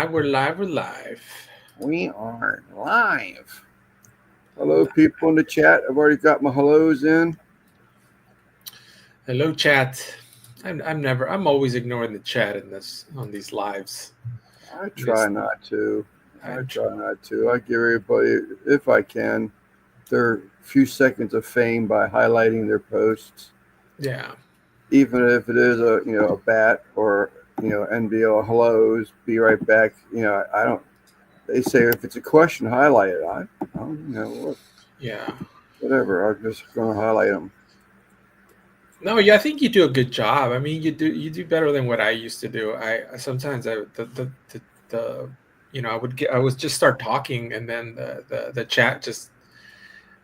We're live. We're live. We are live. Hello, people in the chat. I've already got my hellos in. Hello, chat. I'm always ignoring the chat in this on these lives. I This, try not to. I I tr- try not to. I give everybody, if I can, their few seconds of fame by highlighting their posts, yeah, even if it is a bat or NBL hellos. Be right back. I don't. They say if it's a question, highlight it. Look, yeah. whatever. I'm just going to highlight them. No, yeah. I think you do a good job. I mean, you do better than what I used to do. I sometimes the I was just start talking and then the chat just.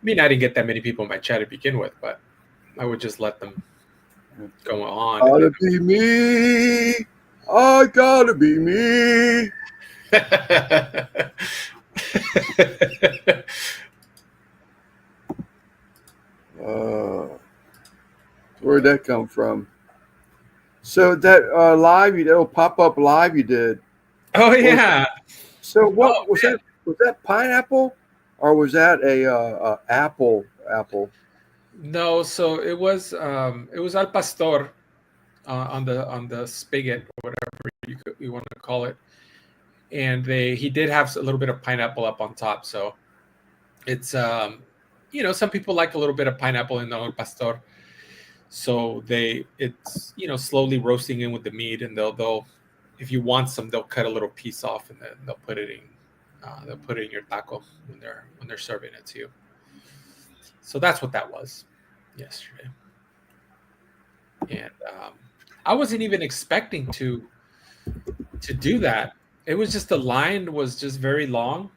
I mean, I didn't get that many people in my chat to begin with, but I would just let them go on and Gotta be me. I gotta be me. then. Uh, where'd that come from? So that live, that little pop up live you did. Oh What was yeah. so? Oh What was man. that? Was that pineapple, or was that a apple? Apple. No, so it was al pastor on the spigot or whatever you want to call it, and they he did have a little bit of pineapple up on top. So it's some people like a little bit of pineapple in the al pastor. So it's slowly roasting in with the meat, and they'll if you want some, they'll cut a little piece off and then they'll put it in your taco when they're serving it to you. So that's what that was yesterday. And I wasn't even expecting to do that. It was just the line was just very long,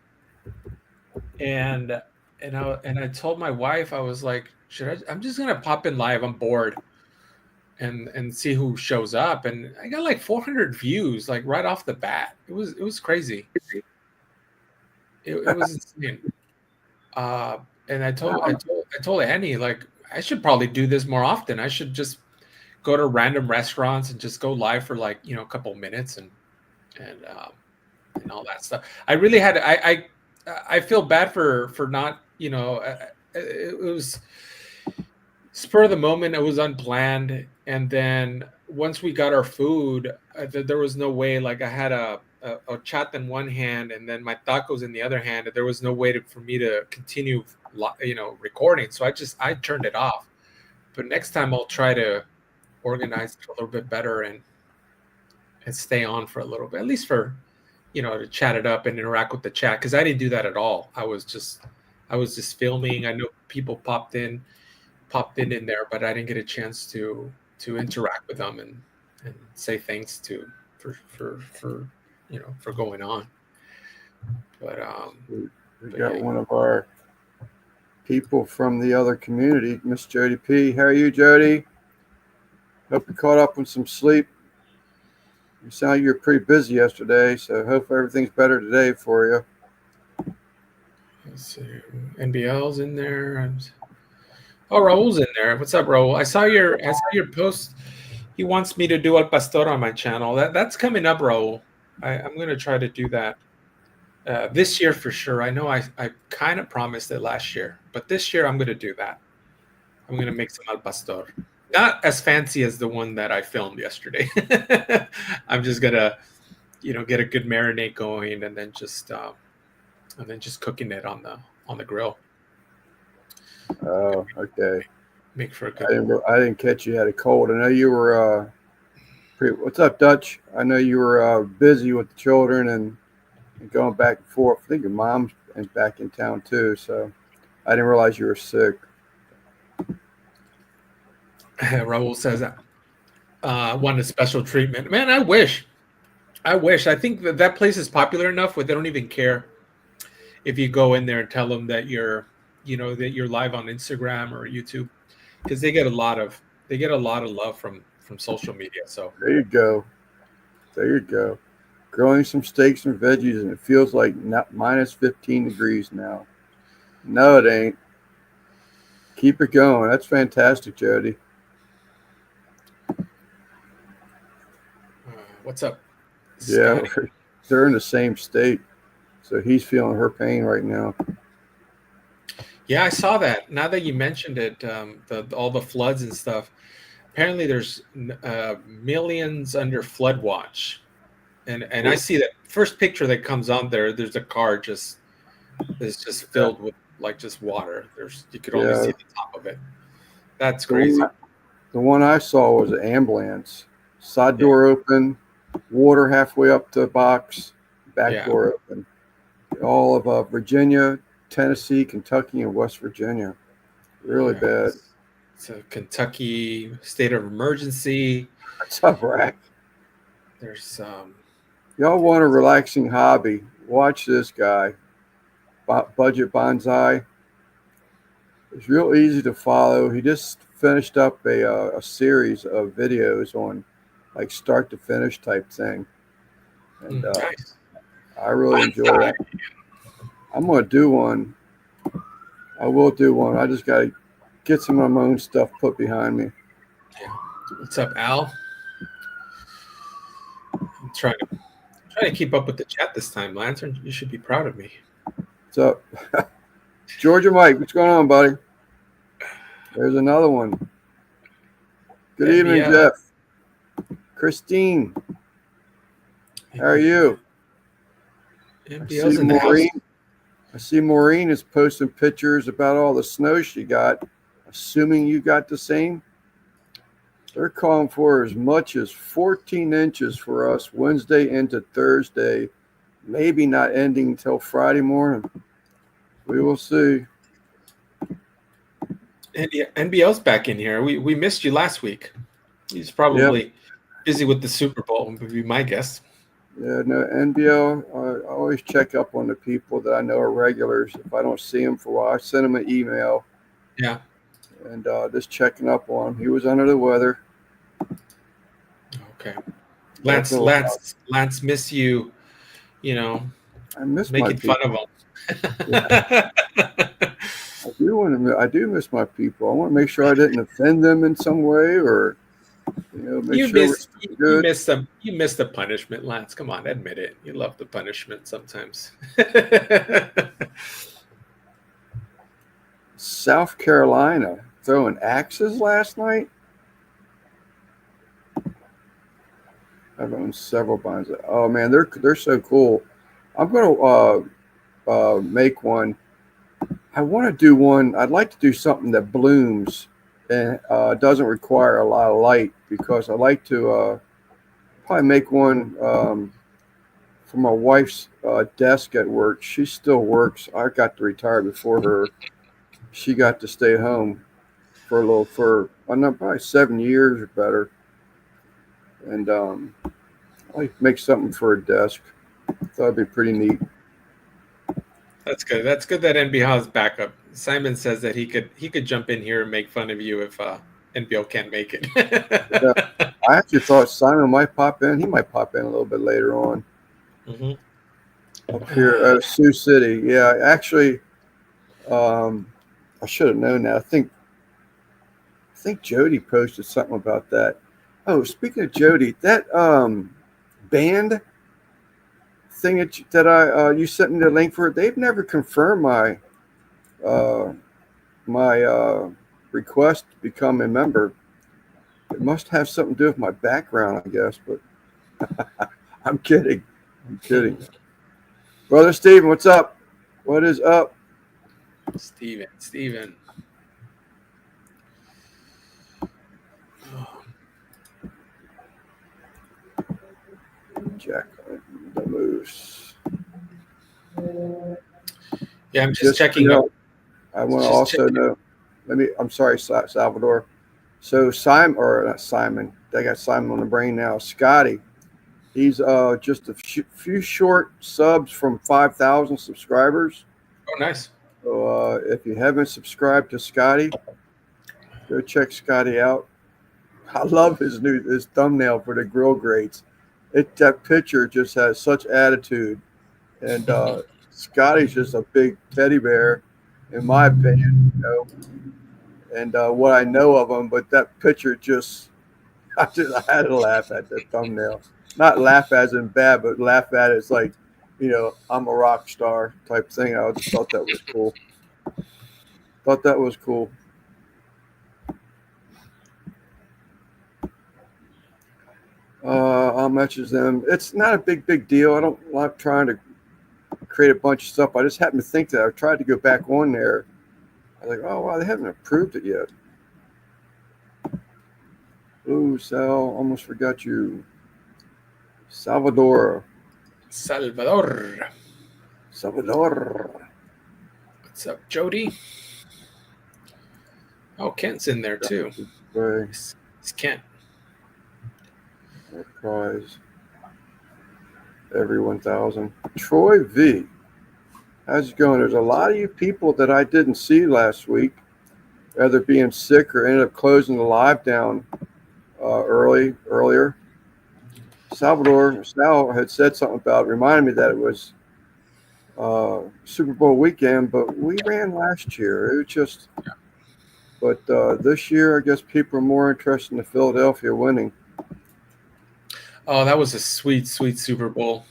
and I told my wife I was like, should I? I'm just gonna pop in live. I'm bored, and see who shows up. And I got like 400 views, like right off the bat. It was crazy. It was insane. Uh, and I told Annie like I should probably do this more often. I should just go to random restaurants and just go live for like a couple minutes and all that stuff. I really had I feel bad for not it was spur of the moment. It was unplanned, and then once we got our food, there was no way. Like I had a chat in one hand and then my tacos in the other hand. And there was no way for me to continue recording. So I turned it off. But next time I'll try to organize it a little bit better and stay on for a little bit, at least for to chat it up and interact with the chat, because I didn't do that at all. I was just filming. I know people popped in there, but I didn't get a chance to interact with them and say thanks to for going on. But We but got yeah. one of our people from the other community, Miss Jody P. How are you, Jody? Hope you caught up with some sleep. You sound like you were pretty busy yesterday, so hope everything's better today for you. Let's see. NBL's in there. Oh, Raul's in there. What's up, Raul? I saw your post. He wants me to do Al Pastor on my channel. That's coming up, Raul. I'm gonna try to do that this year for sure. I know I kind of promised it last year, but this year I'm gonna do that. I'm gonna make some Al Pastor. Not as fancy as the one that I filmed yesterday. I'm just gonna get a good marinade going and then just cooking it on the grill. Oh, okay. Make for a good. I didn't catch you had a cold. I know you were what's up, Dutch? I know you were busy with the children and going back and forth. I think your mom's back in town too, so I didn't realize you were sick. Raul says wanted special treatment. Man, I wish. I wish. I think that place is popular enough where they don't even care if you go in there and tell them that you're live on Instagram or YouTube, because they get a lot of love from social media. So There you go. There you go. Grilling some steaks and veggies, and it feels like not minus 15 degrees now. No, it ain't. Keep it going. That's fantastic, Jody. what's up, Yeah, Scotty? they're in the same state, so he's feeling her pain right now. Yeah, I saw that. Now that you mentioned it, all the floods and stuff. Apparently, there's millions under flood watch, and I see that first picture that comes on there. There's a car just is just filled with like just water. You could only see the top of it. That's crazy. The one I saw was an ambulance. Side door open, water halfway up the box, back door open. All of Virginia, Tennessee, Kentucky, and West Virginia. Really bad. It's a Kentucky state of emergency. It's a wreck. There's y'all want a relaxing hobby? Watch this guy, Budget Bonsai. It's real easy to follow. He just finished up a series of videos on like start to finish type thing, and nice. I really enjoy that. I'm gonna do one. I will do one. I just gotta get some of my own stuff put behind me. Yeah. What's up, Al? I'm trying to keep up with the chat this time, Lantern. You should be proud of me. What's up? Georgia Mike, what's going on, buddy? There's another one. Good evening, Jeff. Christine, how are you? I see Maureen is posting pictures about all the snow she got. Assuming you got the same. They're calling for as much as 14 inches for us Wednesday into Thursday, maybe not ending until Friday morning. We will see. NBL's back in here. We missed you last week. He's probably busy with the Super Bowl, would be my guess. Yeah, no, NBL, I always check up on the people that I know are regulars. If I don't see them for a while, I send them an email. Yeah. And just checking up on him. He was under the weather. Okay. Lance miss you, I miss making fun of him. Yeah. I do miss my people. I want to make sure I didn't offend them in some way, or you miss the punishment, Lance. Come on, admit it. You love the punishment sometimes. South Carolina throwing axes last night. I've owned several binds. Oh man, they're so cool. I'm gonna make one. I want to do one. I'd like to do something that blooms and doesn't require a lot of light, because I like to probably make one for my wife's desk at work. She still works. I got to retire before her. She got to stay home for probably 7 years or better. And I like to make something for her desk. That'd be pretty neat. That's good. That's good that NBL has backup. Simon says that he could jump in here and make fun of you if NBL can't make it. Yeah. I actually thought Simon might pop in. He might pop in a little bit later on. Mm-hmm. Up here at Sioux City. Yeah, actually, I should have known that. I think Jody posted something about that. Oh, speaking of Jody, that band thing that you sent me the link for, they've never confirmed my request to become a member. It must have something to do with my background, I guess, but I'm kidding. Brother Steven, what's up? What is up? Steven. Jack the Moose. Yeah, I'm just checking up. I want to also know. I'm sorry, Salvador. So not Simon. They got Simon on the brain now. Scotty. He's just a few short subs from 5,000 subscribers. Oh, nice. So if you haven't subscribed to Scotty, go check Scotty out. I love his thumbnail for the grill grates. That picture just has such attitude, and Scotty's just a big teddy bear, in my opinion. And what I know of him, but that picture I had to laugh at that thumbnail. not laugh as in bad, but laugh at it as like, I'm a rock star type thing. I just thought that was cool. Thought that was cool. I'll message them. It's not a big deal. I don't like trying to create a bunch of stuff. I just happened to think that I tried to go back on there. I was like, oh wow, they haven't approved it yet. Ooh, Sal, almost forgot you. Salvador. What's up, Jody? Oh, Kent's in there too. It's Kent. Prize. Every 1,000. Troy V. How's it going? There's a lot of you people that I didn't see last week, either being sick or ended up closing the live down earlier. Sal had said something about reminding me that it was Super Bowl weekend, but we ran last year. It was just, but this year I guess people are more interested in the Philadelphia winning. Oh, that was a sweet Super Bowl.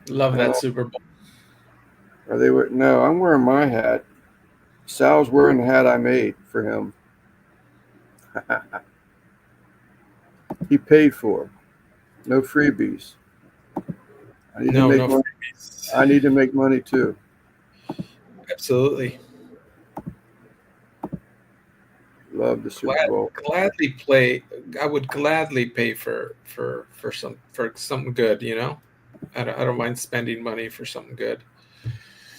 Love that Super Bowl. Are they? No, I'm wearing my hat. Sal's wearing the hat I made for him. He paid for. No freebies. No freebies. I need to make money too. Absolutely. Love the Super Bowl. I would gladly pay for something good. I don't mind spending money for something good.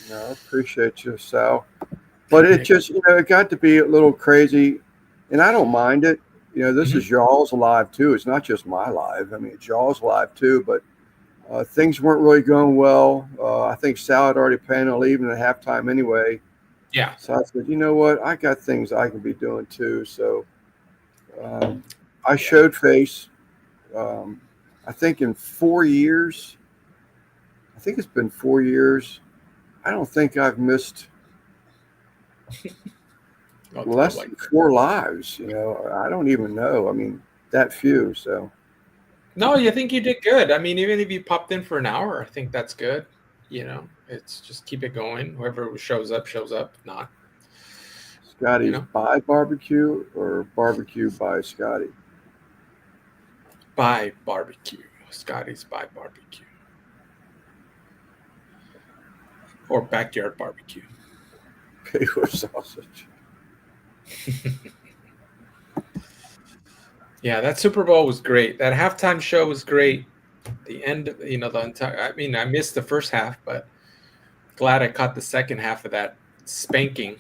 No, I appreciate you, Sal. But it just, it got to be a little crazy, and I don't mind it. This is y'all's live too. It's not just my live. I mean, it's y'all's live too. But things weren't really going well. I think Sal had already planned on leaving at halftime anyway. Yeah. So I said, you know what? I got things I can be doing too. So I showed face. I think in 4 years. I think it's been 4 years. I don't think I've missed less than 4 lives. I don't even know. I mean, that few. So. No, I think you did good. I mean, even if you popped in for an hour, I think that's good. It's just keep it going. Whoever shows up, shows up. If not. Scotty's by barbecue or barbecue by Scotty? By barbecue. Scotty's by barbecue. Or backyard barbecue. Paper sausage. Yeah, that Super Bowl was great. That halftime show was great. The end, the entire. I mean, I missed the first half, but glad I caught the second half of that spanking.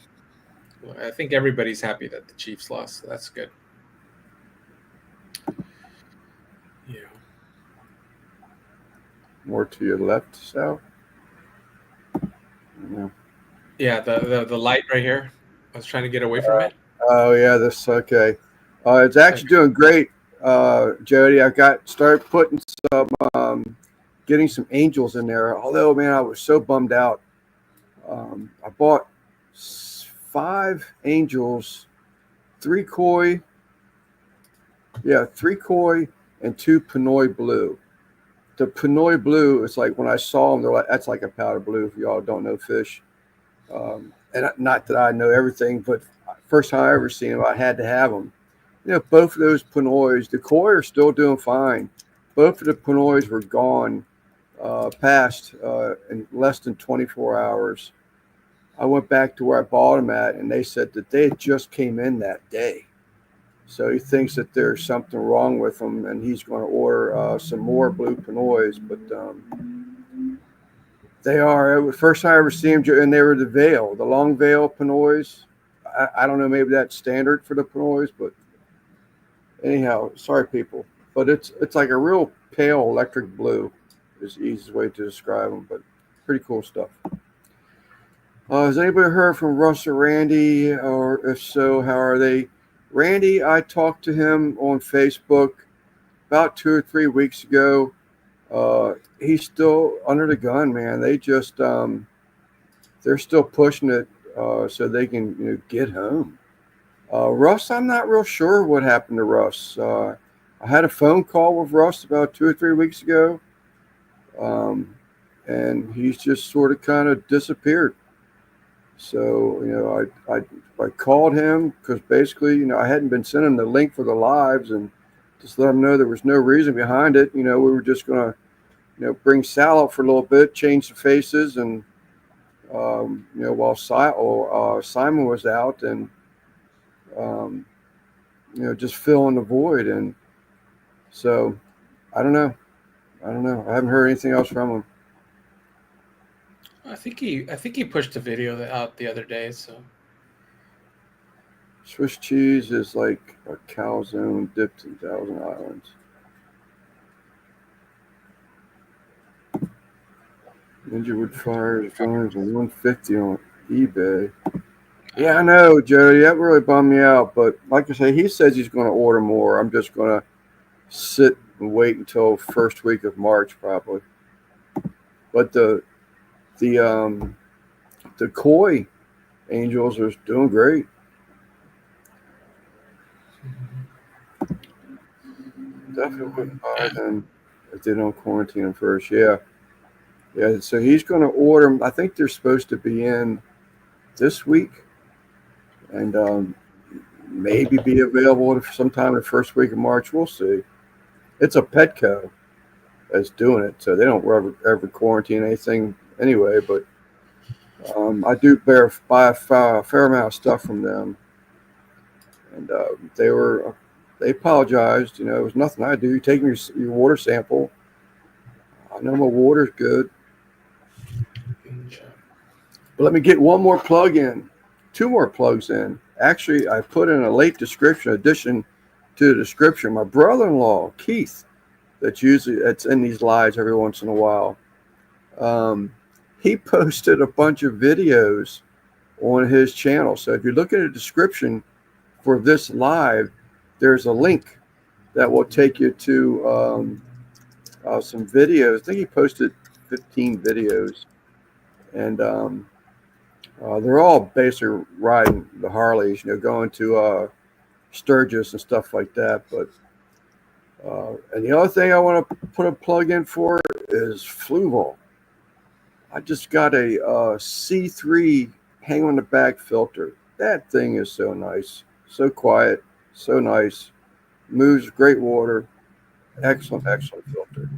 I think everybody's happy that the Chiefs lost, so that's good. Yeah. More to your left, Sal? No. Yeah, the light right here. I was trying to get away from it. Oh yeah, this okay. It's actually doing great, Jody. I started putting some, getting some angels in there. Although, man, I was so bummed out. I bought 5 angels, 3 koi, and 2 Pinoy blue. The Pinoy blue is like when I saw them, they're like, that's like a powder blue. If y'all don't know fish, and not that I know everything, but first time I ever seen them, I had to have them. Both of those Pinoys, the koi are still doing fine. Both of the Pinoys were gone, past in less than 24 hours. I went back to where I bought them at, and they said that they just came in that day. So he thinks that there's something wrong with them, and he's going to order some more blue Pinoys. But they are. It was the first time I ever seen them, and they were the long veil Pinoys. I don't know, maybe that's standard for the Pinoys, but anyhow, sorry people. But it's like a real pale electric blue is the easiest way to describe them, but pretty cool stuff. Has anybody heard from Russ or Randy? Or if so, how are they? Randy, I talked to him on Facebook about 2 or 3 weeks ago. He's still under the gun, man. They just they're still pushing it so they can get home. Russ, I'm not real sure what happened to Russ. I had a phone call with Russ about 2 or 3 weeks ago, and he's just sort of kind of disappeared. So, I called him because basically, I hadn't been sending the link for the lives and just let him know there was no reason behind it. We were just going to, bring Sal up for a little bit, change the faces, and, while Simon was out, and, just fill in the void. And so I don't know. I haven't heard anything else from him. I think he pushed a video out the other day. So Swiss cheese is like a calzone dipped in Thousand Islands. Ninja Wood Fire is going for $150 on eBay. Yeah, I know, Jody. That really bummed me out. But like I say, he says he's going to order more. I'm just going to sit and wait until first week of March, probably. But the koi angels are doing great. Definitely wouldn't buy them if they don't quarantine them first. Yeah. So he's going to order them. I think they're supposed to be in this week, and maybe be available sometime in the first week of March. We'll see. It's a Petco that's doing it, so they don't ever quarantine anything anyway. But I do buy a fair amount of stuff from them, and they apologized. It was nothing I do. You take your water sample. I know my water's good. But let me get one more plug in, 2 more plugs in. Actually, I put in a late addition to the description. My brother-in-law, Keith, that's in these lives every once in a while. He posted a bunch of videos on his channel. So if you look at the description for this live, there's a link that will take you to some videos. I think he posted 15 videos, and they're all basically riding the Harleys, going to Sturgis and stuff like that. But and the other thing I want to put a plug in for is Fluval. I just got a C3 hang on the back filter. That thing is so nice, so quiet, so nice, moves great water, excellent filter.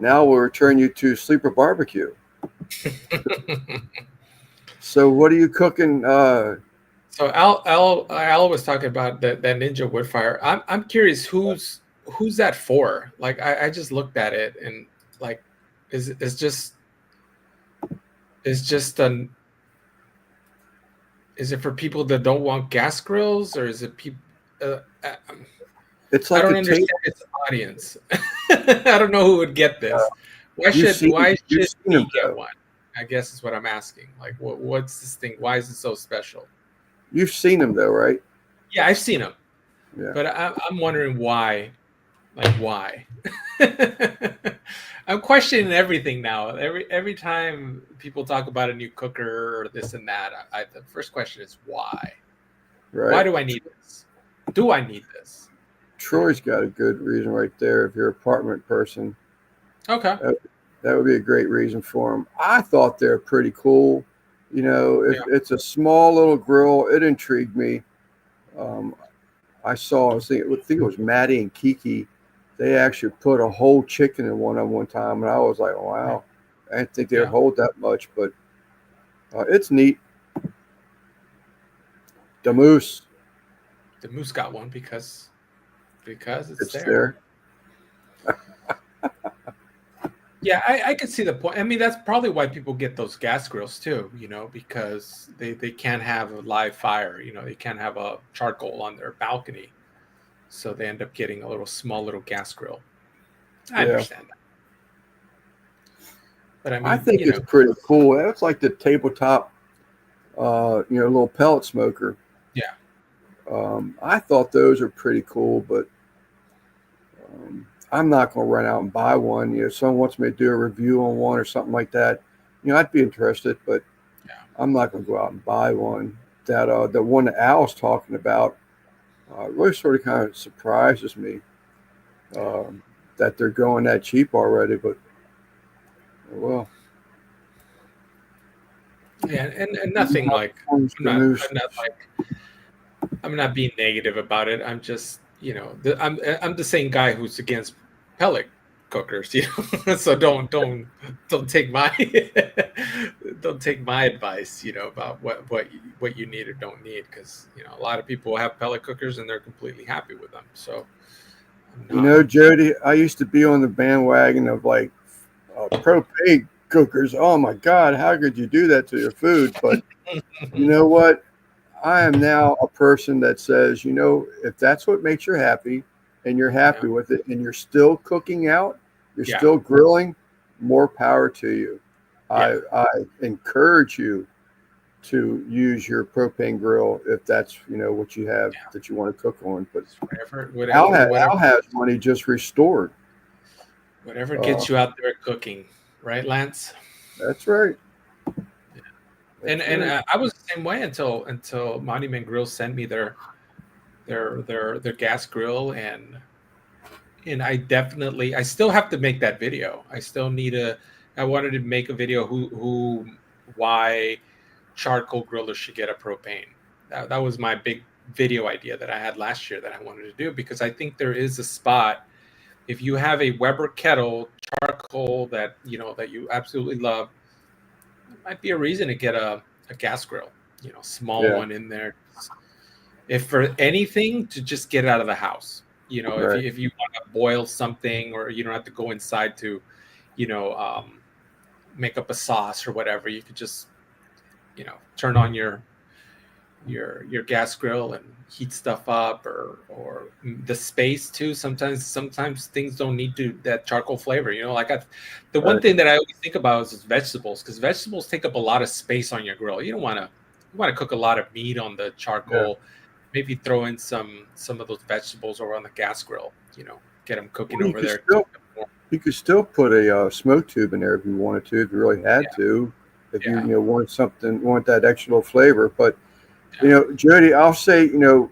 Now we'll return you to Sleeper Barbecue. So what are you cooking? So Al was talking about that Ninja Woodfire. I'm curious who's that for? Like I just looked at it and like is it for people that don't want gas grills, or is it people? It's like I don't understand its audience. I don't know who would get this. Why should he get one? I guess is what I'm asking. Like, what's this thing? Why is it so special? You've seen them though, right? Yeah, I've seen them. Yeah. But I'm wondering why. Like, why? I'm questioning everything now. Every time people talk about a new cooker or this and that, the first question is why? Right. Why do I need this? Do I need this? Troy's got a good reason right there. If you're an apartment person, okay, that would be a great reason for them. I thought they're pretty cool. It's a small little grill. It intrigued me. I think it was Maddie and Kiki. They actually put a whole chicken in one time, and I was like, wow. I didn't think they would hold that much, but it's neat. The Moose got one because it's there. Yeah, I can see the point. I mean, that's probably why people get those gas grills too, because they can't have a live fire, they can't have a charcoal on their balcony. So they end up getting a small little gas grill. I understand that. But I mean, I think it's pretty cool. It's like the tabletop, little pellet smoker. Yeah. I thought those are pretty cool, but I'm not going to run out and buy one. If someone wants me to do a review on one or something like that, I'd be interested, but I'm not going to go out and buy one. That the one that Al's talking about, It really sort of kind of surprises me that they're going that cheap already. But well, Yeah, and nothing like I'm not new. I'm not like I'm not being negative about it. I'm just, I'm the same guy who's against pellet cookers, so don't take my don't take my advice, about what you need or don't need, because a lot of people have pellet cookers and they're completely happy with them. So I'm You not. know, Jody, I used to be on the bandwagon of like propane cookers. Oh my God, how could you do that to your food? But you know what? I am now a person that says, if that's what makes you happy and you're Yeah, happy with it and you're still cooking out, you're yeah, still grilling, more power to you. yeah. I encourage you to use your propane grill if that's, what you have that you want to cook on. But Al has one he just restored. Whatever Uh, gets you out there cooking, right, Lance? that's right. And I was the same way until Monument Grill sent me their gas grill, and I still have to make that video. I wanted to make a video why charcoal grillers should get a propane. That was my big video idea that I had last year that I wanted to do, because I think there is a spot. If you have a Weber kettle charcoal that you absolutely love, it might be a reason to get a gas grill, small Yeah, one in there. If for anything, to just get it out of the house. right. If you want to boil something, or you don't have to go inside to, you know, um, make up a sauce or whatever, you could just, turn on your gas grill and heat stuff up, or the space too. Sometimes things don't need to that charcoal flavor. The one Right. thing that I always think about is vegetables, because vegetables take up a lot of space on your grill. You want to cook a lot of meat on the Yeah. charcoal. Maybe throw in some of those vegetables over on the gas grill. Get them cooking Well, over there. you could still put a smoke tube in there if you wanted to, if you really had Yeah, to, if yeah, want that extra little flavor. But yeah. Jody, I'll say, and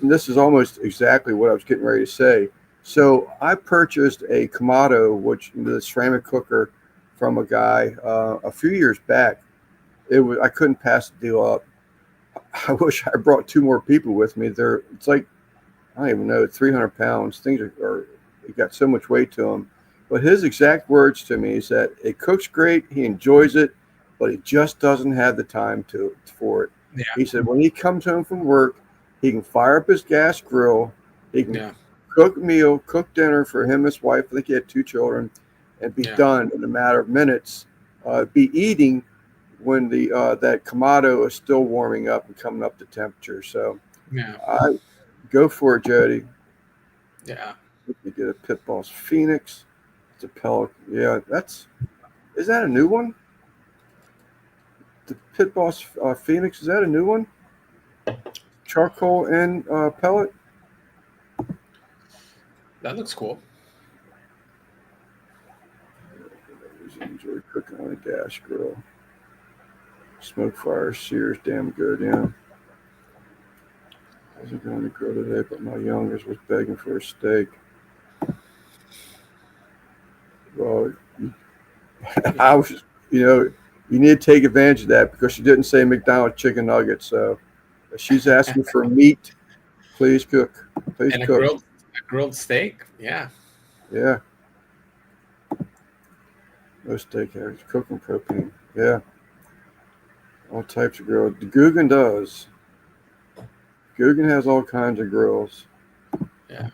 this is almost exactly what I was getting ready to say. So I purchased a Kamado, which the ceramic cooker, from a guy a few years back. I couldn't pass the deal up. I wish I brought two more people with me. It's like, I don't even know, 300 pounds. Things it got so much weight to them. But his exact words to me is that it cooks great. He enjoys it, but he just doesn't have the time for it. Yeah, He said when he comes home from work, he can fire up his gas grill. He can yeah, cook a meal, cook dinner for him and his wife. I think he had two children, and be yeah, done in a matter of minutes. Be eating when the that Kamado is still warming up and coming up to temperature. So yeah, I go for it, Jody. yeah. You get a Pit Boss Phoenix. It's a pellet. Yeah, is that a new one? The Pit Boss Phoenix, is that a new one? Charcoal and pellet. That looks cool. I enjoy cooking on a gas grill. Smoke fire sears damn good, yeah. I wasn't going to grill today, but my youngest was begging for a steak. Well, I was, you need to take advantage of that because she didn't say McDonald's chicken nuggets. So if she's asking for meat, please cook. Please And cook. a grilled steak. Yeah. Yeah. No steakhouse. Cooking propane. Yeah. All types of grills. The Guggen does. Guggen has all kinds of grills. Yeah.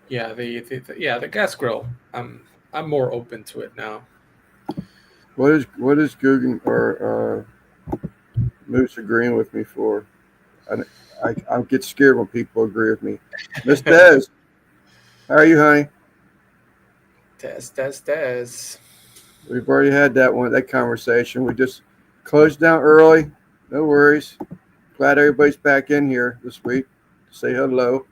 Yeah. The gas grill. I'm more open to it now. What is Guggen or Moose agreeing with me for? I get scared when people agree with me. Miss Des, how are you, honey? Des. We've already had that conversation. We just closed down early. No worries. Glad everybody's back in here this week. Say hello.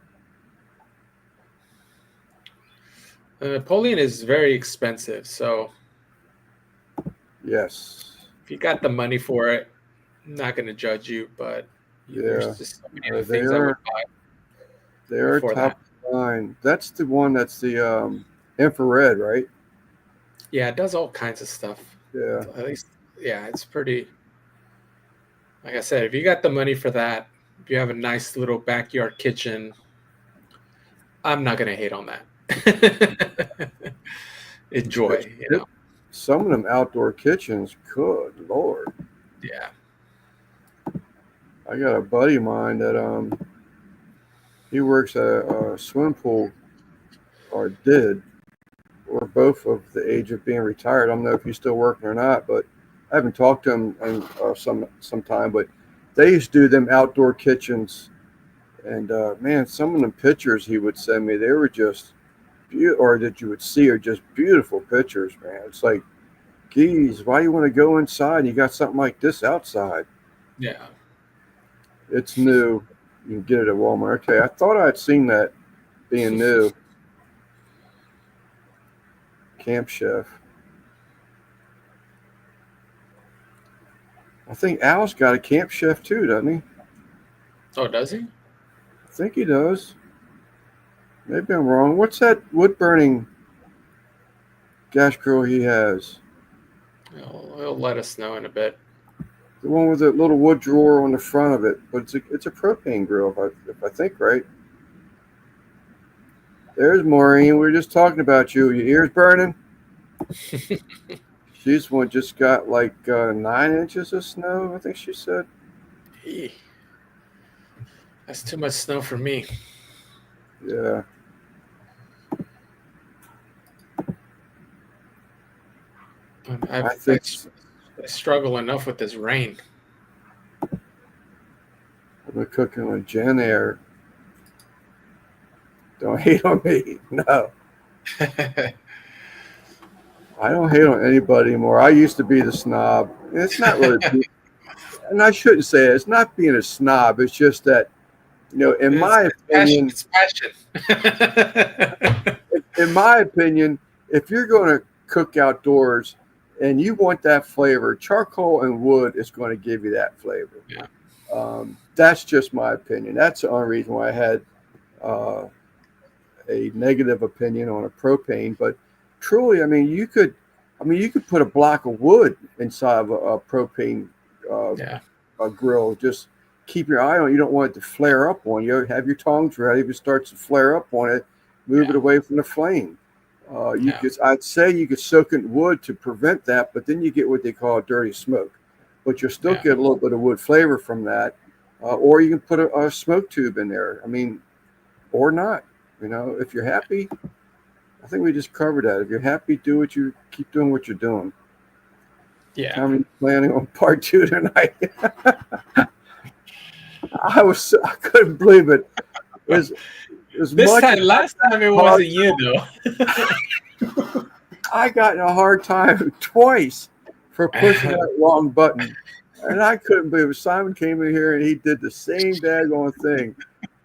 Napoleon is very expensive, so Yes. if you got the money for it, I'm not going to judge you, but Yeah, There's just so many other they things I would are buy they are before top that. of the line. That's the one that's the infrared, right? Yeah, it does all kinds of stuff. Yeah. At least, yeah, it's pretty. Like I said, if you got the money for that, if you have a nice little backyard kitchen, I'm not gonna hate on that. It's, Enjoy, some of them outdoor kitchens, good Lord. Yeah. I got a buddy of mine that he works at a swimming pool, or did, or both of the age of being retired. I don't know if he's still working or not, but I haven't talked to him in some time. But they used to do them outdoor kitchens, and man, some of the pictures he would send me, they were just or that you would see are just beautiful pictures, man. It's like, geez, why you want to go inside? You got something like this outside. Yeah. It's new. You can get it at Walmart. Okay, I thought I'd seen that being new. Camp Chef. I think Al's got a Camp Chef too, doesn't he? Oh, does he? I think he does. Maybe I'm wrong. What's that wood burning gas grill he has? He'll let us know in a bit. The one with the little wood drawer on the front of it, but it's a propane grill, if I think right. There's Maureen. We were just talking about you. Your ears burning? She's one just got like 9 inches of snow, I think she said. That's too much snow for me. Yeah. I struggle enough with this rain. I've been cooking with Jen Air. Don't hate on me. No. I don't hate on anybody anymore. I used to be the snob. It's not really, and I shouldn't say it. It's not being a snob. It's just that, in my opinion, it's passion. in my opinion, if you're going to cook outdoors and you want that flavor, charcoal and wood is going to give you that flavor. Yeah. That's just my opinion. That's the only reason why I had a negative opinion on a propane. But truly, you could put a block of wood inside of a propane a grill. Just keep your eye on it. You don't want it to flare up on you. Have your tongs ready. If it starts to flare up on it, move it away from the flame. I'd say you could soak in wood to prevent that, but then you get what they call dirty smoke. But you'll still get a little bit of wood flavor from that. Or you can put a smoke tube in there. Or not. If you're happy, I think we just covered that. If you're happy, keep doing what you're doing. Yeah. I'm planning on part 2 tonight. I couldn't believe it. Last time it wasn't you though. I got in a hard time twice for pushing that wrong button, and I couldn't believe it. Simon came in here and he did the same daggone thing,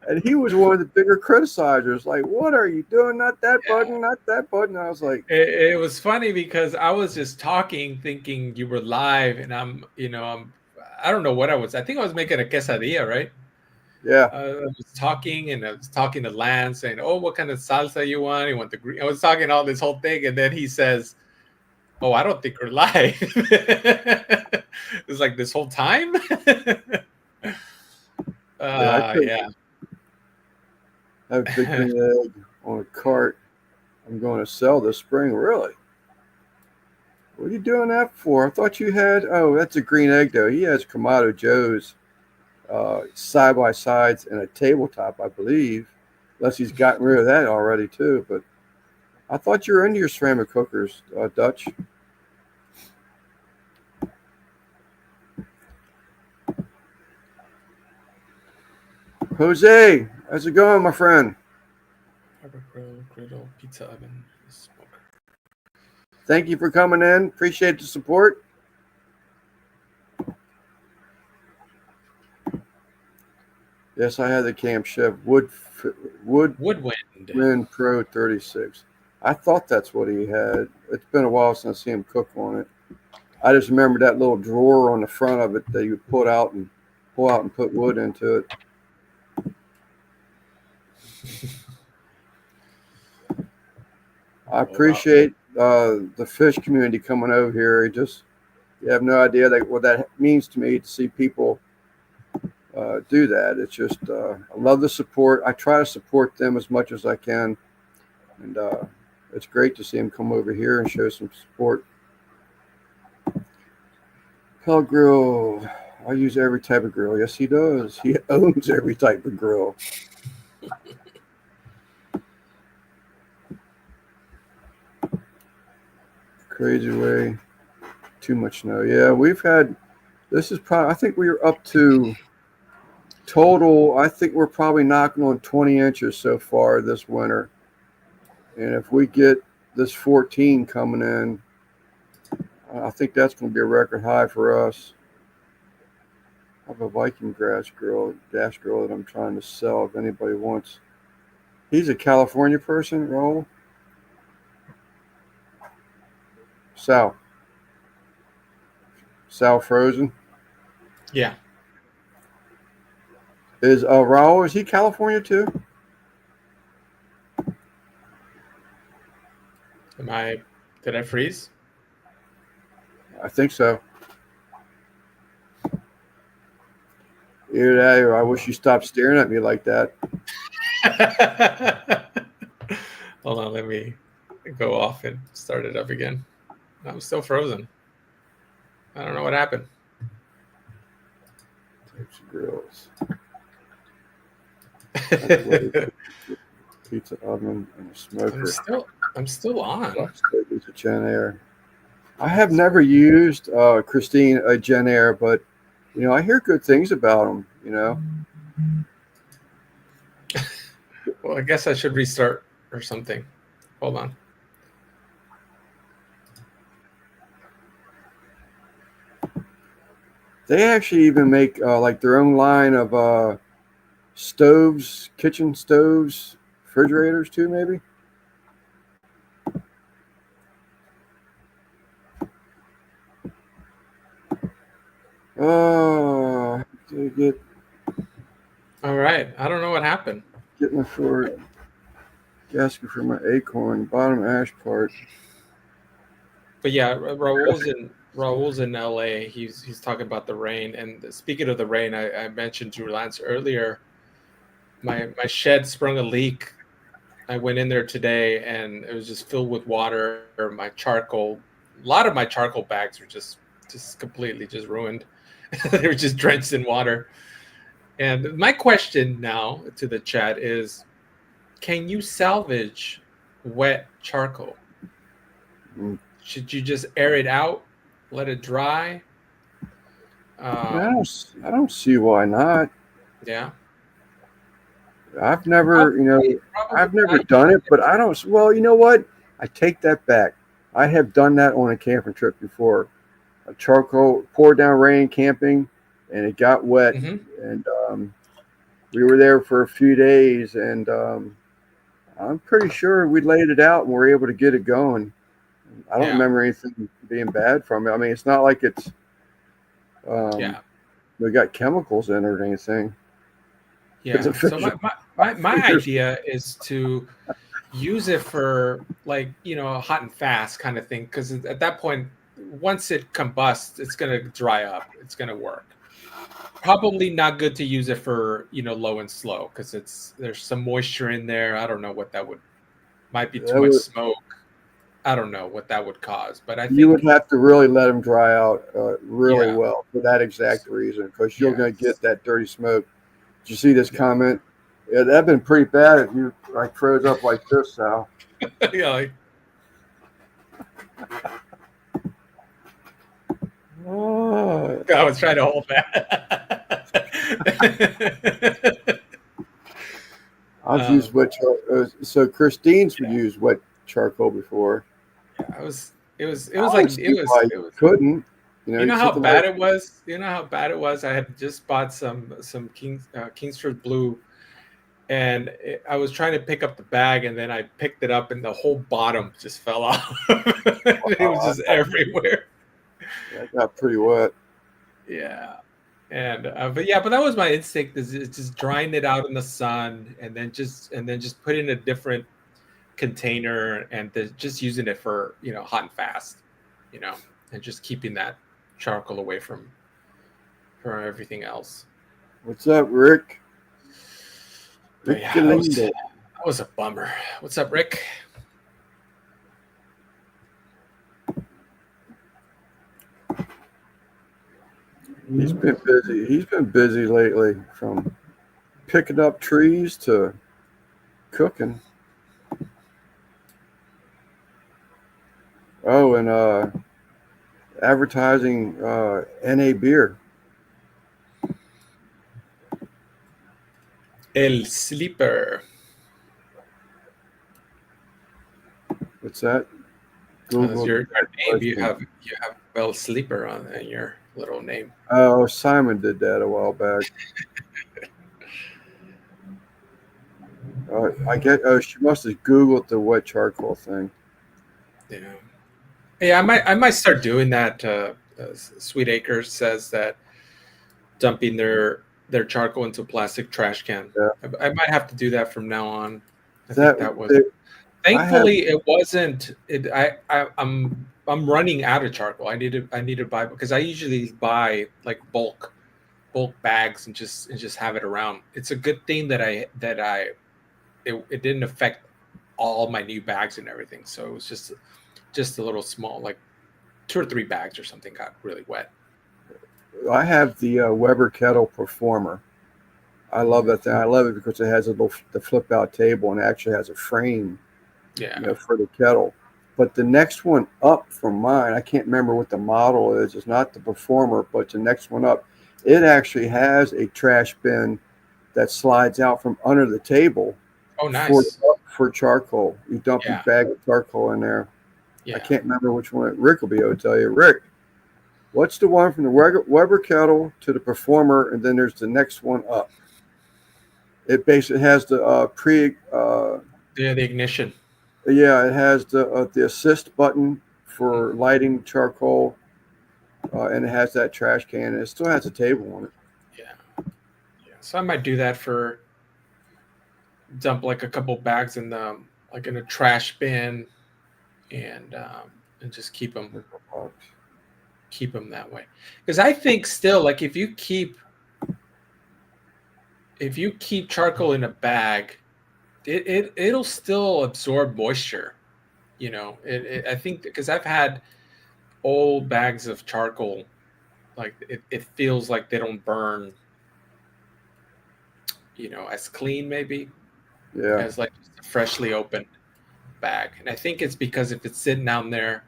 and he was one of the bigger criticizers. Like, what are you doing? Not that button, not that button. I was like, it was funny because I was just talking, thinking you were live, and I don't know what I was. I think I was making a quesadilla, right? Yeah. I was talking to Lance, saying, "Oh, what kind of salsa you want? You want the green?" I was talking all this whole thing, and then he says, "Oh, I don't think we're live." It's like this whole time. Yeah. I have a big green egg on a cart. I'm going to sell this spring. Really? What are you doing that for? I thought you had. Oh, that's a green egg though. He has Kamado Joe's side by sides and a tabletop, I believe. Unless he's gotten rid of that already too. But I thought you were into your ceramic cookers, Dutch. Jose, how's it going, my friend? Griddle, pizza oven, smoker. Thank you for coming in. Appreciate the support. Yes, I had the Camp Chef Woodwind Pro 36. I thought that's what he had. It's been a while since I seen him cook on it. I just remember that little drawer on the front of it that you put out and pull out and put wood into it. I appreciate the fish community coming over here. You have no idea what that means to me to see people do that. It's just I love the support. I try to support them as much as I can, and it's great to see them come over here and show some support. Pell Grill. I use every type of grill. Yes, he does. He owns every type of grill. Crazy way. Too much snow. Yeah, this is probably, I think we are up to total, I think we're probably knocking on 20 inches so far this winter. And if we get this 14 coming in, I think that's going to be a record high for us. I have a Viking gas grill that I'm trying to sell if anybody wants. He's a California person, Raul? Sal Frozen? Yeah. Is Raul, is he California too? Did I freeze? I think so. I wish you stopped staring at me like that. Hold on, let me go off and start it up again. I'm still frozen. I don't know what happened. Types of grills. Pizza oven and a smoker. I'm still on. It's a Genair. I have never used Christine a Genair, but I hear good things about them. Well, I guess I should restart or something. Hold on. They actually even make like their own line of stoves, kitchen stoves, refrigerators too, maybe. Oh, all right. I don't know what happened. Get my gasket for my acorn, bottom ash part. But yeah, Raul's in LA. He's talking about the rain. And speaking of the rain, I mentioned Drew Lance earlier. My shed sprung a leak. I went in there today and it was just filled with water. A lot of my charcoal bags were just completely just ruined. They were just drenched in water. And my question now to the chat is, can you salvage wet charcoal? Should you just air it out, let it dry? I don't see why not. Yeah. I've never, I've never done it, but I don't. Well, you know what? I take that back. I have done that on a camping trip before. A charcoal poured down rain camping, and it got wet, and we were there for a few days, and I'm pretty sure we laid it out and were able to get it going. I don't remember anything being bad from it. I mean, it's not like it's we got chemicals in it or anything. Yeah. So my idea is to use it for hot and fast kind of thing, because at that point, once it combusts, it's going to dry up. It's going to work. Probably not good to use it for low and slow, because there's some moisture in there. I don't know what that might be too much smoke. I don't know what that would cause, but I think you would have to really let them dry out really well for that exact reason, because you're going to get that dirty smoke. Did you see this comment? Yeah, that'd been pretty bad if you froze up like this, Sal. Yeah. Oh. I was trying to hold that. I've used wet charcoal. So Christine's used wet charcoal before. Yeah, it was couldn't. You know how bad it was. You know how bad it was. I had just bought some Kingsford Blue, and I was trying to pick up the bag, and then I picked it up, and the whole bottom just fell off. It was just everywhere. That got pretty wet. Yeah. And but yeah, but that was my instinct is just drying it out in the sun and then just put in a different container and just using it for hot and fast, you know, and just keeping that charcoal away from everything else. What's up, Rick? But Rick yeah, Galindo. that was a bummer. What's up, Rick? He's been busy. He's been busy lately, from picking up trees to cooking. Oh, and advertising NA beer. El Sleeper. What's that? That's your name. You question. have El Sleeper on in your little name. Oh, Simon did that a while back. I get. Oh, she must have Googled the wet charcoal thing. Yeah. Yeah, I might start doing that. Sweet Acres says that dumping their charcoal into a plastic trash can. Yeah. I might have to do that from now on. I think That that was. it, I have. Thankfully, it wasn't. I'm running out of charcoal. I need to buy because I usually buy like bulk bags and just have it around. It's a good thing that it didn't affect all my new bags and everything. So it was just a little small, like 2 or 3 bags or something got really wet. I have the Weber Kettle Performer. I love that thing. I love it because it has the flip out table and it actually has a frame, Yeah. for the kettle. But the next one up from mine, I can't remember what the model is. It's not the Performer, but the next one up. It actually has a trash bin that slides out from under the table Oh, for nice. for charcoal. You dump your Yeah. bag of charcoal in there. I Yeah. can't remember which one. Rick will be able to tell you. Rick, what's the one from the Weber Kettle to the Performer, and then there's the next one up? It basically has the Yeah. The ignition. yeah, it has the assist button for lighting charcoal, and it has that trash can. And it still has a table on it. Yeah. Yeah. So I might do that for dump like a couple bags in the like in a trash bin and just keep them that way. Because I think still like if you keep charcoal in a bag, it'll still absorb moisture. I think because I've had old bags of charcoal, like it feels like they don't burn, as clean maybe Yeah, as like just a freshly opened bag. And I think it's because if it's sitting down there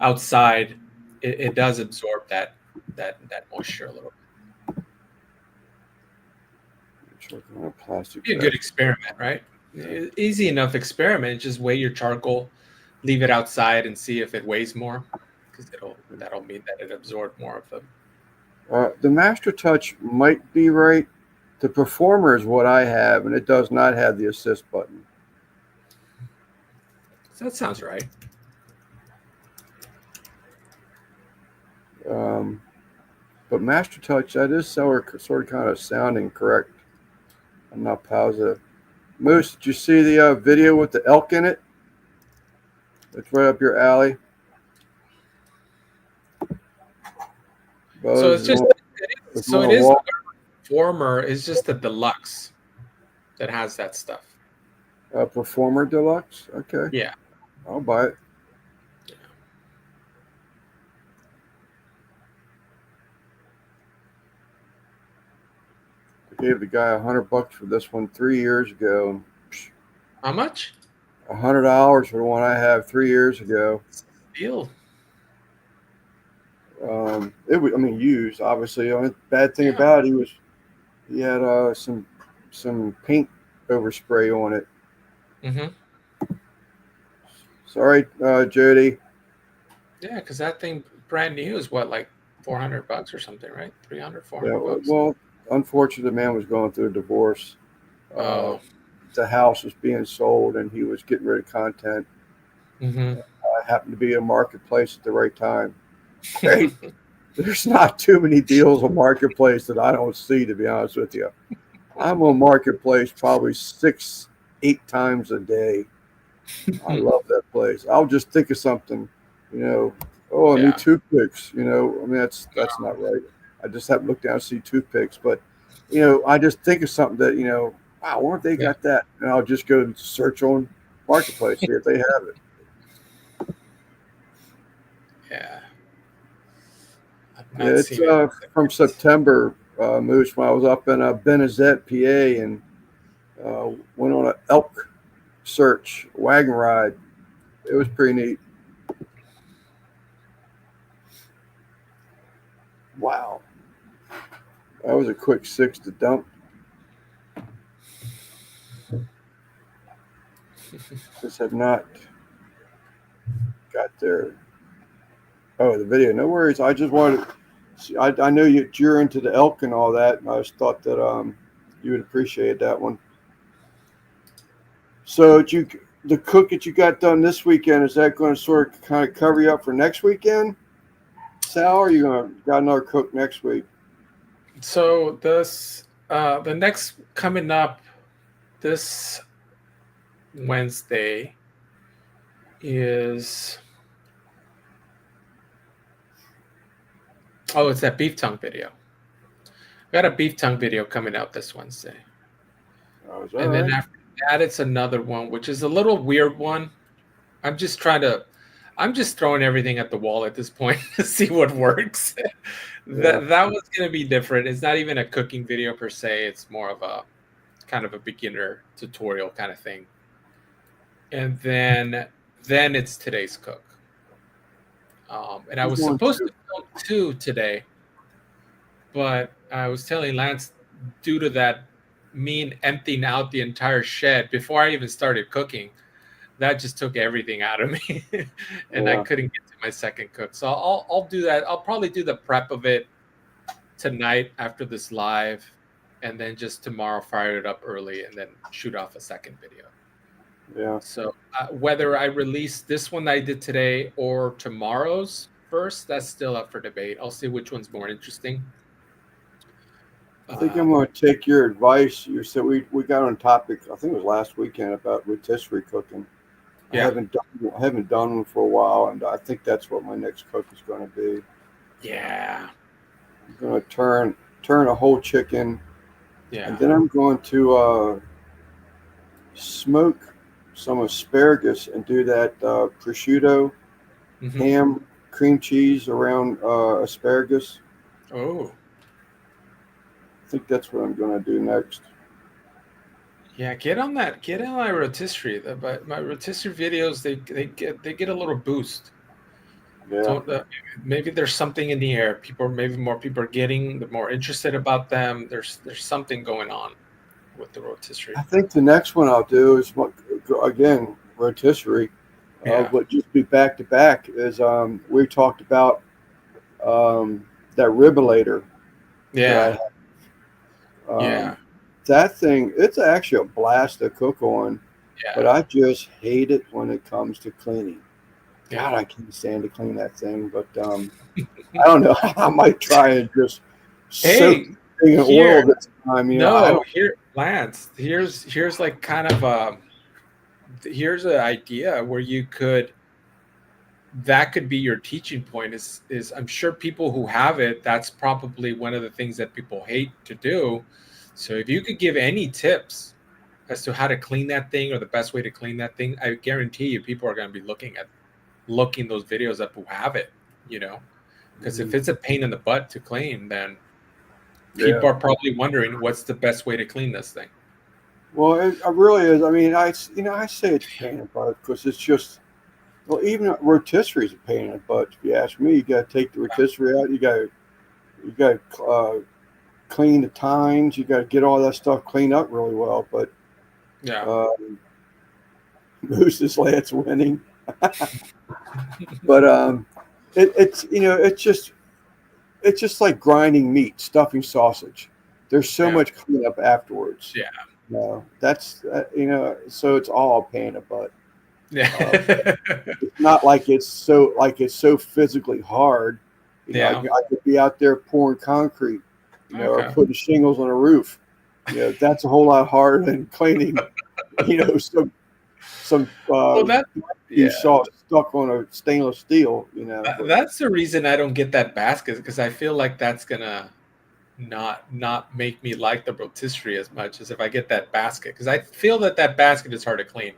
outside, it does absorb that moisture a little charcoal on a plastic bit. Be a good trash. experiment, right? Yeah. Easy enough experiment. Just weigh your charcoal, leave it outside, and see if it weighs more, because that'll mean that it absorbed more of them. The Master Touch might be right. The Performer is what I have, and it does not have the assist button. So that sounds right. But Master Touch, that is sort of kind of sounding correct. I'm not positive. Moose, did you see the video with the elk in it? It's right up your alley. So Buzz it's just is so on it a is wall. Performer is just the deluxe that has that stuff. Performer Deluxe. Okay, Yeah. I'll buy it. I gave the guy $100 for this one 3 years ago. How much? $100 for the one I have 3 years ago. Deal. It was, I mean, used. Obviously, the only bad thing Yeah. about it, he had some paint overspray on it. Mm-hmm. Sorry, Jody. Yeah, because that thing brand new is what, like $400 or something, right? 300, Yeah, $400. well, unfortunately, the man was going through a divorce. Oh. The house was being sold, and he was getting rid of content. Mm-hmm. I happened to be in a marketplace at the right time. Great. there's not too many deals on Marketplace that I don't see, to be honest with you. I'm on Marketplace probably 6, 8 times a day. I love that place. I'll just think of something, oh, I need Yeah. toothpicks, I mean, that's not right. I just haven't looked down and see toothpicks, but, I just think of something that, wow, I wonder if they Yeah. got that. And I'll just go and search on Marketplace, see if they have it. Yeah. I've Yeah, not it's seen it. from September, Moose, when I was up in Benazet, PA, and went on an elk search wagon ride. It was pretty neat. Wow. That was a quick 6 to dump. Just have not got there. Oh, the video. No worries. I just wanted to see, I know you're into the elk and all that, and I just thought that you would appreciate that one. So the cook that you got done this weekend, is that going to sort of kind of cover you up for next weekend, Sal, or are you going to got another cook next week? So the next coming up this Wednesday is it's that beef tongue video. I got a beef tongue video coming out this Wednesday. Oh, is And that then right? after that, it's another one, which is a little weird one. I'm just throwing everything at the wall at this point to see what works. Yeah. That was going to be different. It's not even a cooking video per se. It's more of a kind of a beginner tutorial kind of thing. And then it's today's cook. And I was supposed to film 2 today, but I was telling Lance, due to that mean emptying out the entire shed before I even started cooking, that just took everything out of me, and I Yeah. couldn't get to my second cook. So I'll do that. I'll probably do the prep of it tonight after this live, and then just tomorrow fire it up early and then shoot off a second video. Yeah. So whether I release this one I did today or tomorrow's first, that's still up for debate. I'll see which one's more interesting. I think I'm going to take your advice. You said we got on a topic, I think it was last weekend, about rotisserie cooking. Yeah. I haven't done one for a while, and I think that's what my next cook is going to be. Yeah. I'm going to turn a whole chicken. Yeah. And then I'm going to smoke some asparagus and do that prosciutto, ham, cream cheese around asparagus. Oh. I think that's what I'm going to do next. Yeah, get on that. Get on my rotisserie. But my rotisserie videos, they get a little boost. Yeah. Maybe there's something in the air. Maybe more people are getting. They're more interested about them. There's something going on with the rotisserie. I think the next one I'll do is again rotisserie, but just be back to back. Is we talked about that ribolator. Yeah. Yeah. That thing, it's actually a blast to cook on, but I just hate it when it comes to cleaning. God, I can't stand to clean that thing, but I don't know. I might try and just soak in oil this time. Lance, here's like kind of here's an idea where that could be your teaching point is I'm sure people who have it, that's probably one of the things that people hate to do. So if you could give any tips as to how to clean that thing or the best way to clean that thing, I guarantee you people are going to be looking those videos up who have it, because if it's a pain in the butt to clean, then people are probably wondering what's the best way to clean this thing. Well, it really is. I mean, I say it's a pain in the butt because it's just, well, even rotisserie is a pain in the butt. If you ask me, you got to take the rotisserie out. You got to clean the tines. You got to get all that stuff cleaned up really well. But Moose is Lance winning. But it's just like grinding meat, stuffing sausage. There's so much cleanup afterwards. That's so it's all a pain in the butt. It's not like it's so physically hard. Yeah. I could be out there pouring concrete, or Okay. putting shingles on a roof. That's a whole lot harder than cleaning, some Well, that you yeah. saw stuck on a stainless steel. But That's the reason I don't get that basket, because I feel like that's gonna not make me like the rotisserie as much as if I get that basket, because I feel that that basket is hard to clean.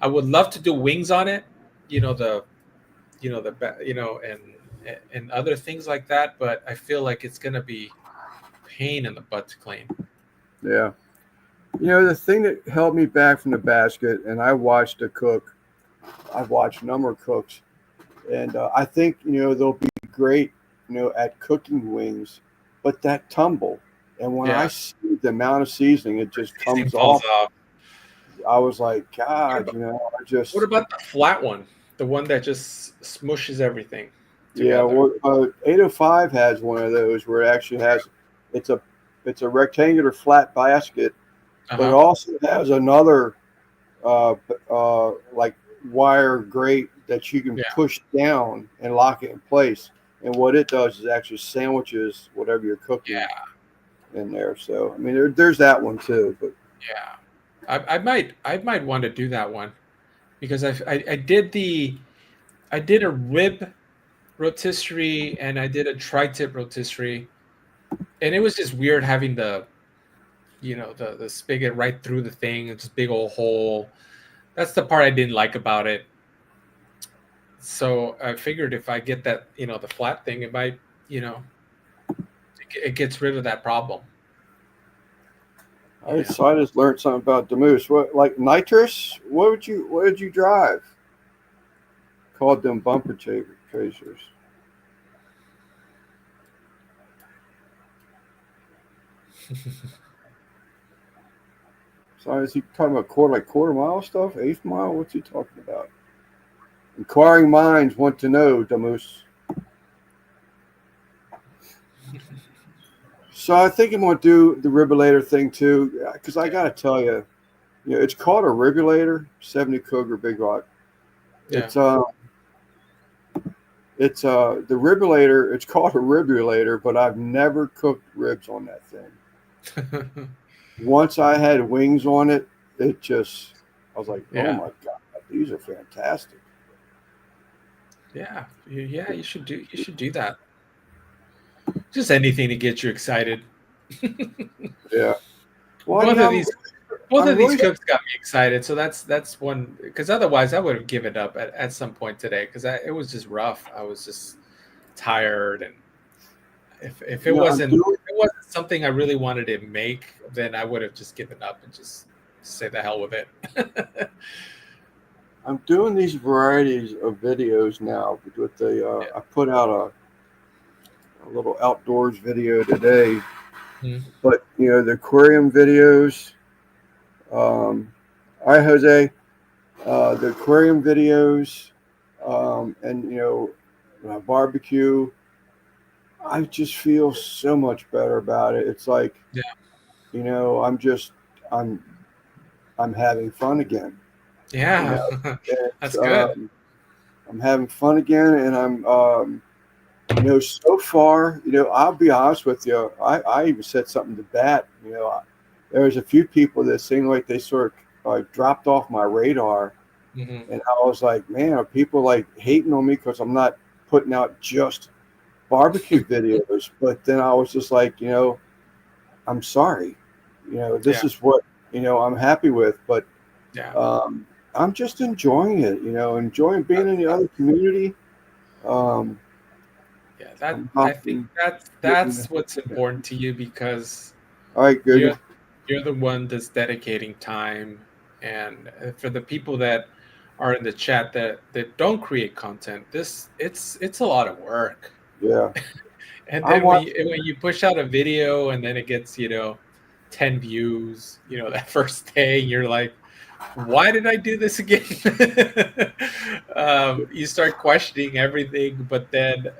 I would love to do wings on it, you know the and other things like that, but I feel like it's gonna be pain in the butt to clean. yeah, the thing that held me back from the basket, and I watched a cook. I've watched a number of cooks, and I think they'll be great, at cooking wings, but that tumble, and when I Yeah, see the amount of seasoning, it just seasoning comes falls off. off. I was like, What God, about I just what about the flat one, the one that just smushes everything yeah. together? Well, 805 has one of those where it actually has it's a it's a rectangular flat basket, Uh but it huh. also has another like wire grate that you can Yeah. push down and lock it in place. And what it does is actually sandwiches whatever you're cooking Yeah. in there. So I mean, there's that one too. But Yeah. I might want to do that one, because I did a rib rotisserie and I did a tri-tip rotisserie, and it was just weird having the spigot right through the thing. It's just big old hole. That's the part I didn't like about it. So I figured if I get that, the flat thing, it might, it gets rid of that problem. I just learned something about the moose. What like nitrous? What did you drive? Called them bumper chasers. So is he talking about quarter mile stuff? Eighth mile? What's he talking about? Inquiring minds want to know, Damus. So I think I'm going to do the ribulator thing too, because I got to tell you, it's called a ribulator, 70 Cougar Big Rock. Yeah. It's the ribulator. It's called a ribulator, but I've never cooked ribs on that thing. Once I had wings on it, I was like, oh Yeah. my God, these are fantastic. Yeah. Yeah. You should do that. Just anything to get you excited. Yeah. Well, both of these both I'm of these really, cooks got me excited, so that's one, because otherwise I would have given up at some point today, because it was just rough. I was just tired, and if it I'm wasn't doing, if it wasn't something I really wanted to make, then I would have just given up and just say the hell with it. I'm doing these varieties of videos now. With Yeah. I put out a little outdoors video today, Mhm. but the aquarium videos. Hi, Jose. The aquarium videos, and barbecue. I just feel so much better about it. It's like Yeah. I'm just I'm I'm having fun again. You Yeah. know, it's, That's good. I'm having fun again, and I'm so far, I'll be honest with you. I even said something to Bat. There was a few people that seemed like they sort of dropped off my radar, Hmm. and I was like, man, are people like hating on me because I'm not putting out just barbecue videos? But then I was just like, I'm sorry. This Yeah. is what I'm happy with, but Yeah. um, I'm just enjoying it. Enjoying being in the other community. Um, Yeah. That I'm I think hopping, getting. that's what's important to you, because All right, you're good. you're the one that's dedicating time. And for the people that are in the chat that don't create content, it's a lot of work. Yeah, And I then want. when you push out a video and then it gets 10 views, that first day, you're like, why did I do this again? You start questioning everything, but then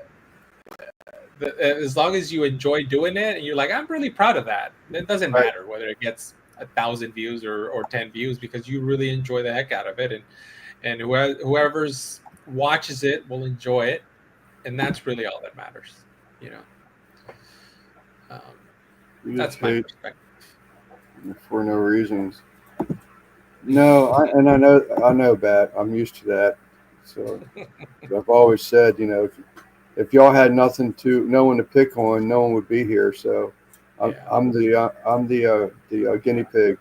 as long as you enjoy doing it and you're like, I'm really proud of that, it doesn't Right. matter whether it gets 1,000 views or 10 views, because you really enjoy the heck out of it, and whoever's watches it will enjoy it. and that's really all that matters. You know, um, You just that's my hate perspective. for no reasons. No, I know that. I'm used to that. So I've always said, if y'all had no one to pick on, no one would be here. So Yeah, I'm the guinea pig.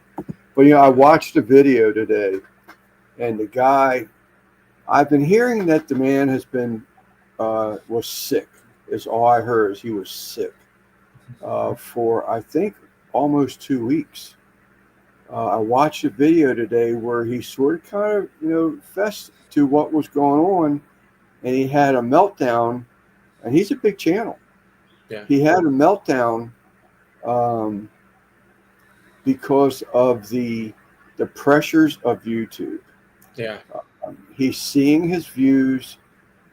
But I watched a video today, and the guy, I've been hearing that the man has been was sick. Is all I heard is he was sick for I think almost 2 weeks. I watched a video today where he sort of kind of fessed to what was going on, and he had a meltdown. And he's a big channel. yeah, He had a meltdown um, because of the pressures of YouTube. yeah, He's seeing his views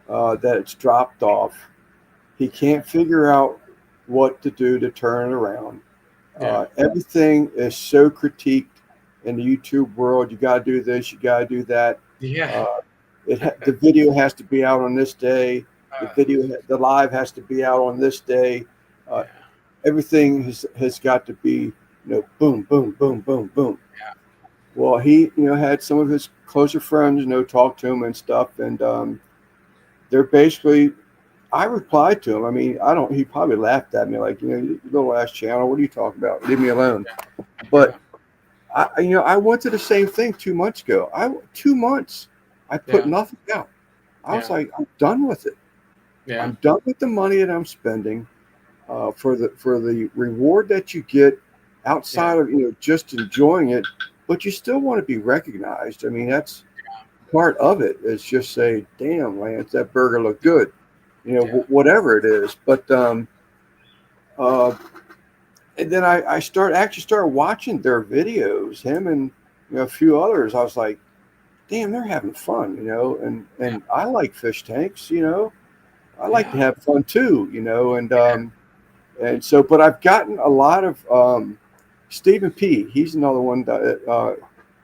that it's dropped off. He can't figure out what to do to turn it around. yeah, Everything is so critiqued in the YouTube world. You got to do this. You got to do that. yeah. Uh, the video has to be out on this day. Uh, The live has to be out on this day. Uh, yeah, Everything has got to be, boom, boom, boom, boom, boom. yeah, Well, he, had some of his closer friends, talk to him and stuff, and they're basically. I replied to him. I mean, I don't. He probably laughed at me like, you little ass channel. What are you talking about? Leave me alone. But I went to the same thing 2 months ago. 2 months, I put yeah, nothing out. I was yeah, like, I'm done with it. yeah, I'm done with the money that I'm spending for the reward that you get yeah, outside of just enjoying it, but you still want to be recognized. I mean, that's part of it. Is just say, damn, Lance, that burger looked good. yeah, Whatever it is. But uh, and then I started watching their videos. Him and a few others. I was like, damn, they're having fun. And I like fish tanks. I like to yeah, have fun too. And so, but I've gotten a lot of Stephen P. He's another one that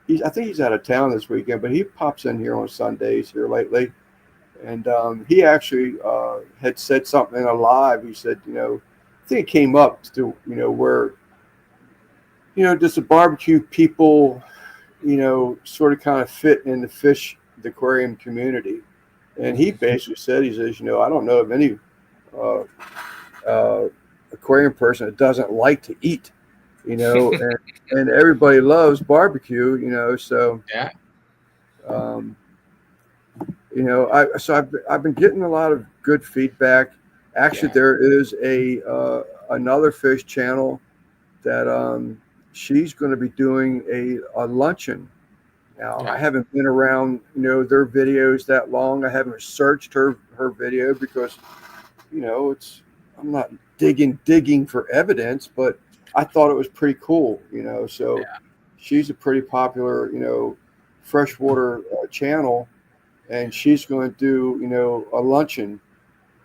I think he's out of town this weekend, but he pops in here on Sundays here lately. And he actually had said something in a live. He said, I think it came up to where does the barbecue people sort of kind of fit in the aquarium community. And he basically said, he says, I don't know of any uh, uh, aquarium person that doesn't like to eat, and everybody loves barbecue, so, yeah, um, I've been getting a lot of good feedback. Actually, yeah, there is another fish channel that she's going to be doing a luncheon. Now, I yeah, haven't been around, their videos that long. I haven't searched her video because, I'm not digging for evidence, but I thought it was pretty cool, So yeah, she's a pretty popular, freshwater channel, and she's going to do, a luncheon,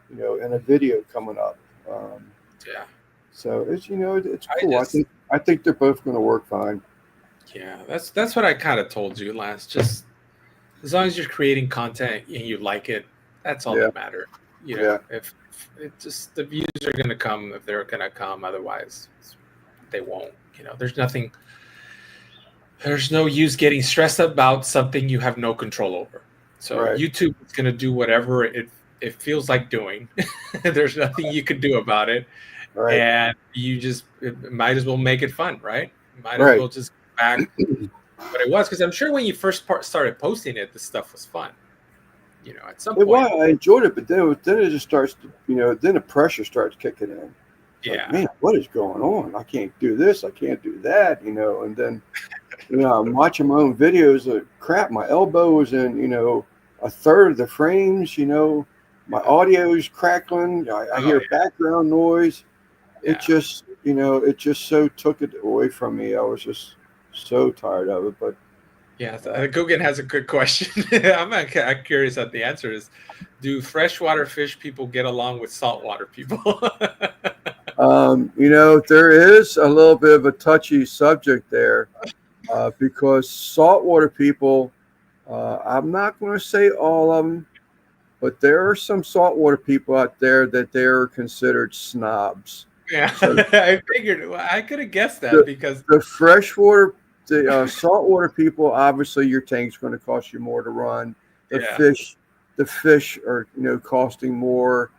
and a video coming up. Um, yeah. so it's I cool. just, I think they're both going to work fine. yeah, that's what I kind of told you last. Just as long as you're creating content and you like it, that's all Yeah, that matters. yeah, If it just the views are going to come if they're going to come, otherwise they won't. There's no use getting stressed about something you have no control over. So right, YouTube is going to do whatever it feels like doing. There's nothing you can do about it, right, and you just might as well make it fun, right? Might as right. well just go back what it was, because I'm sure when you first started posting it, this stuff was fun. At some point, Well, I enjoyed it, but then it just starts to, then the pressure starts kicking in. It's like, yeah, man, what is going on? I can't do this. I can't do that, and then, I'm watching my own videos. Crap, my elbow is in, a third of the frames, my yeah, audio is crackling. I oh hear background noise. It yeah, just, it just so took it away from me. I was just so tired of it, but yeah. uh, Guggen has a good question. I'm curious what the answer is. Do freshwater fish people get along with saltwater people? There is a little bit of a touchy subject there because saltwater people, I'm not going to say all of them, but there are some saltwater people out there that they're considered snobs. Yeah, So I figured. Well, I could have guessed that the because the freshwater, the saltwater people, obviously your tank's going to cost you more to run. The yeah, fish, the fish are costing more.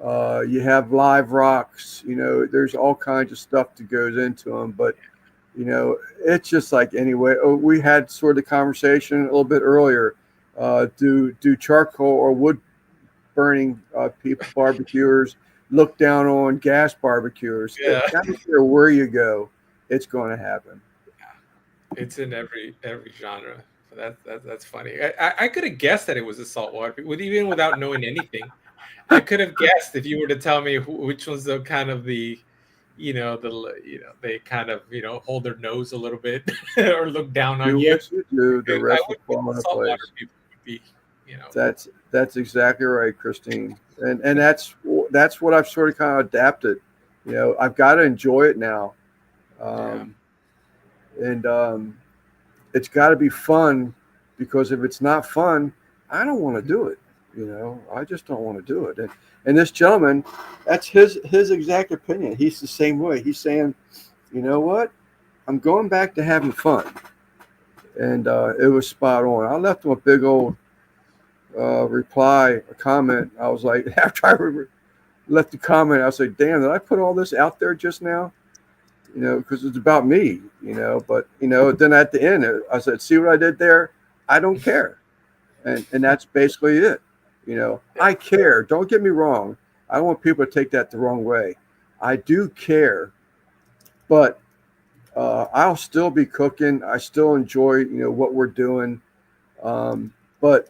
You have live rocks. There's all kinds of stuff that goes into them, but it's just like anyway. Oh, we had sort of the conversation a little bit earlier. Do charcoal or wood burning people barbecuers look down on gas barbecuers? yeah. I don't care where you go, it's going to happen. It's in every genre. So that's funny. I could have guessed that it was a saltwater, even without knowing anything. I could have guessed if you were to tell me which one's the kind of they kind of hold their nose a little bit or look down on Do you. what you do, the I rest will would think fall the into saltwater place. people would be, you know, That's exactly right, Christine. And that's what I've sort of kind of adapted. I've got to enjoy it now. yeah, Um, and it's got to be fun, because if it's not fun, I don't want to do it. I just don't want to do it. And this gentleman, that's his exact opinion. He's the same way. He's saying, you know what? I'm going back to having fun. And it was spot on. I left him a big old reply, a comment. I was like, after I left the comment, I was like, damn, did I put all this out there just now? Because it's about me, but, then at the end, I said, see what I did there? I don't care. And that's basically it. I care. Don't get me wrong. I don't want people to take that the wrong way. I do care, but I'll still be cooking. I still enjoy, what we're doing. But,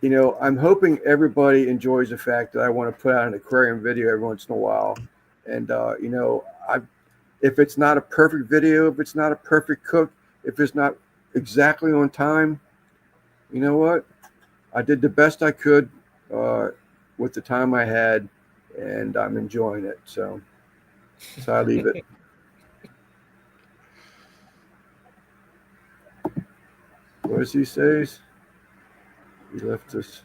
I'm hoping everybody enjoys the fact that I want to put out an aquarium video every once in a while. And, if it's not a perfect video, if it's not a perfect cook, if it's not exactly on time, you know what? I did the best I could with the time I had, and I'm enjoying it. So I leave it. What does he say? He left us.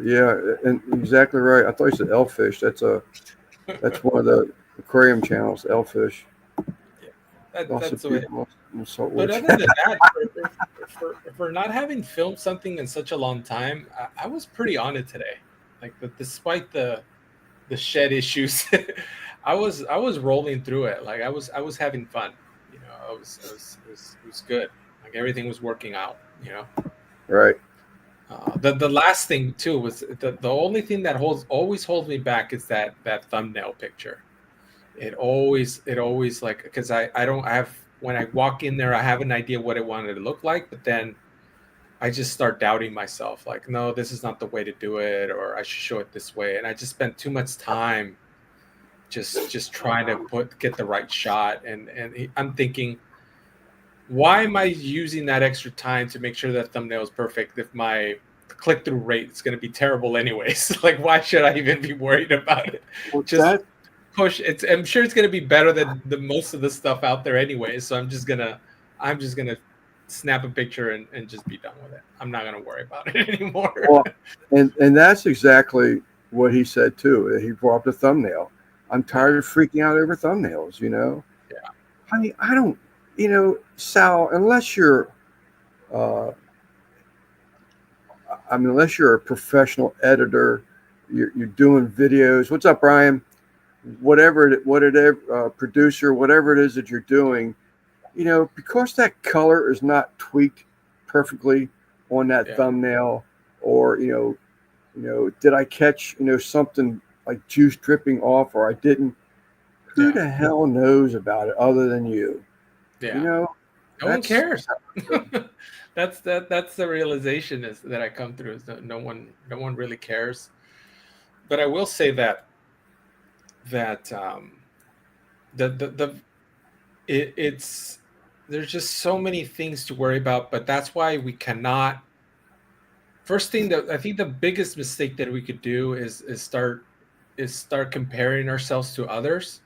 Yeah, and exactly right. I thought he said Elfish. That's one of the aquarium channels, Elfish. that's the way. Also But other than that, for not having filmed something in such a long time, I was pretty on it today. Like, despite the shed issues, I was rolling through it. Like, I was having fun. It was good. Like, everything was working out. Right. The last thing too was the only thing that always holds me back is that thumbnail picture. It always like, because I don't have, when I walk in there, I have an idea what I wanted to look like, but then I just start doubting myself, like, no, this is not the way to do it, or I should show it this way, and I just spent too much time just trying to get the right shot, and I'm thinking, why am I using that extra time to make sure that thumbnail is perfect if my click-through rate is going to be terrible anyways? Like, why should I even be worried about it? Well, Just push. I'm sure it's going to be better than the most of the stuff out there anyway. So I'm just gonna snap a picture and just be done with it. I'm not gonna worry about it anymore. Well, and that's exactly what he said too. He brought up the thumbnail. I'm tired of freaking out over thumbnails. Yeah. Honey, I don't. Sal, unless you're, unless you're a professional editor, you're doing videos. What's up, Brian? Whatever producer, whatever it is that you're doing, because that color is not tweaked perfectly on that thumbnail, or did I catch something like juice dripping off, or I didn't? Who the hell knows about it other than you? Yeah. No one cares. That's the realization is that I come through, is that no one really cares. But I will say that it's there's just so many things to worry about, but that's why we cannot. First thing, that I think the biggest mistake that we could do is start comparing ourselves to others,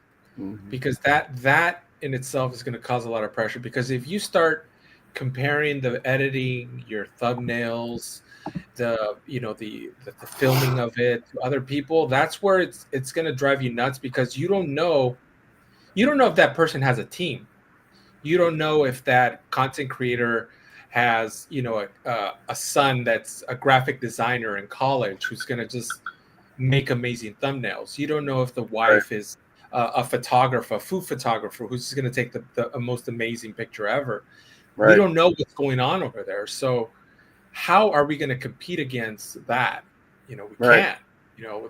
because that in itself is going to cause a lot of pressure. Because if you start comparing the editing, your thumbnails, the filming of it to other people, that's where it's going to drive you nuts, because you don't know if that person has a team. You don't know if that content creator has a son that's a graphic designer in college who's going to just make amazing thumbnails. You don't know if the Right. wife is a photographer, a food photographer, who's going to take the most amazing picture ever. We Right. don't know what's going on over there. So how are we going to compete against that? We Right. can't.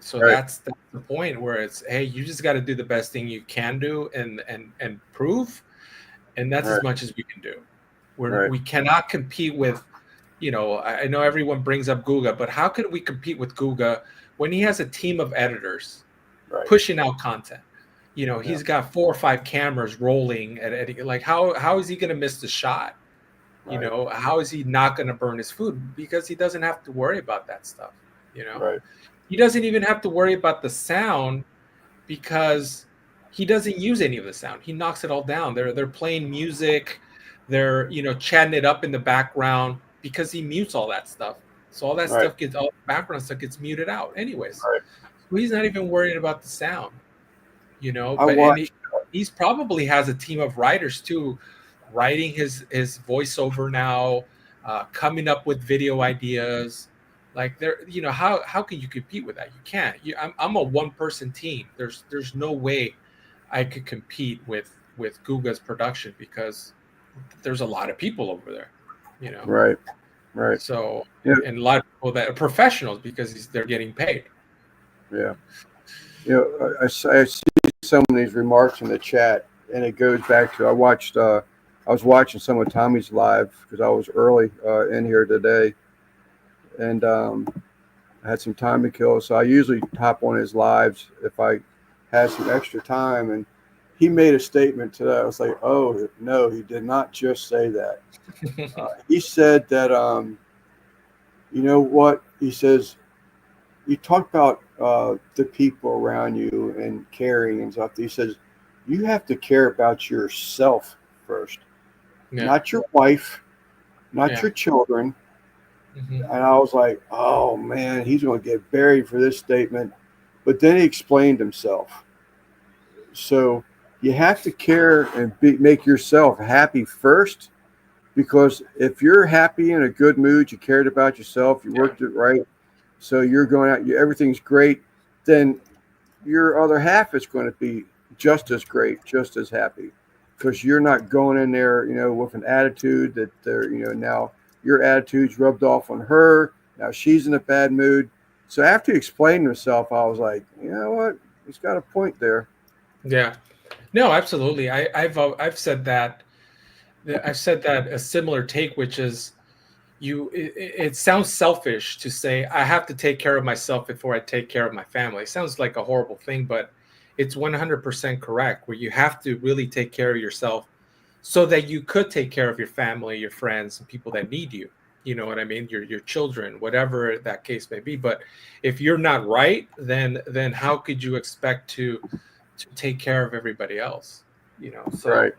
So Right. that's the point, where it's, hey, you just got to do the best thing you can do, and prove, and that's as Right. much as we can do. Right. We cannot compete with, I know everyone brings up Guga, but how could we compete with Guga when he has a team of editors Right. pushing out content? Yeah. He's got 4 or 5 cameras rolling like, how is he going to miss the shot? Right. How is he not going to burn his food? Because he doesn't have to worry about that stuff. Right. He doesn't even have to worry about the sound, because he doesn't use any of the sound. He knocks it all down. They're playing music, they're chatting it up in the background, because he mutes all that stuff. So all that Right. stuff all the background stuff gets muted out anyways. Right. So he's not even worried about the sound, I but watched. he's probably has a team of writers too, writing his voiceover now, coming up with video ideas. Like, how can you compete with that? You can't. I'm a one person team. There's no way I could compete with Guga's production, because there's a lot of people over there. Right. Right. So, Yeah. and a lot of people that are professionals, because they're getting paid. Yeah. I see some of these remarks in the chat, and it goes back to I was watching some of Tommy's live because I was early in here today, and I had some time to kill, so I usually hop on his lives if I had some extra time. And he made a statement today. I was like, oh no, he did not just say that. He said that you know what? He says, you talk about the people around you and caring and stuff. He says, you have to care about yourself first, Yeah. not your wife, not Yeah. your children. Mhm. And I was like, oh man, he's going to get buried for this statement. But then he explained himself. So you have to care and make yourself happy first, because if you're happy in a good mood, you cared about yourself, you Yeah. worked it right, so you're going out, everything's great, then your other half is going to be just as great, just as happy, because you're not going in there, with an attitude that they're, now your attitude's rubbed off on her. Now she's in a bad mood. So after he explained himself, I was like, you know what? He's got a point there. Yeah. No, absolutely. I've said that. I've said that a similar take, which is, it sounds selfish to say I have to take care of myself before I take care of my family. It sounds like a horrible thing, but it's 100% correct, where you have to really take care of yourself so that you could take care of your family, your friends, and people that need you. You know what I mean? Your children, whatever that case may be. But if you're not right, then how could you expect to take care of everybody else? Right.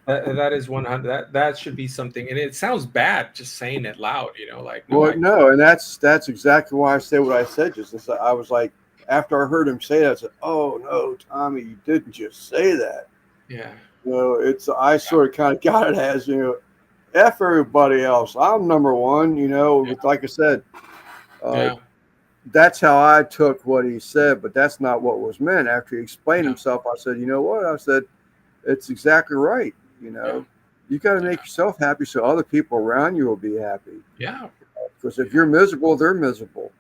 So that is 100. That should be something, and it sounds bad just saying it loud. Like, no, Well, no, and that's exactly why I said what I said. Just I was like, after I heard him say that, I said, "Oh no, Tommy, you didn't just say that." yeah, It's I sort of kind of got it as f everybody else. I'm number one. yeah, Like I said, uh, yeah, that's how I took what he said, but that's not what was meant. After he explained yeah, himself, I said, you know what? I said, it's exactly right. yeah, You got to yeah, make yourself happy so other people around you will be happy. yeah, Because if you're miserable, they're miserable.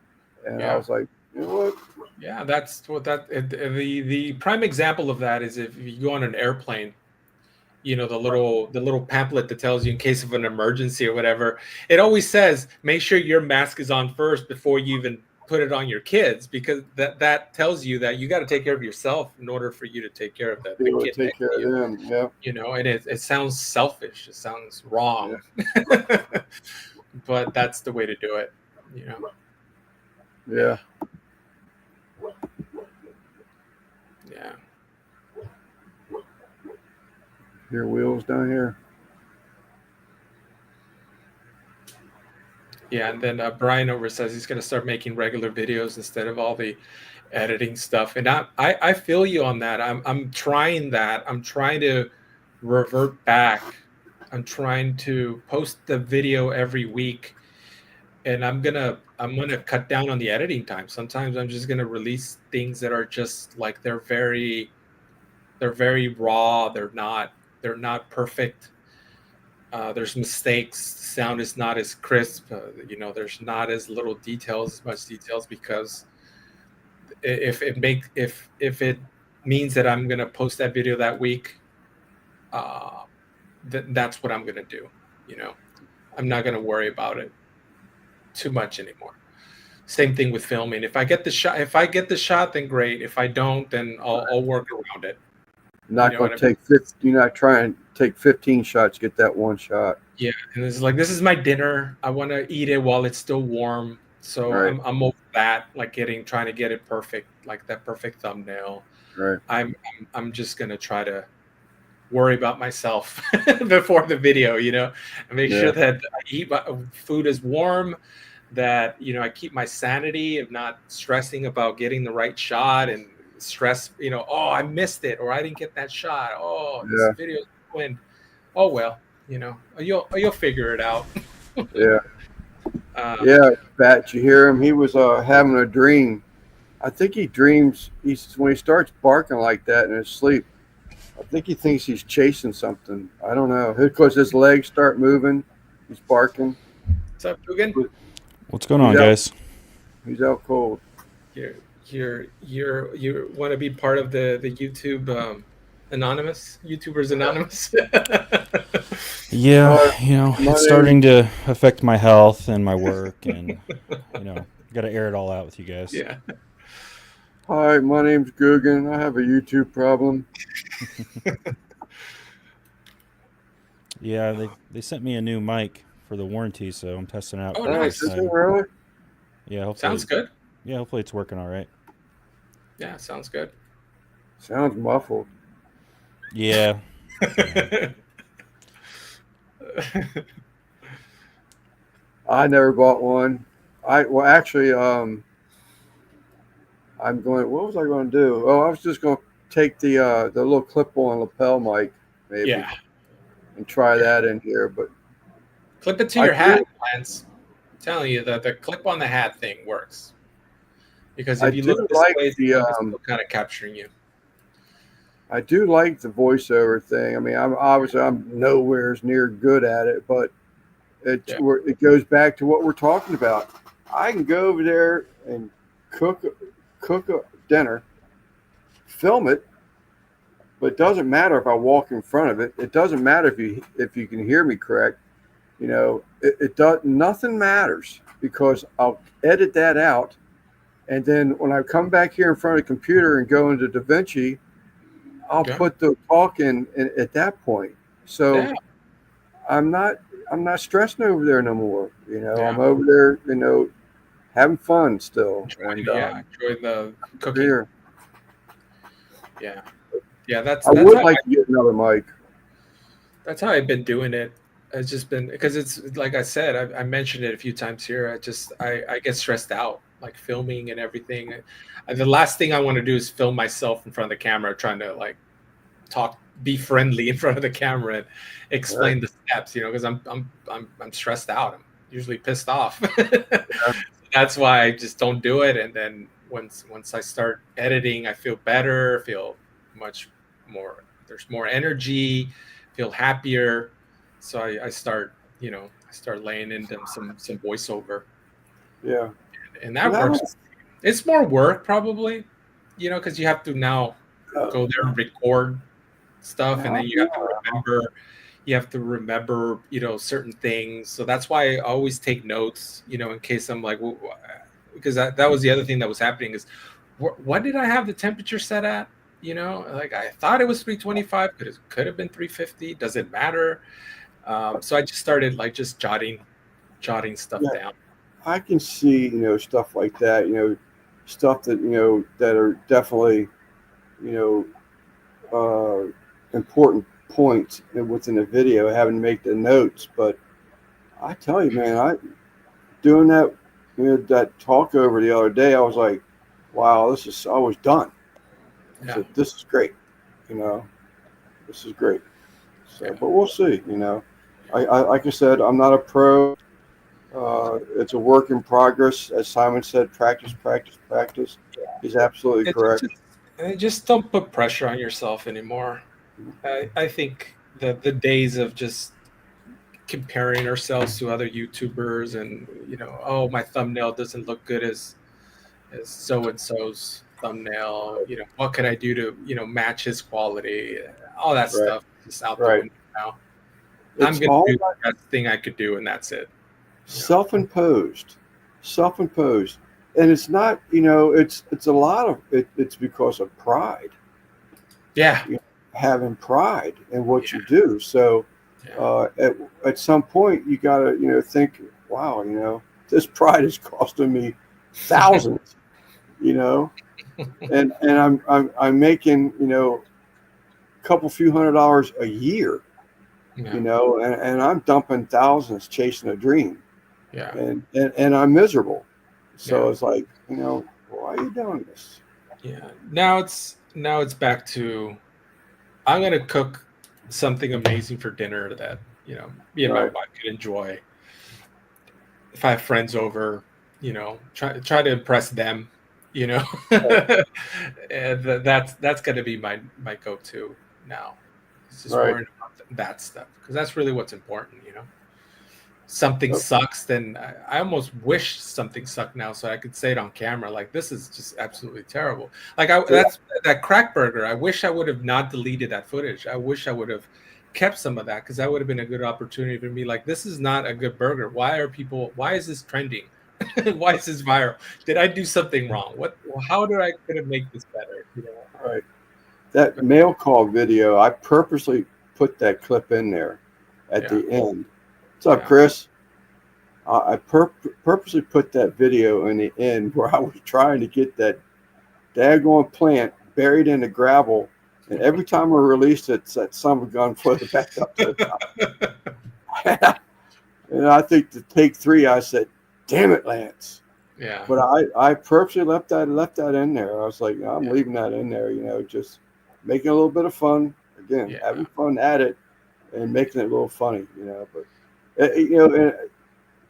And I yeah. was like, you know what? Yeah, that's what the prime example of that is, if you go on an airplane, the little pamphlet that tells you in case of an emergency or whatever, it always says make sure your mask is on first before you even put it on your kids, because that tells you that you got to take care of yourself in order for you to take care of Be the able to kid take next care to of you. them. Yeah. And it sounds selfish, it sounds Yeah. wrong. But that's the way to do it. Yeah. Yeah, yeah. Your wheels down here. Yeah, and then Brian over says he's going to start making regular videos instead of all the editing stuff. And I feel you on that. I'm trying that. I'm trying to revert back. I'm trying to post the video every week, and I'm gonna cut down on the editing time. Sometimes I'm just gonna release things that are just like they're very raw. They're not perfect. There's mistakes. Sound is not as crisp. There's not as little details, as much details, because if it means that I'm gonna post that video that week, uh, that's what I'm gonna do. You know, I'm not gonna worry about it too much anymore. Same thing with filming. If I get the shot, then great. If I don't, then I'll work around it. You Not know going what I to mean? take 50, you're not trying to take 15 shots, get that one shot. Yeah, and it's like this is my dinner. I want to eat it while it's still warm. So Right, I'm over that, like trying to get it perfect, like that perfect thumbnail. right. I'm just gonna try to worry about myself before the video, and make sure Yeah, that I eat my food is warm, that I keep my sanity of not stressing about getting the right shot and stress, oh, I missed it, or I didn't get that shot. Oh, this yeah, video went. Oh well, you'll figure it out. yeah. um, Yeah, Bat, you hear him? He was having a dream. I think he dreams. When he starts barking like that in his sleep. I think he thinks he's chasing something. I don't know. Because his legs start moving, he's barking. what's up, Dugan? What's going He's on, out. guys? He's out cold. You want to be part of the YouTube anonymous YouTubers Anonymous? Yeah, Uh, my it's name. starting to affect my health and my work, and got to air it all out with you guys. Yeah. Hi, my name's Guggen. I have a YouTube problem. Yeah, they sent me a new mic for the warranty, so I'm testing it out Oh, for the Oh, first nice. is it time. really? Yeah, Sounds good. hopefully it's working all right. Yeah, sounds good. Sounds muffled. Yeah, yeah. I never bought one. Actually, I'm going. What was I going to do? Oh, I was just going to take the little clip-on lapel mic maybe Yeah. and try Yeah. that in here. But Clip it to I your hat, do, Lance. I'm telling you that the clip on the hat thing works, because I if you look do this like way, the it's still kind of capturing you. I do like the voiceover thing. I mean, I'm nowhere near good at it, but Yeah. it goes back to what we're talking about. I can go over there and cook a dinner, film it, but it doesn't matter if I walk in front of it. It doesn't matter if you can hear me correct. It does nothing matters because I'll edit that out, and then when I come back here in front of the computer and go into DaVinci, I'll Yeah. put the talk in at that point. So Yeah. I'm not I'm not stressing over there no more. Yeah. I'm over there, having fun still. And Enjoy the cooking. here, Yeah. Yeah. That's I that's would how like to get another mic. that's how I've been doing it. It's just been because it's like I said, I mentioned it a few times here. I get stressed out, like filming and everything. The last thing I want to do is film myself in front of the camera, trying to like talk, be friendly in front of the camera and Right? explain the steps. Because I'm stressed out. I'm usually pissed off. That's why I just don't do it. And then once I start editing, I feel better. Feel much more. There's more energy. Feel happier. So I start laying into some voiceover, Yeah. and But that I works. don't. It's more work probably, because you have to now go there and record stuff, and then you have to remember. You have to remember, certain things. So that's why I always take notes, in case I'm like, because that was the other thing that was happening is, what did I have the temperature set at? Like I thought it was 325, but it could have been 350. Does it matter? So I just started like just jotting stuff Yeah, down. I can see stuff like that. Stuff that that are definitely you important points within a video, having to make the notes. But I tell you, man, doing that, that talk over the other day, I was like, wow, I was done. I Yeah. said, this is great. This is great. So, Yeah. but we'll see. I like I said, I'm not a pro. It's a work in progress. As Simon said, practice, practice, practice. He's absolutely It's correct. just don't put pressure on yourself anymore. I think the days of just comparing ourselves to other YouTubers and oh, my thumbnail doesn't look good as so and so's thumbnail. What can I do to match his quality? All that Right, stuff is out the right. window now. I'm It's gonna all do the best thing I could do, and that's it. self-imposed, self-imposed, and it's not. It's a lot of it. It's because of pride. Yeah. Having pride in what Yeah. you do. So Yeah. at some point, you got to think, wow, this pride is costing me thousands. And I'm making a couple few $100s a year. Yeah. And I'm dumping thousands chasing a dream, Yeah. and I'm miserable. So Yeah. it's like, why are you doing this? Yeah. Now it's back to I'm gonna cook something amazing for dinner that me and my Right. wife could enjoy. If I have friends over, try to impress them, and that's gonna be my go-to now. It's just Right. worrying about that stuff because that's really what's important. Something Yep. sucks, then I almost wish something sucked now so I could say it on camera. Like, this is just absolutely terrible. Like, that's that crack burger. I wish I would have not deleted that footage. I wish I would have kept some of that because that would have been a good opportunity for me. Like, this is not a good burger. Why is this trending? Why is this viral? Did I do something wrong? How do I could have make this better? Right. That mail call video, I purposely put that clip in there at Yeah. the end. What's up, Yeah. Chris? I purposely put that video in the end where I was trying to get that daggone plant buried in the gravel, and every time I released it, that son of a gun floated back up to the top. And I think to take 3, I said, "Damn it, Lance!" Yeah. But I purposely left that in there. I was like, I'm Yeah. leaving that in there, just making a little bit of fun. Again, Yeah. having fun at it and making it a little funny, But and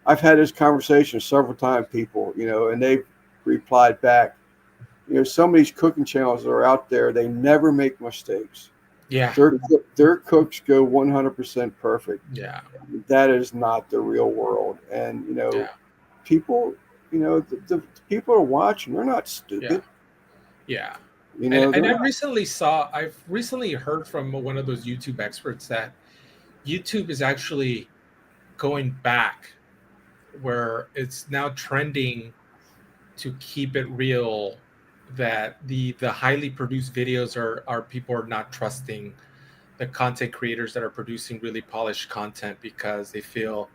I've had this conversation several times, people, and they've replied back. Some of these cooking channels that are out there, they never make mistakes. Yeah. Their cooks go 100% perfect. Yeah. That is not the real world, and Yeah. people, the people are watching. They're not stupid. Yeah. And I've recently heard from one of those YouTube experts that YouTube is actually going back where it's now trending to keep it real, that the highly produced videos are people are not trusting the content creators that are producing really polished content because they feel,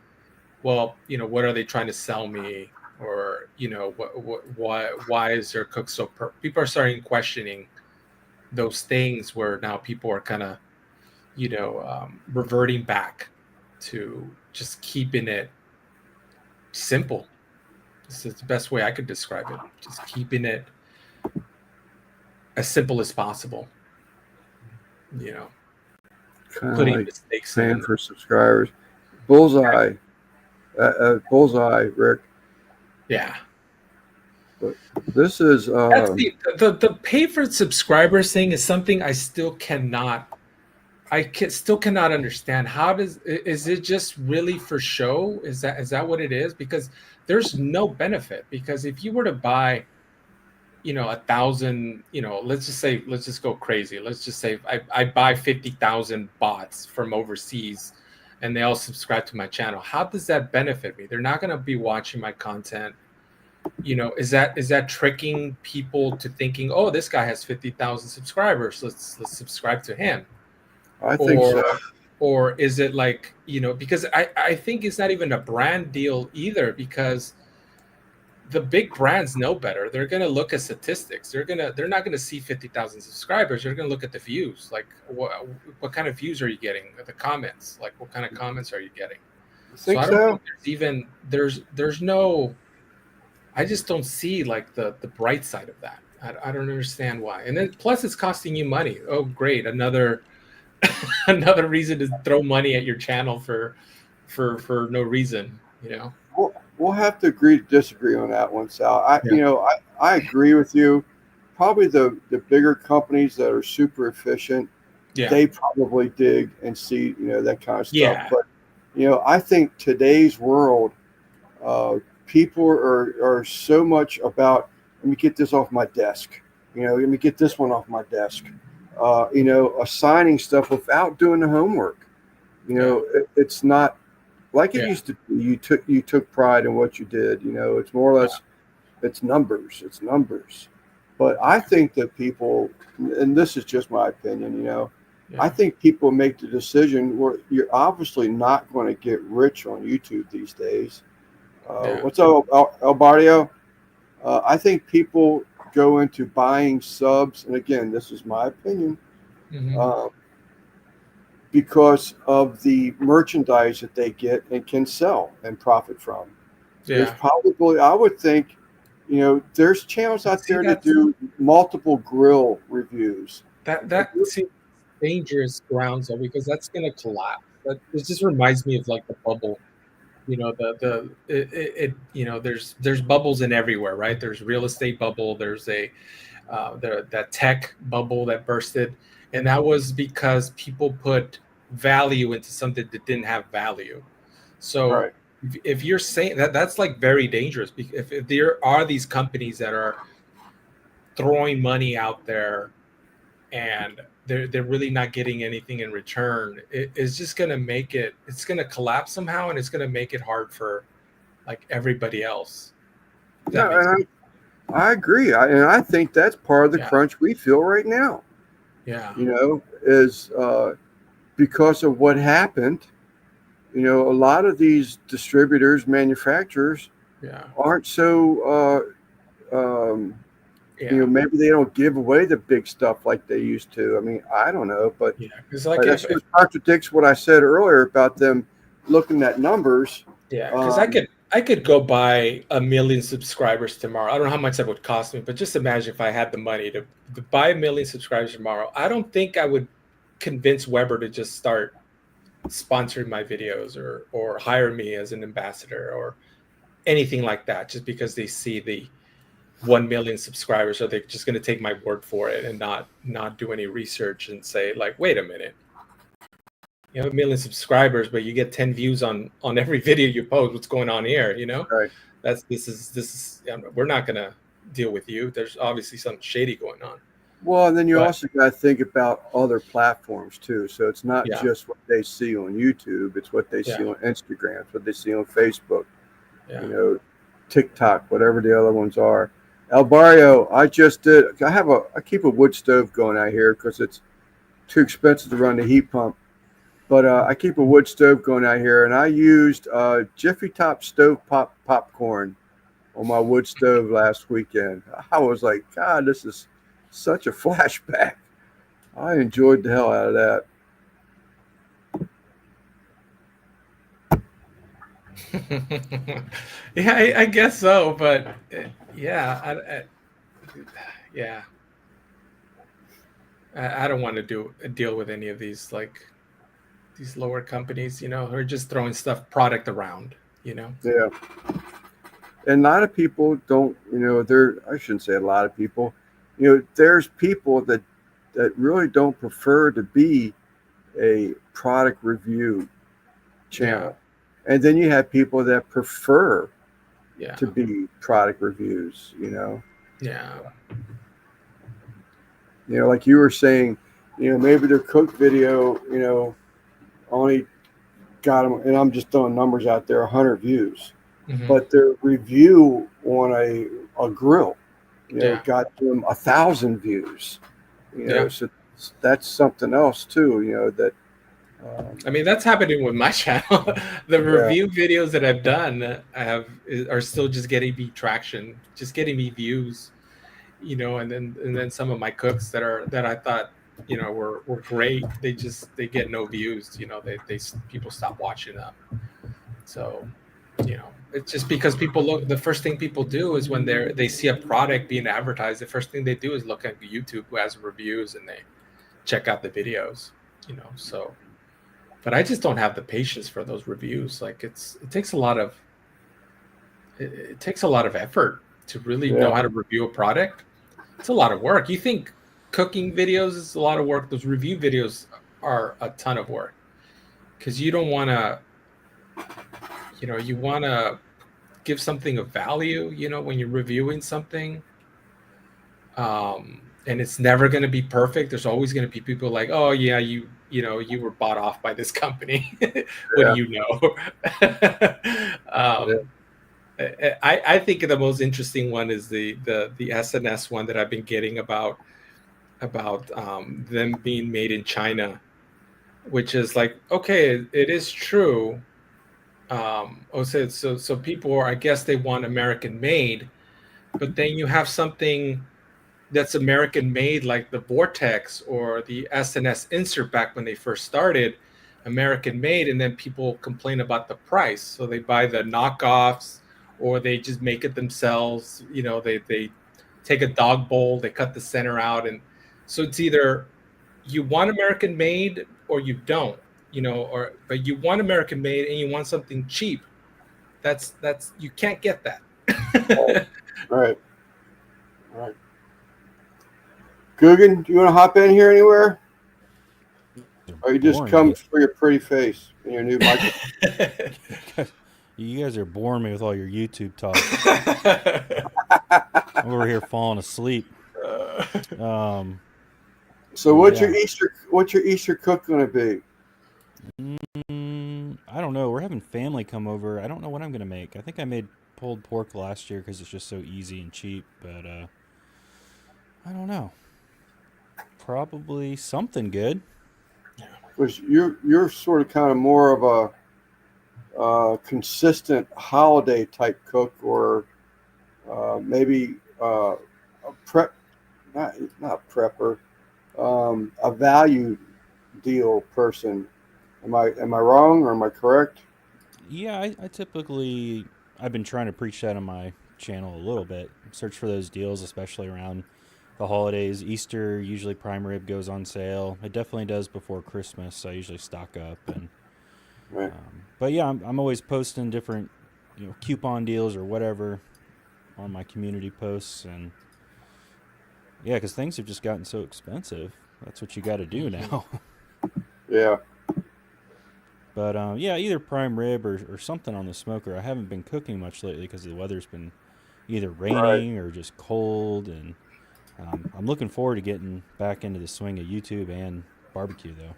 well, what are they trying to sell me? Or, why is their cook so people are starting questioning those things where now people are kind of, reverting back to just keeping it simple. This is the best way I could describe it. Just keeping it as simple as possible. kind of Putting like mistakes paying in. for subscribers. Bullseye, Bullseye, Rick. Yeah. But this is That's the pay for subscribers thing is something I still cannot. Still cannot understand. Is it just really for show? Is that what it is? Because there's no benefit. Because if you were to buy, 1,000, let's just go crazy. Let's just say I buy 50,000 bots from overseas, and they all subscribe to my channel. How does that benefit me? They're not going to be watching my content. Is that tricking people to thinking, oh, this guy has 50,000 subscribers, let's subscribe to him? I think so. Or is it like, because I think it's not even a brand deal either, because the big brands know better. They're going to look at statistics. They're not going to see 50,000 subscribers. They're going to look at the views. Like what kind of views are you getting? The comments, like what kind of comments are you getting? So Think I don't know so? if there's no. I just don't see like the bright side of that. I don't understand why. And then plus it's costing you money. Oh, great, another another reason to throw money at your channel for no reason. You know. We'll have to agree to disagree on that one, Sal. Yeah. I agree with you. Probably the bigger companies that are super efficient, Yeah. they probably dig and see, that kind of stuff. Yeah. But, I think today's world, people are so much about, let me get this off my desk. Let me get this one off my desk. Assigning stuff without doing the homework. It's not like it Yeah. used to be. You took pride in what you did. It's more or less, it's numbers. It's numbers. But I think that people, and this is just my opinion, I think people make the decision where you're obviously not going to get rich on YouTube these days. What's up, El Barrio? I think people go into buying subs, and again, this is my opinion, Mhm. because of the merchandise that they get and can sell and profit from. There's Yeah. probably, I would think, there's channels out See, there that do multiple grill reviews. that seems dangerous grounds though, because that's gonna collapse. It just reminds me of like the bubble. There's bubbles in everywhere, right? There's real estate bubble. There's that tech bubble that bursted, and that was because people put value into something that didn't have value. So Right. if you're saying that, that's like very dangerous, because if there are these companies that are throwing money out there and they're really not getting anything in return, it's just going to make it's going to collapse somehow, and it's going to make it hard for like everybody else. If that No, makes sense. and I agree. And I think that's part of the Yeah. crunch we feel right now, Yeah. is because of what happened. A lot of these distributors, manufacturers Yeah. aren't so, Yeah. maybe they don't give away the big stuff like they used to. I mean, I don't know, but Yeah. Because like that sort of contradicts what I said earlier about them looking at numbers. because I could go buy 1 million subscribers tomorrow. I don't know how much that would cost me, but just imagine if I had the money to buy 1 million subscribers tomorrow. I don't think I would convince Weber to just start sponsoring my videos or hire me as an ambassador or anything like that, just because they see the 1 million subscribers. So they're just going to take my word for it and not do any research and say like, wait a minute, you have 1 million subscribers, but you get 10 views on every video you post. What's going on here? Right. This is we're not going to deal with you. There's obviously something shady going on. Well, and then you But also got to think about other platforms too. So it's not yeah, just what they see on YouTube; it's what they see yeah, on Instagram, it's what they see on Facebook, yeah. TikTok, whatever the other ones are. El Barrio, I just did. I keep a wood stove going out here because it's too expensive to run the heat pump. But I keep a wood stove going out here, and I used Jiffy Top stove popcorn on my wood stove last weekend. I was like, God, this is such a flashback. I enjoyed the hell out of that. Yeah, I guess so, but yeah, yeah, I don't want to deal with any of these like these lower companies, who are just throwing product around. Yeah. And a lot of people don't, I shouldn't say a lot of people, there's people that really don't prefer to be a product review channel. And then you have people that prefer Yeah, to be product reviews, yeah, like you were saying, maybe their cook video, only got them, and I'm just throwing numbers out there, 100 views. hmm But their review on a grill, yeah, got them 1,000 views. yeah. So that's something else too. That I mean, that's happening with my channel. The yeah, review videos that I've done are still just getting me traction, just getting me views, and then some of my cooks that I thought were great. They get no views. They people stop watching them. So, it's just because people look. The first thing people do is when they see a product being advertised. The first thing they do is look at YouTube who has reviews and they check out the videos. So. But I just don't have the patience for those reviews. Like it takes a lot of effort to really know how to review a product. It's a lot of work. You think cooking videos is a lot of work? Those review videos are a ton of work because you don't want to, you want to give something of value. When you're reviewing something, and it's never going to be perfect. There's always going to be people like, oh yeah, you were bought off by this company. What do you know? I think the most interesting one is the SNS one that I've been getting about them being made in China, which is like, okay, it is true. So people are, I guess they want American made, but then you have something that's American made, like the Vortex or the SNS insert back when they first started, American made, and then people complain about the price. So they buy the knockoffs or they just make it themselves. They take a dog bowl, they cut the center out. And so it's either you want American made or you don't, but you want American made and you want something cheap. That's you can't get that. Right. Guggen, do you want to hop in here anywhere? Or you just come for your pretty face and your new microphone? You guys are boring me with all your YouTube talk. I'm over here falling asleep. So what's your Easter cook going to be? I don't know. We're having family come over. I don't know what I'm going to make. I think I made pulled pork last year because it's just so easy and cheap. But I don't know. Probably something good. Because you're sort of kind of more of a consistent holiday type cook, or maybe a prep, not prepper, a value deal person. Am I wrong or am I correct? Yeah, I typically, I've been trying to preach that on my channel a little bit. Search for those deals, especially around the holidays. Easter, usually prime rib goes on sale. It definitely does before Christmas, so I usually stock up. And right. But yeah, I'm always posting different coupon deals or whatever on my community posts. And yeah, because things have just gotten so expensive. That's what you got to do now. Yeah. But yeah, either prime rib or something on the smoker. I haven't been cooking much lately because the weather's been either raining or just cold. And I'm looking forward to getting back into the swing of YouTube and barbecue, though.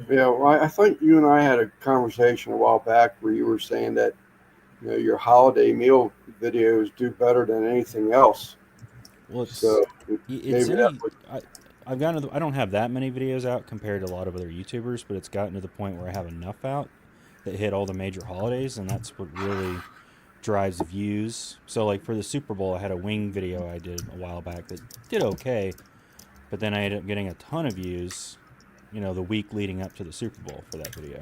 Yeah, well, I think you and I had a conversation a while back where you were saying that your holiday meal videos do better than anything else. Well, I don't have that many videos out compared to a lot of other YouTubers, but it's gotten to the point where I have enough out that hit all the major holidays, and that's what really drives views. So like for the Super Bowl, I had a wing video I did a while back that did okay, but then I ended up getting a ton of views, the week leading up to the Super Bowl for that video.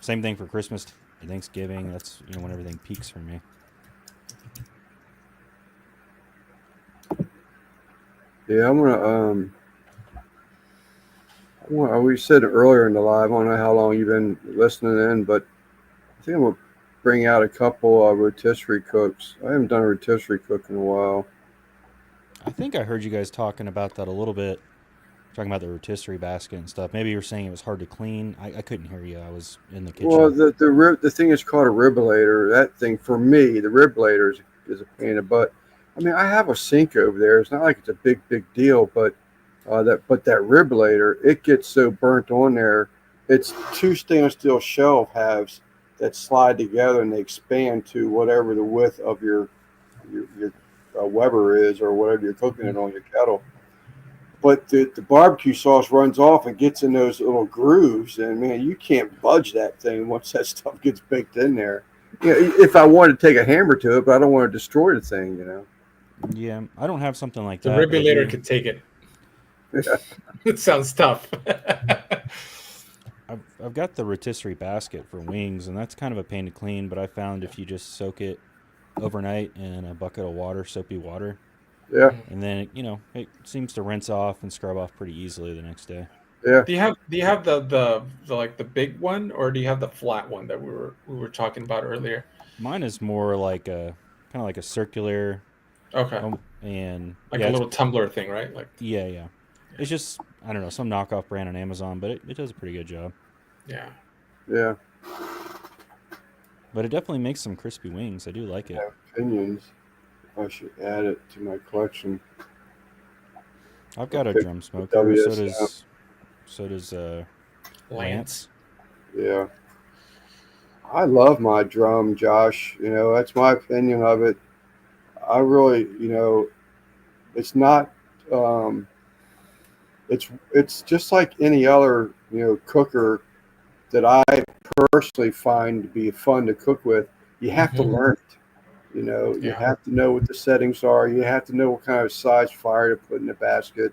Same thing for Christmas, Thanksgiving. That's when everything peaks for me. Yeah, I'm gonna. We said earlier in the live. I don't know how long you've been listening in, but I think I'm gonna bring out a couple rotisserie cooks. I haven't done a rotisserie cook in a while. I think I heard you guys talking about that a little bit, talking about the rotisserie basket and stuff. Maybe you were saying it was hard to clean. I couldn't hear you. I was in the kitchen. Well, the thing is called a ribulator. That thing for me, the ribulator is a pain in the butt. I mean, I have a sink over there. It's not like it's a big deal, but that ribulator, it gets so burnt on there. It's two stainless steel shelf halves that slide together and they expand to whatever the width of your Weber is or whatever you're cooking it on your kettle. But the barbecue sauce runs off and gets in those little grooves, and man, you can't budge that thing once that stuff gets baked in there. If I wanted to take a hammer to it, but I don't want to destroy the thing, Yeah, I don't have something like the that. The ribulator could take it. Yeah. It sounds tough. I've got the rotisserie basket for wings, and that's kind of a pain to clean. But I found if you just soak it overnight in a bucket of water, soapy water, Yeah, and then it seems to rinse off and scrub off pretty easily the next day. yeah. Do you have the like the big one, or do you have the flat one that we were talking about earlier? Mine is more like a kind of like a circular, Okay, and like yeah, a it's, little tumbler thing, right? Like, yeah. It's just I don't know, some knockoff brand on Amazon, but it does a pretty good job. yeah. Yeah. But it definitely makes some crispy wings. I do like it. Have opinions. I should add it to my collection. I've got a Okay. drum smoker. WSM. So does Lance. Yeah. I love my drum, Josh. That's my opinion of it. I really, it's not. It's just like any other, cooker that I personally find to be fun to cook with. You have to Mhm. learn it. You Yeah. have to know what the settings are. You have to know what kind of size fire to put in the basket.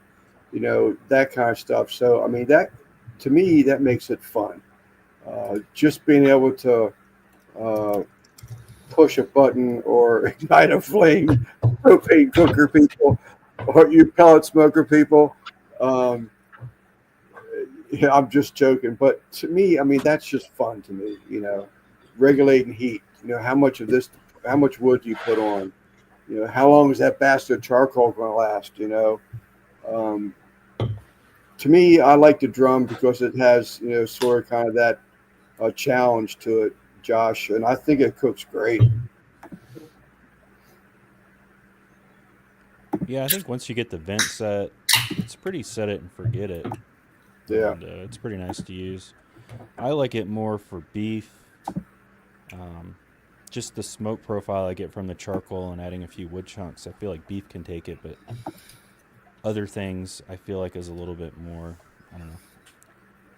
That kind of stuff. So, I mean, that to me that makes it fun. Just being able to uh, push a button or ignite a flame, propane cooker people, or you pellet smoker people. Um, yeah, I'm just joking, but to me, I mean, that's just fun to me. Regulating heat. How much wood do you put on? How long is that bastard charcoal going to last? Um, to me, I like the drum because it has, sort of kind of that challenge to it, Josh, and I think it cooks great. Yeah, I think once you get the vent set, it's pretty set it and forget it, Yeah, and it's pretty nice to use. I like it more for beef. Um, just the smoke profile I get from the charcoal and adding a few wood chunks. I feel like beef can take it, but other things I feel like is a little bit more, I don't know,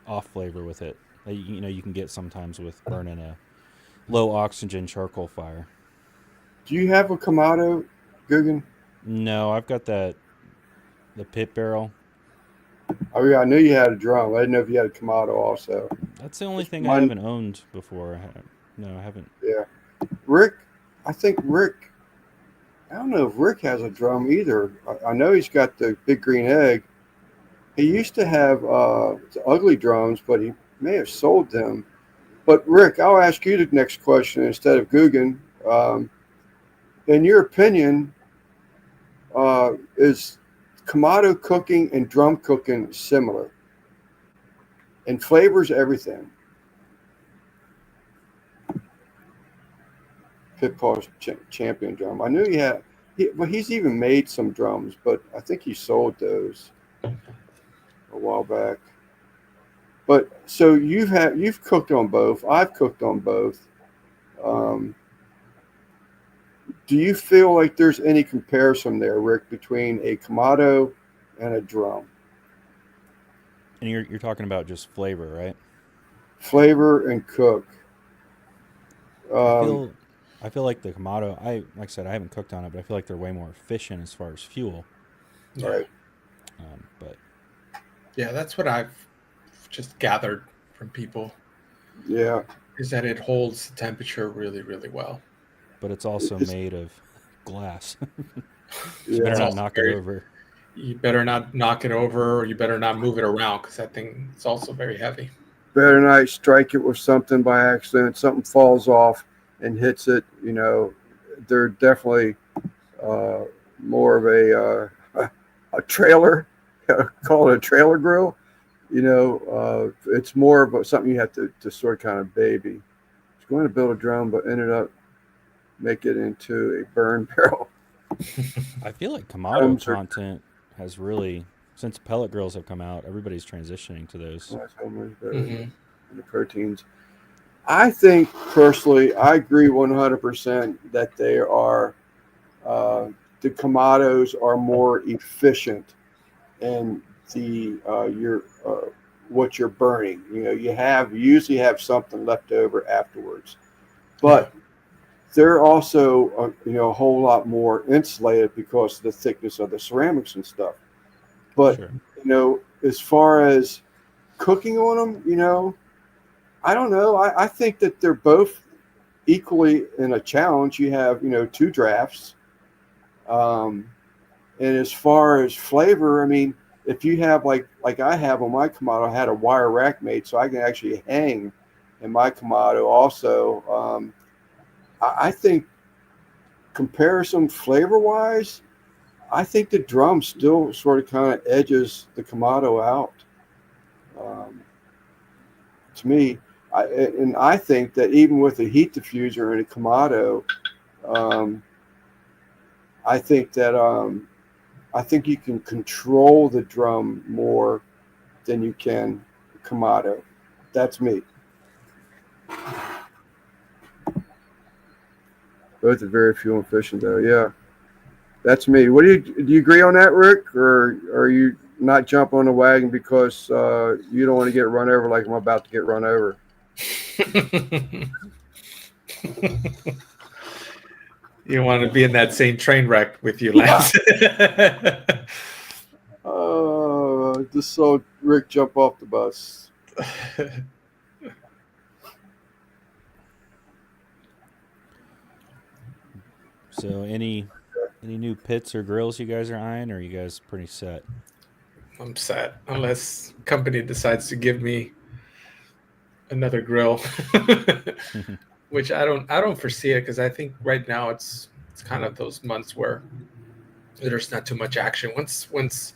off flavor with it. You can get sometimes with burning a low oxygen charcoal fire. do you have a Kamado, Guggen? No, I've got the pit barrel. Oh yeah, I knew you had a drum. I didn't know if you had a Kamado also. That's the only Just thing I one- haven't owned before. No, I haven't. Yeah, Rick. I think Rick. I don't know if Rick has a drum either. I know he's got the big green egg. He used to have the ugly drums, but he may have sold them. But Rick, I'll ask you the next question instead of Guggen. In your opinion, is Kamado cooking and drum cooking similar? And flavors everything. Pitfall's champion drum. I knew he had. Well, he's even made some drums, but I think he sold those a while back. But so you've cooked on both. I've cooked on both. Um, do you feel like there's any comparison there, Rick, between a Kamado and a drum? And you're talking about just flavor, right? Flavor and cook. I Um, feel I feel like the Kamado. Like I said, I haven't cooked on it, but I feel like they're way more efficient as far as fuel. Yeah. right. But Yeah, that's what I've just gathered from people, Yeah. is that it holds the temperature really, really well. it's also It's- made of glass. Yeah. Better not also knock very- it over. You better not knock it over, or you better not move it around, because that thing is also very heavy. Better not strike it with something by accident. Something falls off and hits it. They're definitely more of a trailer. Call it a trailer grill. It's more of something you have to sort of kind of baby. I was going to build a drum, but ended up make it into a burn barrel. I feel like Kamado Drums are- content has really, since pellet grills have come out, everybody's transitioning to those. That's so much better Mhm. than the proteins. I think personally, I agree 100% that they are. The Kamados are more efficient in the what you're burning. You usually have something left over afterwards, but they're also a whole lot more insulated because of the thickness of the ceramics and stuff. But Sure. as far as cooking on them, I don't know. I think that they're both equally in a challenge. You have, two drafts. And as far as flavor, I mean, if you have like I have on my Kamado, I had a wire rack made so I can actually hang in my Kamado also. I think comparison flavor wise, I think the drum still sort of kind of edges the Kamado out. To me, I think that even with a heat diffuser in a Kamado, I think that I think you can control the drum more than you can Kamado. That's me. Both are very fuel efficient, though. Yeah, that's me. What do you agree on that, Rick, or are you not jump on the wagon because you don't want to get run over like I'm about to get run over? You want to be in that same train wreck with you, Lance. Just saw Rick jump off the bus. So any new pits or grills you guys are eyeing, or are you guys pretty set? I'm set unless company decides to give me another grill, which I don't foresee it because I think right now it's kind of those months where there's not too much action. Once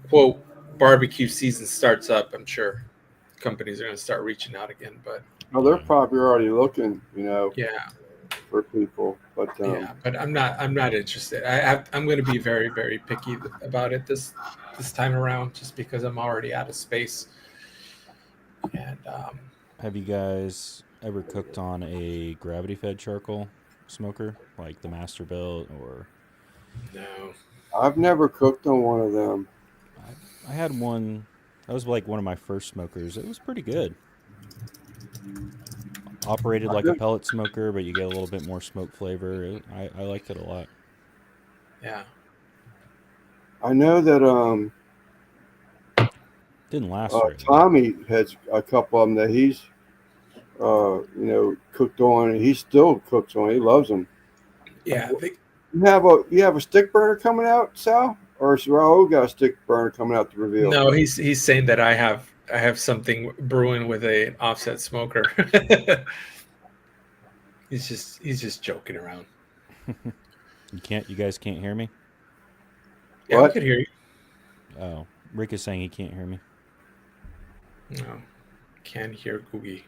quote barbecue season starts up, I'm sure companies are going to start reaching out again. But they're probably already looking, yeah, for people. But but I'm not interested. I'm going to be very, very picky about it this time around, just because I'm already out of space. And have you guys ever cooked on a gravity fed charcoal smoker like the Masterbuilt or? No, I've never cooked on one of them. I had one. That was like one of my first smokers. It was pretty good. Operated like a pellet smoker, but you get a little bit more smoke flavor. I liked it a lot. Yeah. I know that didn't last very long. Tommy has a couple of them that he's cooked on, and he still cooks on. He loves them. Yeah. You have a stick burner coming out, Sal, or is Raul got a stick burner coming out to reveal? No, he's saying that I have something brewing with an offset smoker. he's just joking around. You guys can't hear me? Yeah, what? I can hear you. Oh, Rick is saying he can't hear me. No, can't hear Googie.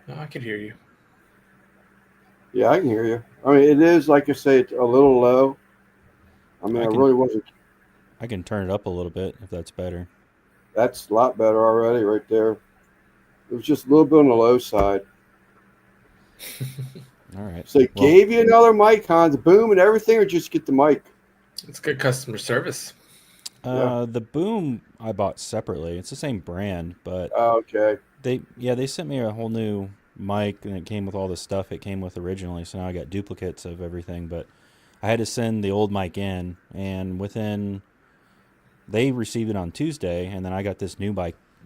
No, I can hear you. Yeah, I can hear you. I mean, it is, like I say, it's a little low. I mean, I really wasn't. I can turn it up a little bit if that's better. That's a lot better already right there. It was just a little bit on the low side. All right. So they gave you another mic, huh? The boom and everything, or just get the mic? It's good customer service. The boom I bought separately. It's the same brand, but okay. They sent me a whole new mic, and it came with all the stuff it came with originally. So now I got duplicates of everything, but I had to send the old mic in, and they received it on Tuesday, and then I got this new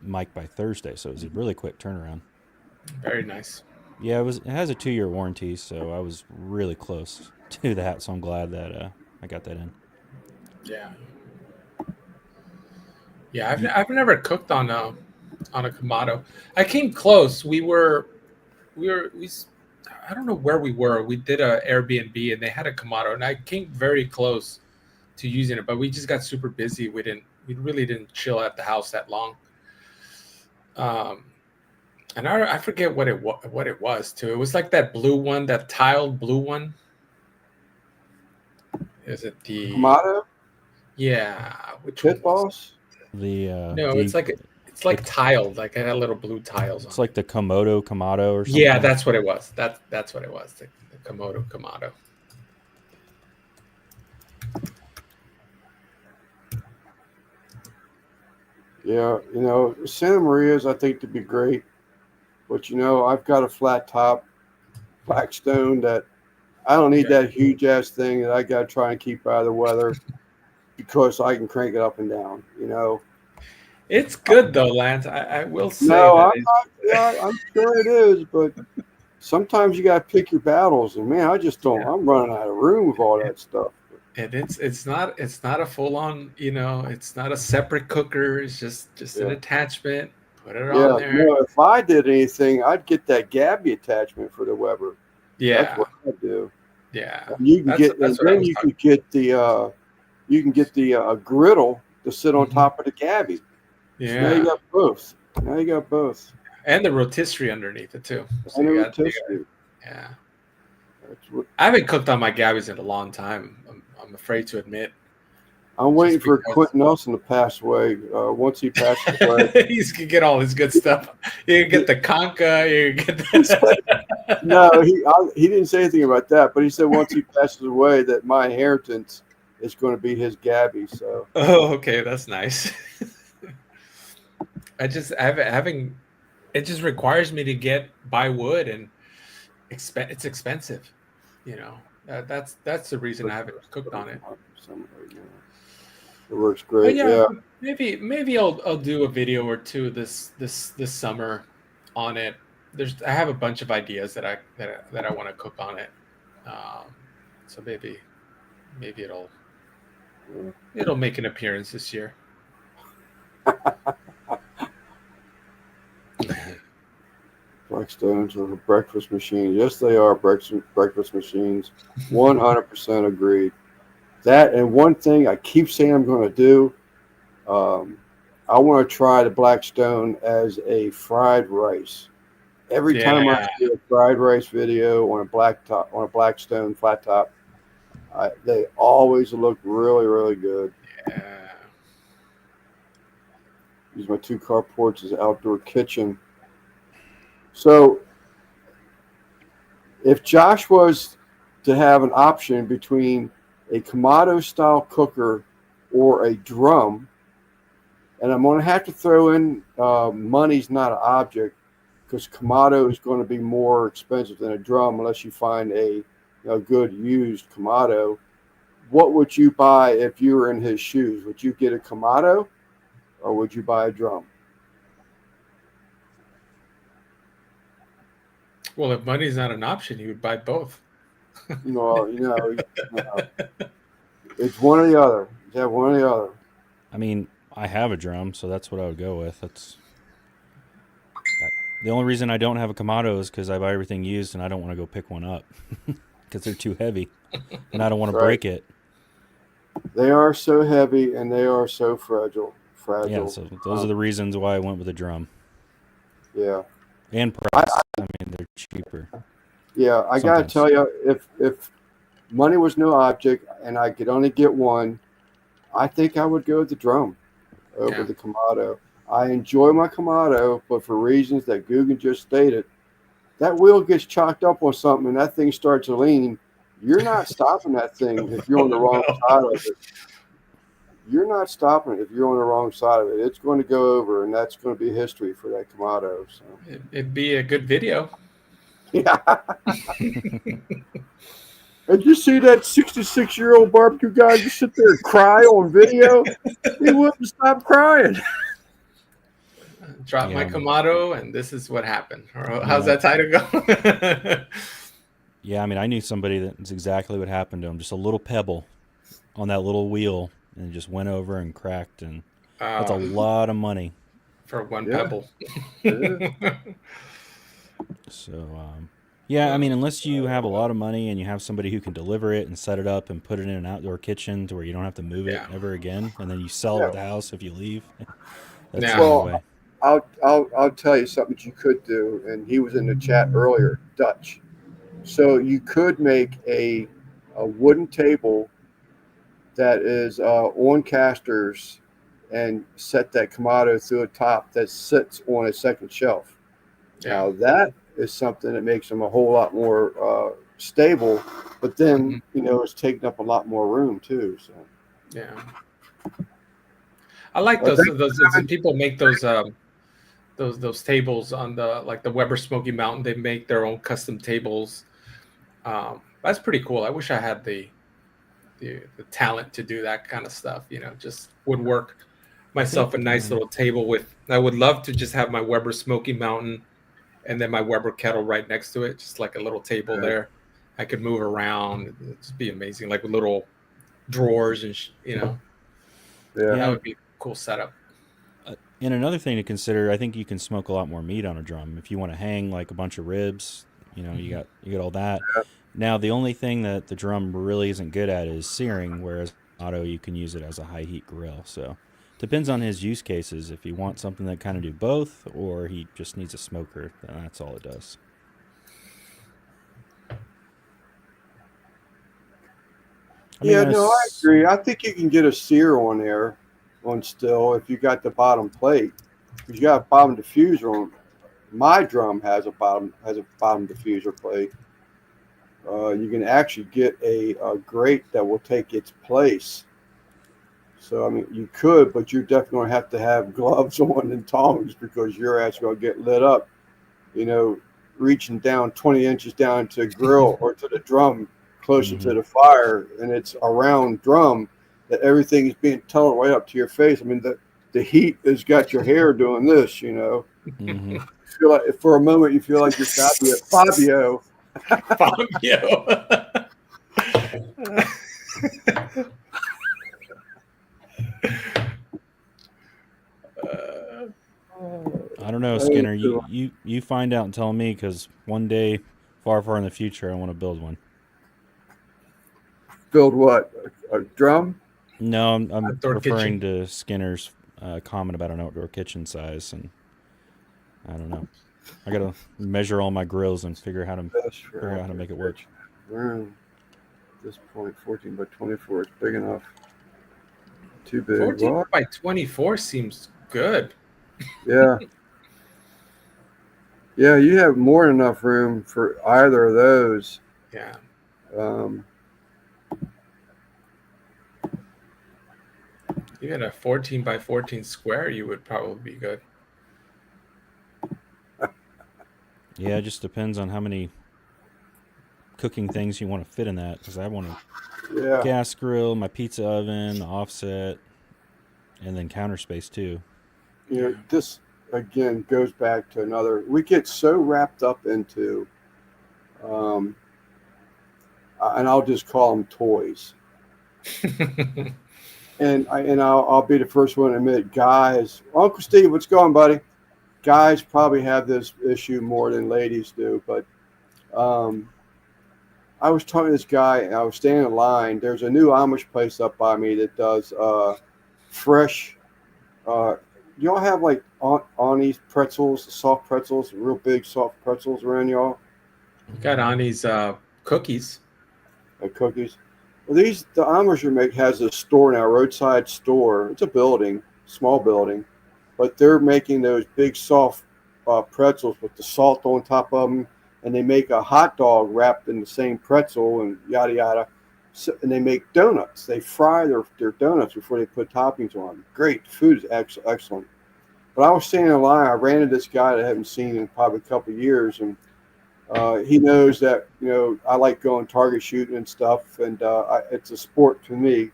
mic by Thursday. So it was a really quick turnaround. Very nice. Yeah, it has a 2-year warranty, so I was really close to that. So I'm glad that I got that in. Yeah. Yeah, I've never cooked on a Kamado. I came close. We I don't know where we were. We did a Airbnb and they had a Kamado, and I came very close to using it, but we just got super busy. We really didn't chill at the house that long. And I forget what it was too. It was like that blue one, that tiled blue one. Is it the Kamado? Yeah, which Pit Boss? It's like tiled, like it had little blue tiles. It's like the Kamado or something. Yeah, that's what it was. That's what it was. The Kamado. Yeah, Santa Maria's I think to be great, but I've got a flat top Blackstone that I don't need that huge ass thing that I got to try and keep out of the weather because I can crank it up and down. It's good though, Lance. I will say No, that. I'm not. Yeah, I'm sure it is, but sometimes you got to pick your battles. And man, I just don't. I'm running out of room with all that stuff. And it's not a full on, it's not a separate cooker. It's just an Yeah. attachment. Put it on Yeah, there. no. If I did anything, I'd get that Gabby attachment for the Weber. That's Yeah, what I do. yeah. And you can get, and That's what I then was you talking. can get the griddle to sit on Mhm. top of the Gabby. So now you Yeah, got both. Now you got both. and the rotisserie underneath it too. So And a you got, rotisserie. yeah. That's what I haven't cooked on my Gabbies in a long time. I'm afraid to admit. I'm waiting Just for because Quentin Nelson to pass away. Once he passes away, he's gonna get all his good stuff. You can get the conca. You can get he said, the no, he didn't say anything about that, but he said once he passes away, that my inheritance is going to be his Gabby. So Oh, okay, that's nice. Having it just requires me to buy wood and it's expensive. That's the reason I haven't cooked on it. It works But great. yeah, Yeah. maybe I'll do a video or two this summer on it. I have a bunch of ideas that I want to cook on it. So maybe it'll make an appearance this year. Blackstones are breakfast machines. Yes, they are breakfast machines. 100% agreed. That and one thing I keep saying I'm going to do. I want to try the Blackstone as a fried rice. Every time I Yeah, see a fried rice video on a Blackstone flat top, they always look really, really good. yeah. Use my 2 carports as an outdoor kitchen. So, if Josh was to have an option between a Kamado style cooker or a drum, and I'm going to have to throw in money's not an object because Kamado is going to be more expensive than a drum unless you find a good used Kamado. What would you buy if you were in his shoes? Would you get a Kamado or would you buy a drum? Well, if money's not an option, you would buy both. No, it's one or the other. You have one or the other. I mean, I have a drum, so that's what I would go with. The only reason I don't have a Kamado is because I buy everything used and I don't want to go pick one up because they're too heavy and I don't want to break it. They are so heavy and they are so fragile. Yeah, so those are the reasons why I went with a drum. Yeah. And price. I mean, they're cheaper. Yeah, I got to tell you, if money was no object and I could only get one, I think I would go with the drum over the Kamado. I enjoy my Kamado, but for reasons that Guggen just stated, that wheel gets chalked up on something and that thing starts to lean. You're not stopping that thing if you're on the wrong side of it. You're not stopping it if you're on the wrong side of it. It's going to go over, and that's going to be history for that Kamado. So. It'd be a good video. Yeah. Did you see that 66-year-old barbecue guy just sit there and cry on video? He wouldn't stop crying. Drop my Kamado, and this is what happened. Or how's that title go? Yeah, I mean, I knew somebody that's exactly what happened to him. Just a little pebble on that little wheel, and it just went over and cracked, and that's a lot of money for one pebble. So, yeah, I mean, unless you have a lot of money and you have somebody who can deliver it and set it up and put it in an outdoor kitchen to where you don't have to move it ever again, and then you sell it at the house if you leave. That's the only way. I'll tell you something that you could do, and he was in the chat earlier, Dutch. So you could make a wooden table that is on casters and set that Kamado through a top that sits on a second shelf. Now that is something that makes them a whole lot more stable, but then it's taking up a lot more room too. So I like those people make those tables on the Weber Smoky Mountain. They make their own custom tables. That's pretty cool. I wish I had the talent to do that kind of stuff. Just woodwork. myself a nice little table with. I would love to just have my Weber Smoky Mountain and then my Weber kettle right next to it, just like a little table there. I could move around. It'd just be amazing, like with little drawers and Yeah. that would be a cool setup. And another thing to consider, I think you can smoke a lot more meat on a drum if you want to hang like a bunch of ribs. You know, you got all that. Yeah. Now the only thing that the drum really isn't good at is searing, whereas auto you can use it as a high heat grill. So depends on his use cases. If you want something that kind of do both, or he just needs a smoker, then that's all it does. I agree. I think you can get a sear on there on still if you got the bottom plate. Because you got a bottom diffuser on. My drum has a bottom diffuser plate. You can actually get a grate that will take its place. So I mean, you could, but you're definitely going to have gloves on and tongs because your ass going to get lit up. You know, reaching down 20 inches down to the grill or to the drum closer to the fire, and it's a round drum that everything is being tunneled right up to your face. I mean, the heat has got your hair doing this, you know. Mm-hmm. You feel like for a moment you feel like you're Fabio. I don't know, Skinner. You find out and tell me, because one day, far in the future, I want to build one. Build what? A drum? No, I'm referring kitchen. to Skinner's comment about an outdoor kitchen size, and I don't know. I gotta measure all my grills and figure out how to make it work. Room. At this point, 14 by 24 is big enough. Too big. 14 by 24 seems good. Yeah. Yeah, you have more than enough room for either of those. Yeah. Even a 14 by 14 square, you would probably be good. Yeah, it just depends on how many cooking things you want to fit in that, because I want a gas grill, my pizza oven, the offset, and then counter space too. You know, this again goes back to another. We get so wrapped up into, and I'll just call them toys. And I'll be the first one to admit, guys. Uncle Steve, what's going, buddy? Guys probably have this issue more than ladies do, but I was talking to this guy, and I was standing in line. There's a new Amish place up by me that does fresh. Y'all have like Aunie's pretzels, soft pretzels, real big soft pretzels around y'all? Got Aunie's cookies. Like cookies. Well, the Amish has a store now, roadside store. It's a building, small building, but they're making those big soft pretzels with the salt on top of them, and they make a hot dog wrapped in the same pretzel and yada yada. So, and they make donuts. They fry their donuts before they put toppings on them. Great. The food is excellent. But I was standing in line. I ran into this guy that I haven't seen in probably a couple of years, and he knows that, you know, I like going target shooting and stuff, and it's a sport to me.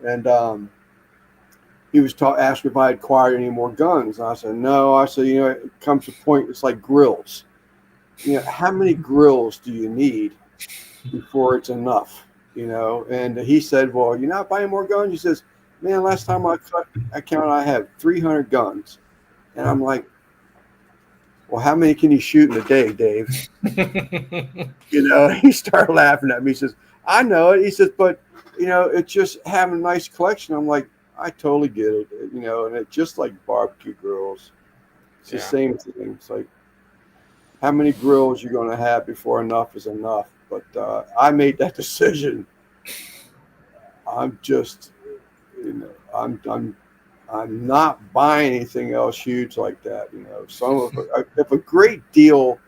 And he was asked if I had acquired any more guns. And I said, no. I said, you know, it comes to a point, it's like grills. You know, how many grills do you need before it's enough? You know, and he said, well, you're not buying more guns? He says, man, last time I counted, I had 300 guns. And I'm like, well, how many can you shoot in a day, Dave? You know, he started laughing at me. He says, I know it. He says, but, you know, it's just having a nice collection. I'm like, I totally get it. You know, and it's just like barbecue grills. It's the same thing. It's like, how many grills you're going to have before enough is enough. But I made that decision. I'm just, you know, I'm not buying anything else huge like that. You know, if a great deal,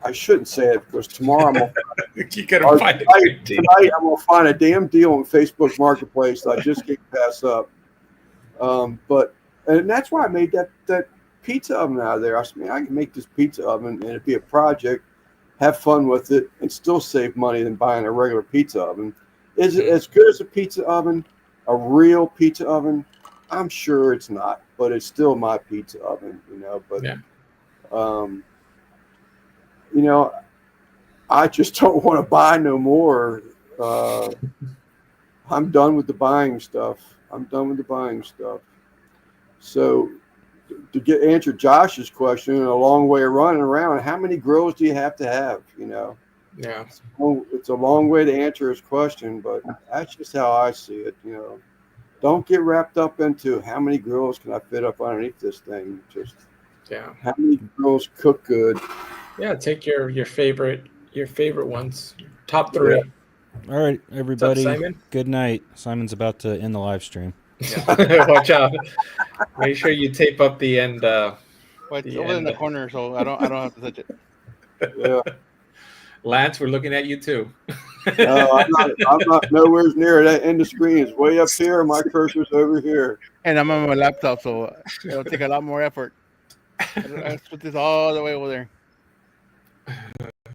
I shouldn't say it because tomorrow I'm gonna find a great deal. Tonight I'm gonna find a damn deal on Facebook Marketplace that I just can't pass up. And that's why I made that pizza oven out of there. I said, man, I can make this pizza oven and it'd be a project, have fun with it, and still save money than buying a regular pizza oven. Is it as good as a pizza oven, a real pizza oven? I'm sure it's not, but it's still my pizza oven, you know. But Yeah. you know, I just don't want to buy no more. I'm done with the buying stuff. So to answer Josh's question, a long way of running around, how many grills do you have to have? You know, Yeah. it's a long way to answer his question, but that's just how I see it. You know, don't get wrapped up into how many grills can I fit up underneath this thing. Just Yeah. how many grills cook good. Yeah. Take your favorite ones. Top 3. Yeah. All right, What's up, everybody. Simon? Good night. Simon's about to end the live stream. Watch out. Make sure you tape up the end. Well, it's The over in the end. corner, so I don't have to touch it. Yeah. Lance, we're looking at you too. No, I'm not nowhere near that end of screen. It's way up here. My cursor's over here. And I'm on my laptop, so it'll take a lot more effort. Let's put this all the way over there.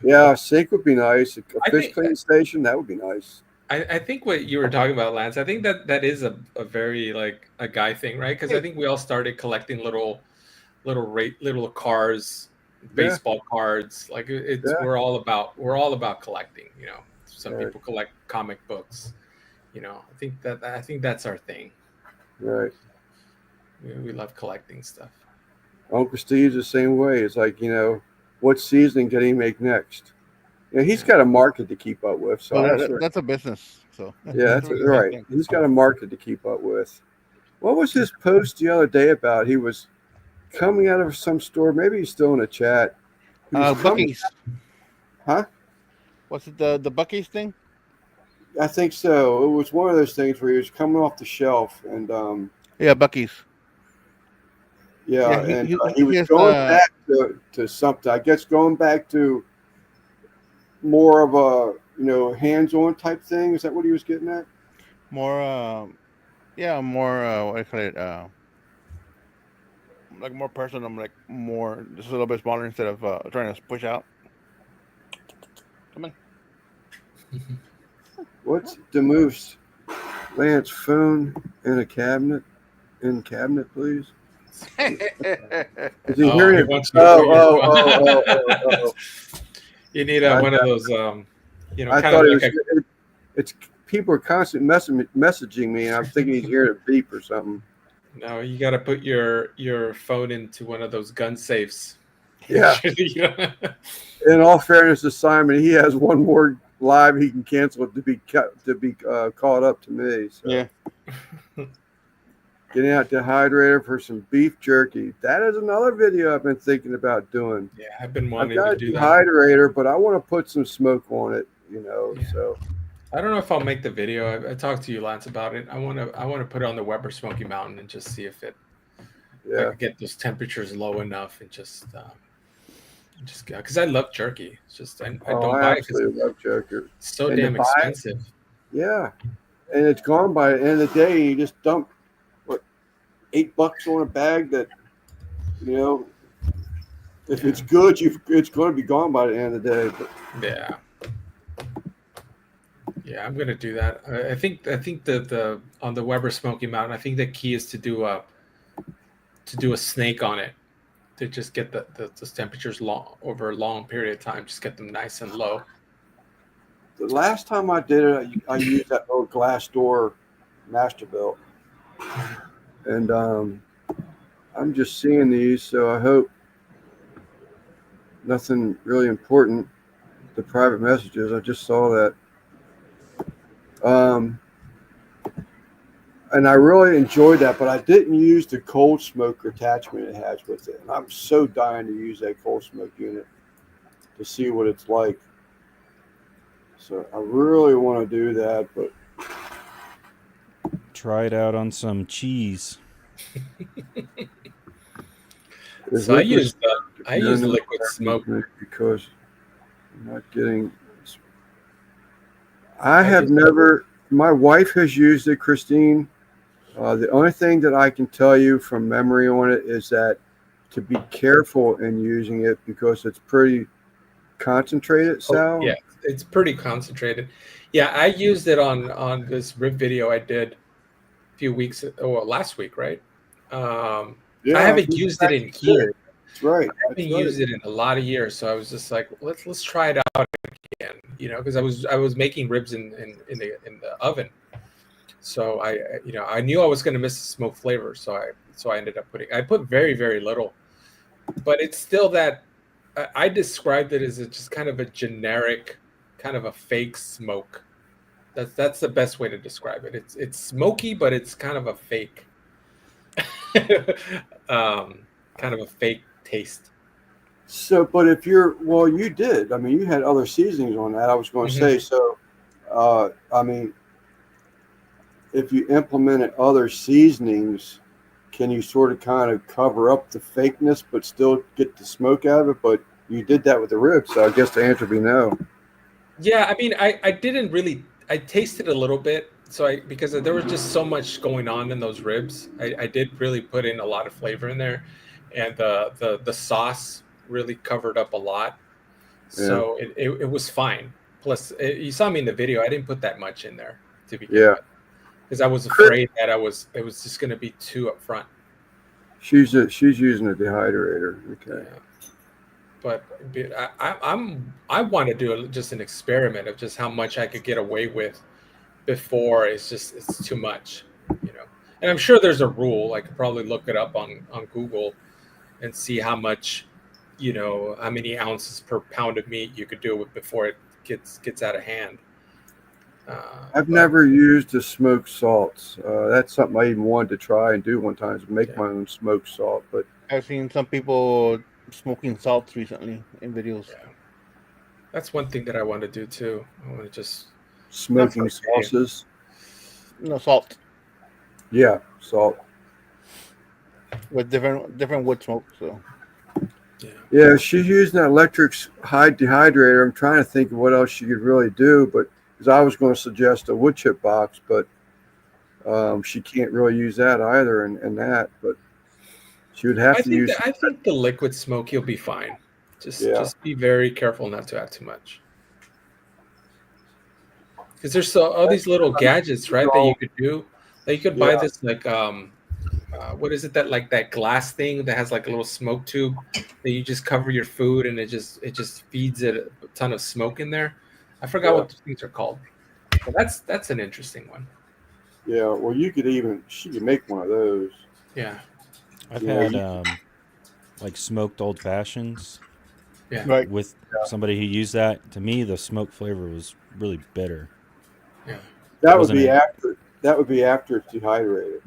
Yeah, a sink would be nice. A I fish think- cleaning station, that would be nice. I think what you were talking about, Lance, I think that is a very like a guy thing, right? Because I think we all started collecting little cars, baseball cards. Like it's Yeah. we're all about collecting. You know, some Right. people collect comic books. You know, I think that's our thing. Right. We love collecting stuff. Uncle Steve's the same way. It's like, you know, what seasoning can he make next? You know, he's got a market to keep up with. So Well, I'm sure. that's a business. So Yeah, that's really the same right. thing. He's got a market to keep up with. What was his post the other day about? He was coming out of some store. Maybe he's still in the chat. He was coming- Bucky's. Huh? What's it? The Bucky's thing? I think so. It was one of those things where he was coming off the shelf, and Yeah, Bucky's. yeah, Yeah, and he he was has, going back to something. I guess going back to more of a, you know, hands-on type thing. Is that what he was getting at? More, yeah, more. What do you call it? Like more personal. Like more, just a little bit smaller instead of trying to push out. Come on. What's the moose? Lance, phone in a cabinet. In cabinet, please. Is he hearing he it? wants you to put your- Oh. You need I one of those, you know, I kind thought of it like was. It's people are constantly messaging me, and I'm thinking he's hearing a beep or something. no. You got to put your phone into one of those gun safes. Yeah. You know? In all fairness to Simon, he has one more live he can cancel to be caught up to me. So. Yeah. Getting out dehydrator for some beef jerky. That is another video I've been thinking about doing. Yeah, I've been I've wanting got to a do that. dehydrator, but I want to put some smoke on it, you know. Yeah. So I don't know if I'll make the video. I talked to you, Lance, about it. I want to put it on the Weber Smoky Mountain and just see if I yeah, can get those temperatures low enough and just because I love jerky. It's just I don't buy it because absolutely love jerky. it's so And to damn buy it- expensive. Yeah, and it's gone by the end of the day. You just dump what $8 on a bag that, you know, if it's good, it's going to be gone by the end of the day. But Yeah, I'm gonna do that. I think the on the Weber Smoky Mountain, I think the key is to do a snake on it, to just get those temperatures long over a long period of time. Just get them nice and low. the last time I did it, I used that old glass door Masterbuilt, and I'm just seeing these, so I hope nothing really important. The private messages, I just saw that. And I really enjoyed that, but I didn't use the cold smoke attachment it has with it. And I'm so dying to use that cold smoke unit to see what it's like. So I really want to do that, but Try it out on some cheese. there's So I liquid use no, liquid smoke. because I'm not getting. I have never. My wife has used it, Christine. The only thing that I can tell you from memory on it is that to be careful in using it because it's pretty concentrated. So Yeah, it's pretty concentrated. Yeah, I used it on this rib video I did. few weeks or last week, right? Yeah, I haven't used it in years. That's right. I haven't used it in a lot of years, so I was just like, let's try it out again, because I was making ribs in the oven, so I knew I was going to miss the smoke flavor, so I ended up I put very, very little, but it's still that I described it as just kind of a generic, kind of a fake smoke. That's the best way to describe it. It's smoky, but it's kind of a fake, kind of a fake taste. So, but if you did. I mean, you had other seasonings on that. I was going to say so. I mean, if you implemented other seasonings, can you sort of kind of cover up the fakeness but still get the smoke out of it? But you did that with the ribs, so I guess the answer would be no. Yeah, I mean, I didn't really. I tasted a little bit, because there was just so much going on in those ribs. I did really put in a lot of flavor in there, and the sauce really covered up a lot, so it was fine. Plus, you saw me in the video. I didn't put that much in there to begin with, because I was afraid that it was just going to be too upfront. She's using a dehydrator. Okay. Yeah. But I want to do just an experiment of just how much I could get away with before it's too much, And I'm sure there's a rule. I could probably look it up on Google and see how much, how many ounces per pound of meat you could do it before it gets out of hand. I've never used the smoked salts. That's something I even wanted to try and do one time, is make my own smoked salt. But I've seen some people smoking salts recently in videos. Yeah. That's one thing that I want to do too. I want to just smoking sauces. No, salt Yeah, salt. with different wood smoke. So Yeah, she's using that electric high dehydrator. I'm trying to think of what else she could really do, but because I was going to suggest a wood chip box, but she can't really use that either, and that. But she would have to use. I think the liquid smoke, you'll be fine. Just be very careful not to add too much. Because there's all these little gadgets, right, that you could do. Like you could buy this what is it that glass thing that has like a little smoke tube that you just cover your food and it just feeds it a ton of smoke in there. I forgot what those things are called. But that's an interesting one. Yeah, well, she could make one of those. Yeah. I've had like smoked old fashions. Yeah. Right. With somebody who used that. To me, the smoke flavor was really bitter. Yeah. That would be after it's dehydrated.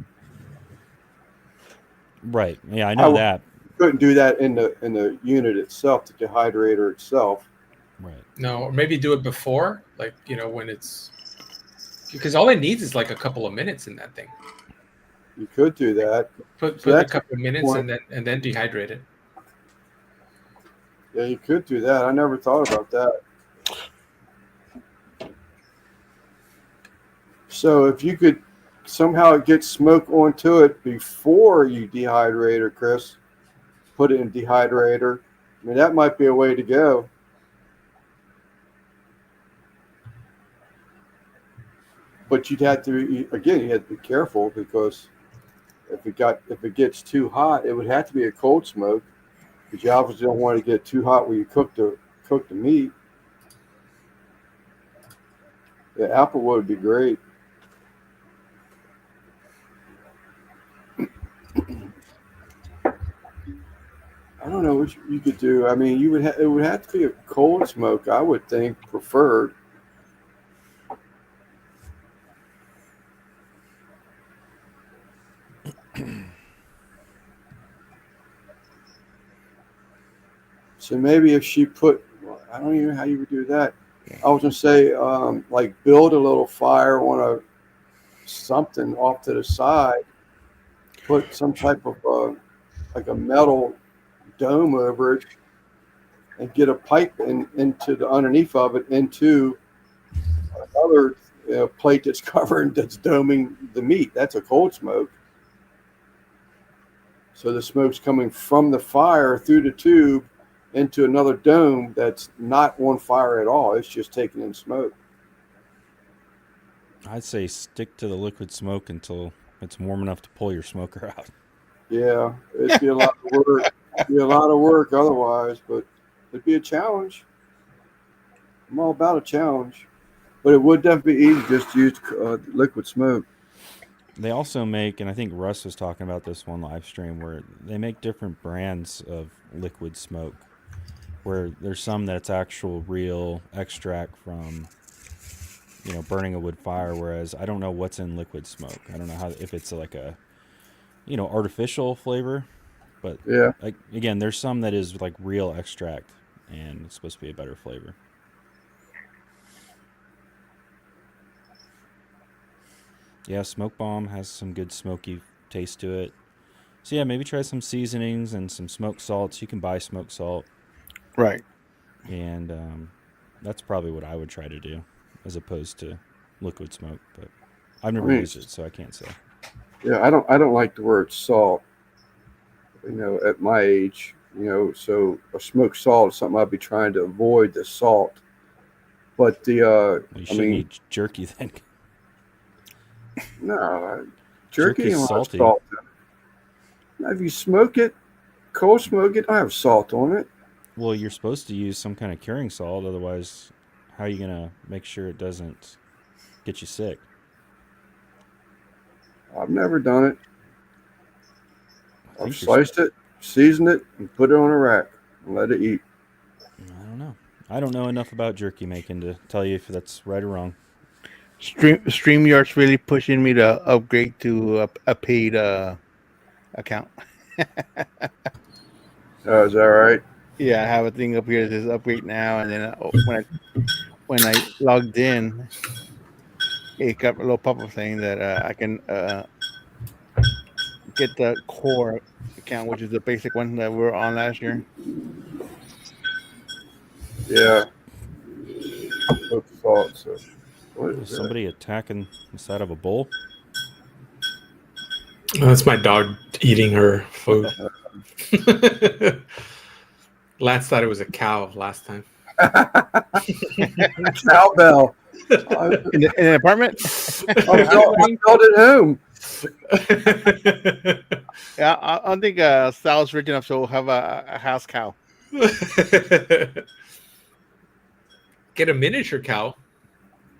Right. Yeah, I know that. Couldn't do that in the unit itself, the dehydrator itself. Right. No, or maybe do it before, when it's, because all it needs is like a couple of minutes in that thing. You could do that. Put a couple of minutes and then dehydrate it. Yeah, you could do that. I never thought about that. So if you could somehow get smoke onto it before you dehydrate it, Chris, put it in dehydrator. I mean, that might be a way to go. But you have to be careful, because if it gets too hot, it would have to be a cold smoke, because you obviously don't want to get too hot when you cook the meat. The applewood would be great. I don't know what you could do. I mean, it would have to be a cold smoke, I would think, preferred. So maybe if she I don't even know how you would do that. I was gonna say, like build a little fire on something off to the side, put some type of like a metal dome over it, and get a pipe into the underneath of it into another plate that's covered, that's doming the meat. That's a cold smoke. So the smoke's coming from the fire through the tube into another dome that's not on fire at all. It's just taking in smoke. I'd say stick to the liquid smoke until it's warm enough to pull your smoker out. Yeah, it'd be a lot of work. It'd be a lot of work otherwise, but it'd be a challenge. I'm all about a challenge, but it would definitely be easy just to use liquid smoke. They also make, and I think Russ was talking about this one live stream, where they make different brands of liquid smoke. Where there's some that's actual real extract from, burning a wood fire. Whereas I don't know what's in liquid smoke. I don't know if it's like a, artificial flavor. But Yeah, again, there's some that is like real extract, and it's supposed to be a better flavor. Yeah, Smoke Bomb has some good smoky taste to it. So yeah, maybe try some seasonings and some smoked salts. You can buy smoked salt, Right. and that's probably what I would try to do, as opposed to liquid smoke. But I've never used it, so I can't say. yeah. I don't like the word salt. At my age, so a smoked salt is something I'd be trying to avoid the salt. But Well, you shouldn't eat jerky then. no, jerky Jerky's don't have salty. salt in it. Now, if you smoke it, cold smoke it, I have salt on it. Well, you're supposed to use some kind of curing salt, otherwise, how are you gonna make sure it doesn't get you sick? I've never done it. I I've think you're sliced it, seasoned it, and put it on a rack and let it eat. I don't know. I don't know enough about jerky making to tell you if that's right or wrong. StreamYard's really pushing me to upgrade to a paid account. Oh, is that right? Yeah, I have a thing up here that says upgrade now, and then when I logged in, it got a little pop-up saying that I can get the core account, which is the basic one that we were on last year. Yeah. Smoked salt. So, what is that? Somebody attacking inside of a bowl? That's my dog eating her food. Lance thought it was a cow last time. Cowbell. In the apartment? I felt at home. Yeah, I don't think Sal's rich enough to have a house cow. Get a miniature cow.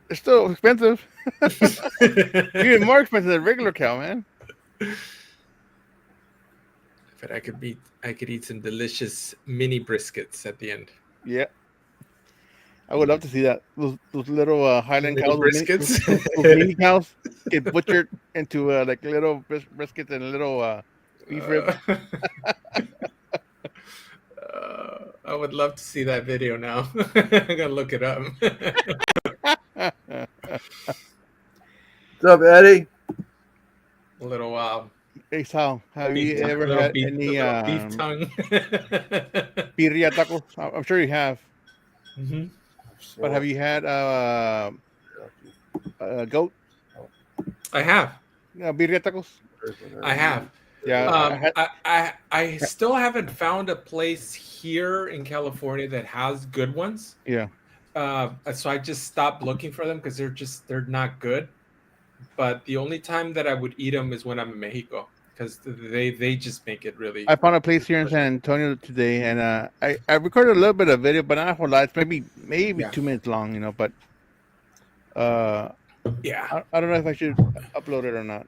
It's still expensive. Even more expensive than a regular cow, man. But I could eat some delicious mini briskets at the end. Yeah. I would love to see that. Those little Highland Mini cows, briskets. those mini cows get butchered into like little briskets and little beef ribs. I would love to see that video now. I'm gonna look it up. What's up, Eddie? A little Hey Sal, have you beef, ever little had beef, any little beef tongue. birria tacos? I'm sure you have. Hmm. But have you had goat I have. birria tacos? I have. Yeah, I still haven't found a place here in California that has good ones. yeah. So I just stopped looking for them because they're not good. But the only time that I would eat them is when I'm in Mexico because they just make it really. I found a place here in San Antonio today, and I recorded a little bit of video, but not a whole lot. It's maybe Yeah. 2 minutes long, But Yeah, I don't know if I should upload it or not.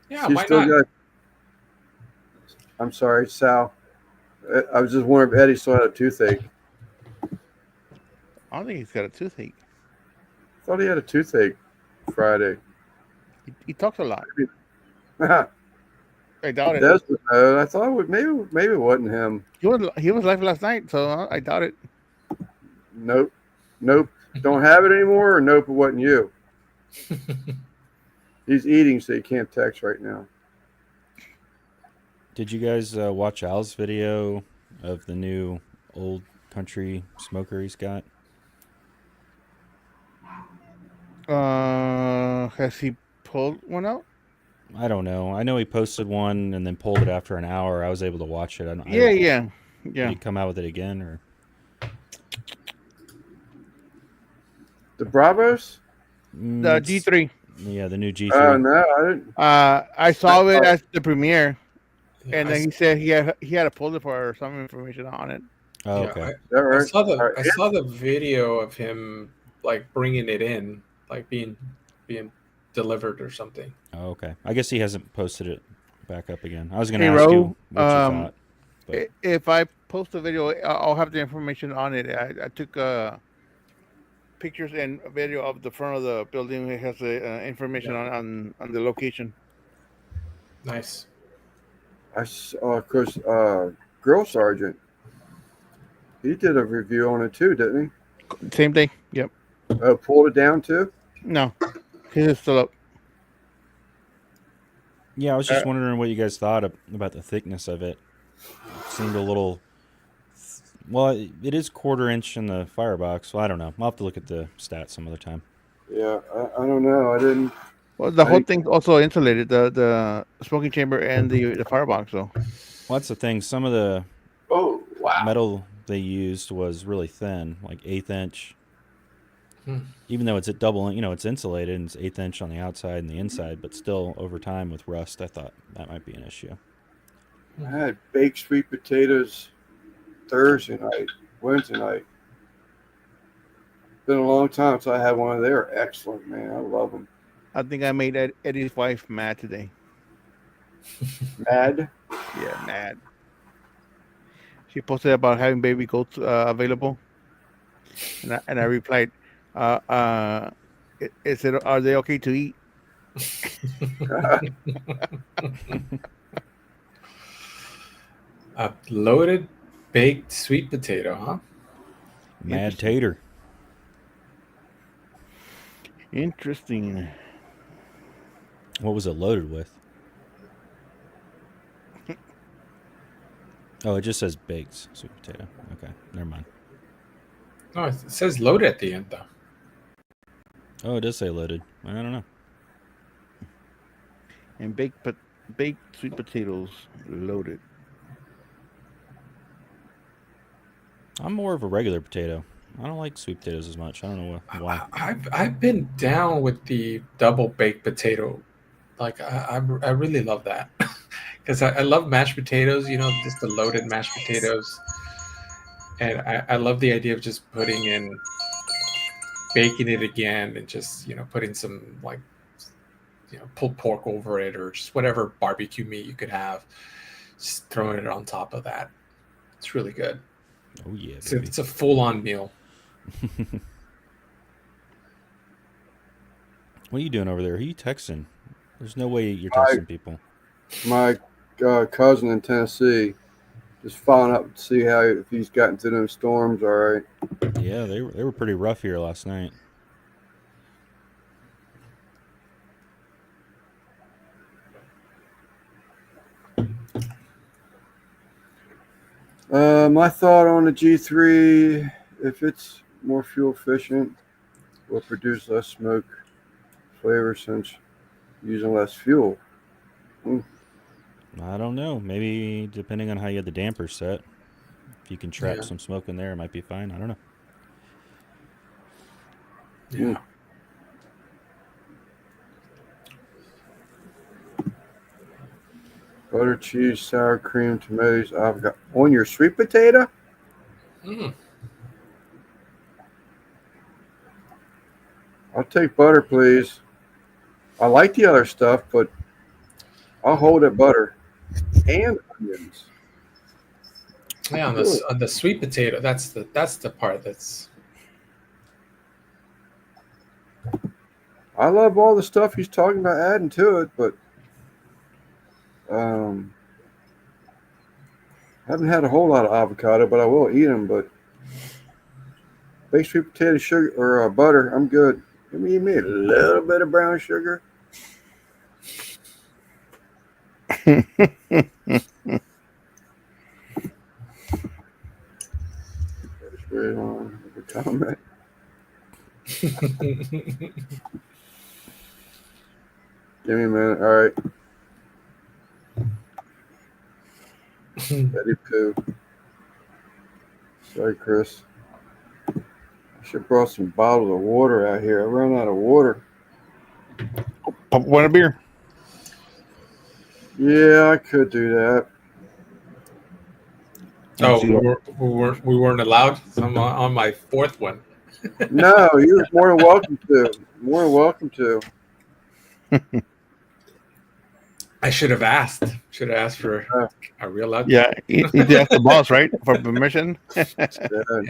yeah. She's Why still not? got. I'm sorry, Sal. I was just wondering if Eddie still had a toothache. I don't think he's got a toothache. I thought he had a toothache Friday. He talks a lot. Desmond, I doubt it. I thought maybe it wasn't him. He was live last night, so I doubt it. Nope. Don't have it anymore, or nope, it wasn't you. He's eating, so he can't text right now. Did you guys watch Al's video of the new old country smoker he's got? Has he pulled one out? I don't know. I know he posted one and then pulled it after an hour. I was able to watch it. Yeah. Did he come out with it again, or? The Bravos? The G3. the new G3. Oh no, I didn't. I saw it at the premiere, Yeah, and then he said he had to pull it for some information on it. Oh, yeah, okay. Is that right? I saw the All right, I saw the video of him like bringing it in, like being delivered or something. Oh, okay. I guess he hasn't posted it back up again. I was going to Hey, ask you Ro, what you thought. But if I post a video, I'll have the information on it. I took pictures and a video of the front of the building. It has the information Yeah. on the location. Nice. I saw, of course, Grill Sergeant. He did a review on it too, didn't Same day. Yep. he? Pulled it down too. No, he's still up. yeah, I was just wondering what you guys thought about the thickness of it. It seemed a little. Well, it is 1/4 inch in the firebox. Well, I don't know. I'll have to look at the stats some other time. Yeah, I don't know. I didn't. Well, the whole thing's also insulated, the smoking chamber and the firebox. So Well, that's the thing. Some of the Oh wow! metal they used was really thin, like 1/8 inch. Hmm. Even though it's at double, it's insulated and it's 1/8 inch on the outside and the inside, but still over time with rust, I thought that might be an issue. I had baked sweet potatoes Thursday night, Wednesday night. Been a long time since I had one. They are excellent, man. I love them. I think I made Eddie's wife mad today. Mad. Yeah, mad. She posted about having baby goats available, and I replied, "Is it? Are they okay to eat?" A loaded baked sweet potato, huh? Mad tater. Interesting. What was it loaded with? Oh, it just says baked sweet potato. Okay, never mind. No, it says loaded at the end though. Oh, it does say loaded. I don't know. And baked sweet potatoes loaded. I'm more of a regular potato. I don't like sweet potatoes as much. I don't know why. I've been down with the double baked potato. Like I really love that because I love mashed potatoes. Just the loaded mashed potatoes, and I love the idea of just putting in, baking it again, and just putting some like pulled pork over it or just whatever barbecue meat you could have, just throwing it on top of that. It's really good. Oh yeah, It's a full-on meal. What are you doing over there? Who are you texting? There's no way you're texting people. My cousin in Tennessee, just following up to see if he's gotten through them storms. All right. Yeah, they were pretty rough here last night. My thought on the G3, if it's more fuel efficient, will produce less smoke flavor since using less fuel. I don't know. Maybe depending on how you had the damper set, if you can trap Yeah. some smoke in there, it might be fine. I don't know. Yeah. Butter, cheese, sour cream, tomatoes, avocado. On your sweet potato? Mm. I'll take butter, please. I like the other stuff, but I'll hold it butter and onions. Yeah, on the sweet potato, that's the part that's. I love all the stuff he's talking about adding to it, but haven't had a whole lot of avocado, but I will eat them. But baked sweet potato, sugar or butter, I'm good. Give me a little bit of brown sugar. Straight on the comment. Give me a minute. All right. Betty Pooh. Sorry, Chris. I should have brought some bottles of water out here. I ran out of water. Pop one a beer. Yeah, I could do that. Oh, See, we weren't allowed. I'm on my fourth one. No, you're more than welcome to. More than welcome to. I should have asked. Should have asked for. Uh, Are we allowed? yeah, you need to ask the boss, right, for permission. Yeah, Yeah,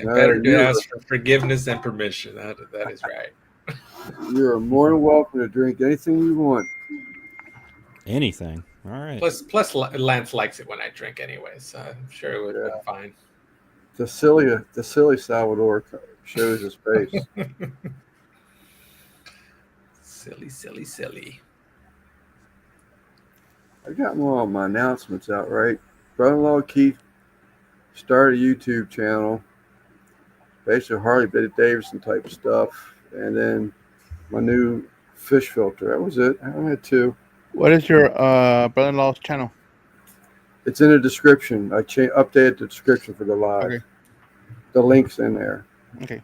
no, better to ask for forgiveness than permission. That is right. you're more than welcome to drink anything you want. Anything. All right. Plus, Lance likes it when I drink anyway, so I'm sure it would have been fine. The silly Salvador shows his face. Silly. I got all my announcements out, right? Brother-in-law Keith started a YouTube channel, basically Harley Davidson type stuff, and then my new fish filter. That was it. I only had two. What is your brother-in-law's channel? It's in the description. I updated the description for the live. Okay. The link's in there. Okay.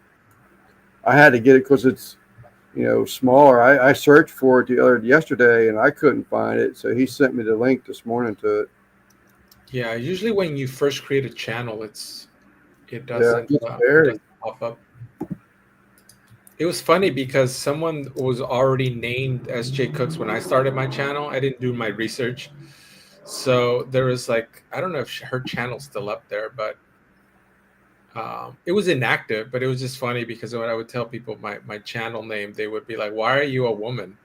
I had to get it because it's, smaller. I searched for it yesterday and I couldn't find it, so he sent me the link this morning to it. Yeah, usually when you first create a channel, it it's doesn't, it doesn't pop up. It was funny because someone was already named SJ Cooks when I started my channel. I didn't do my research. So there was I don't know if her channel's still up there, but it was inactive. But it was just funny because when I would tell people my channel name, they would be like, "Why are you a woman?"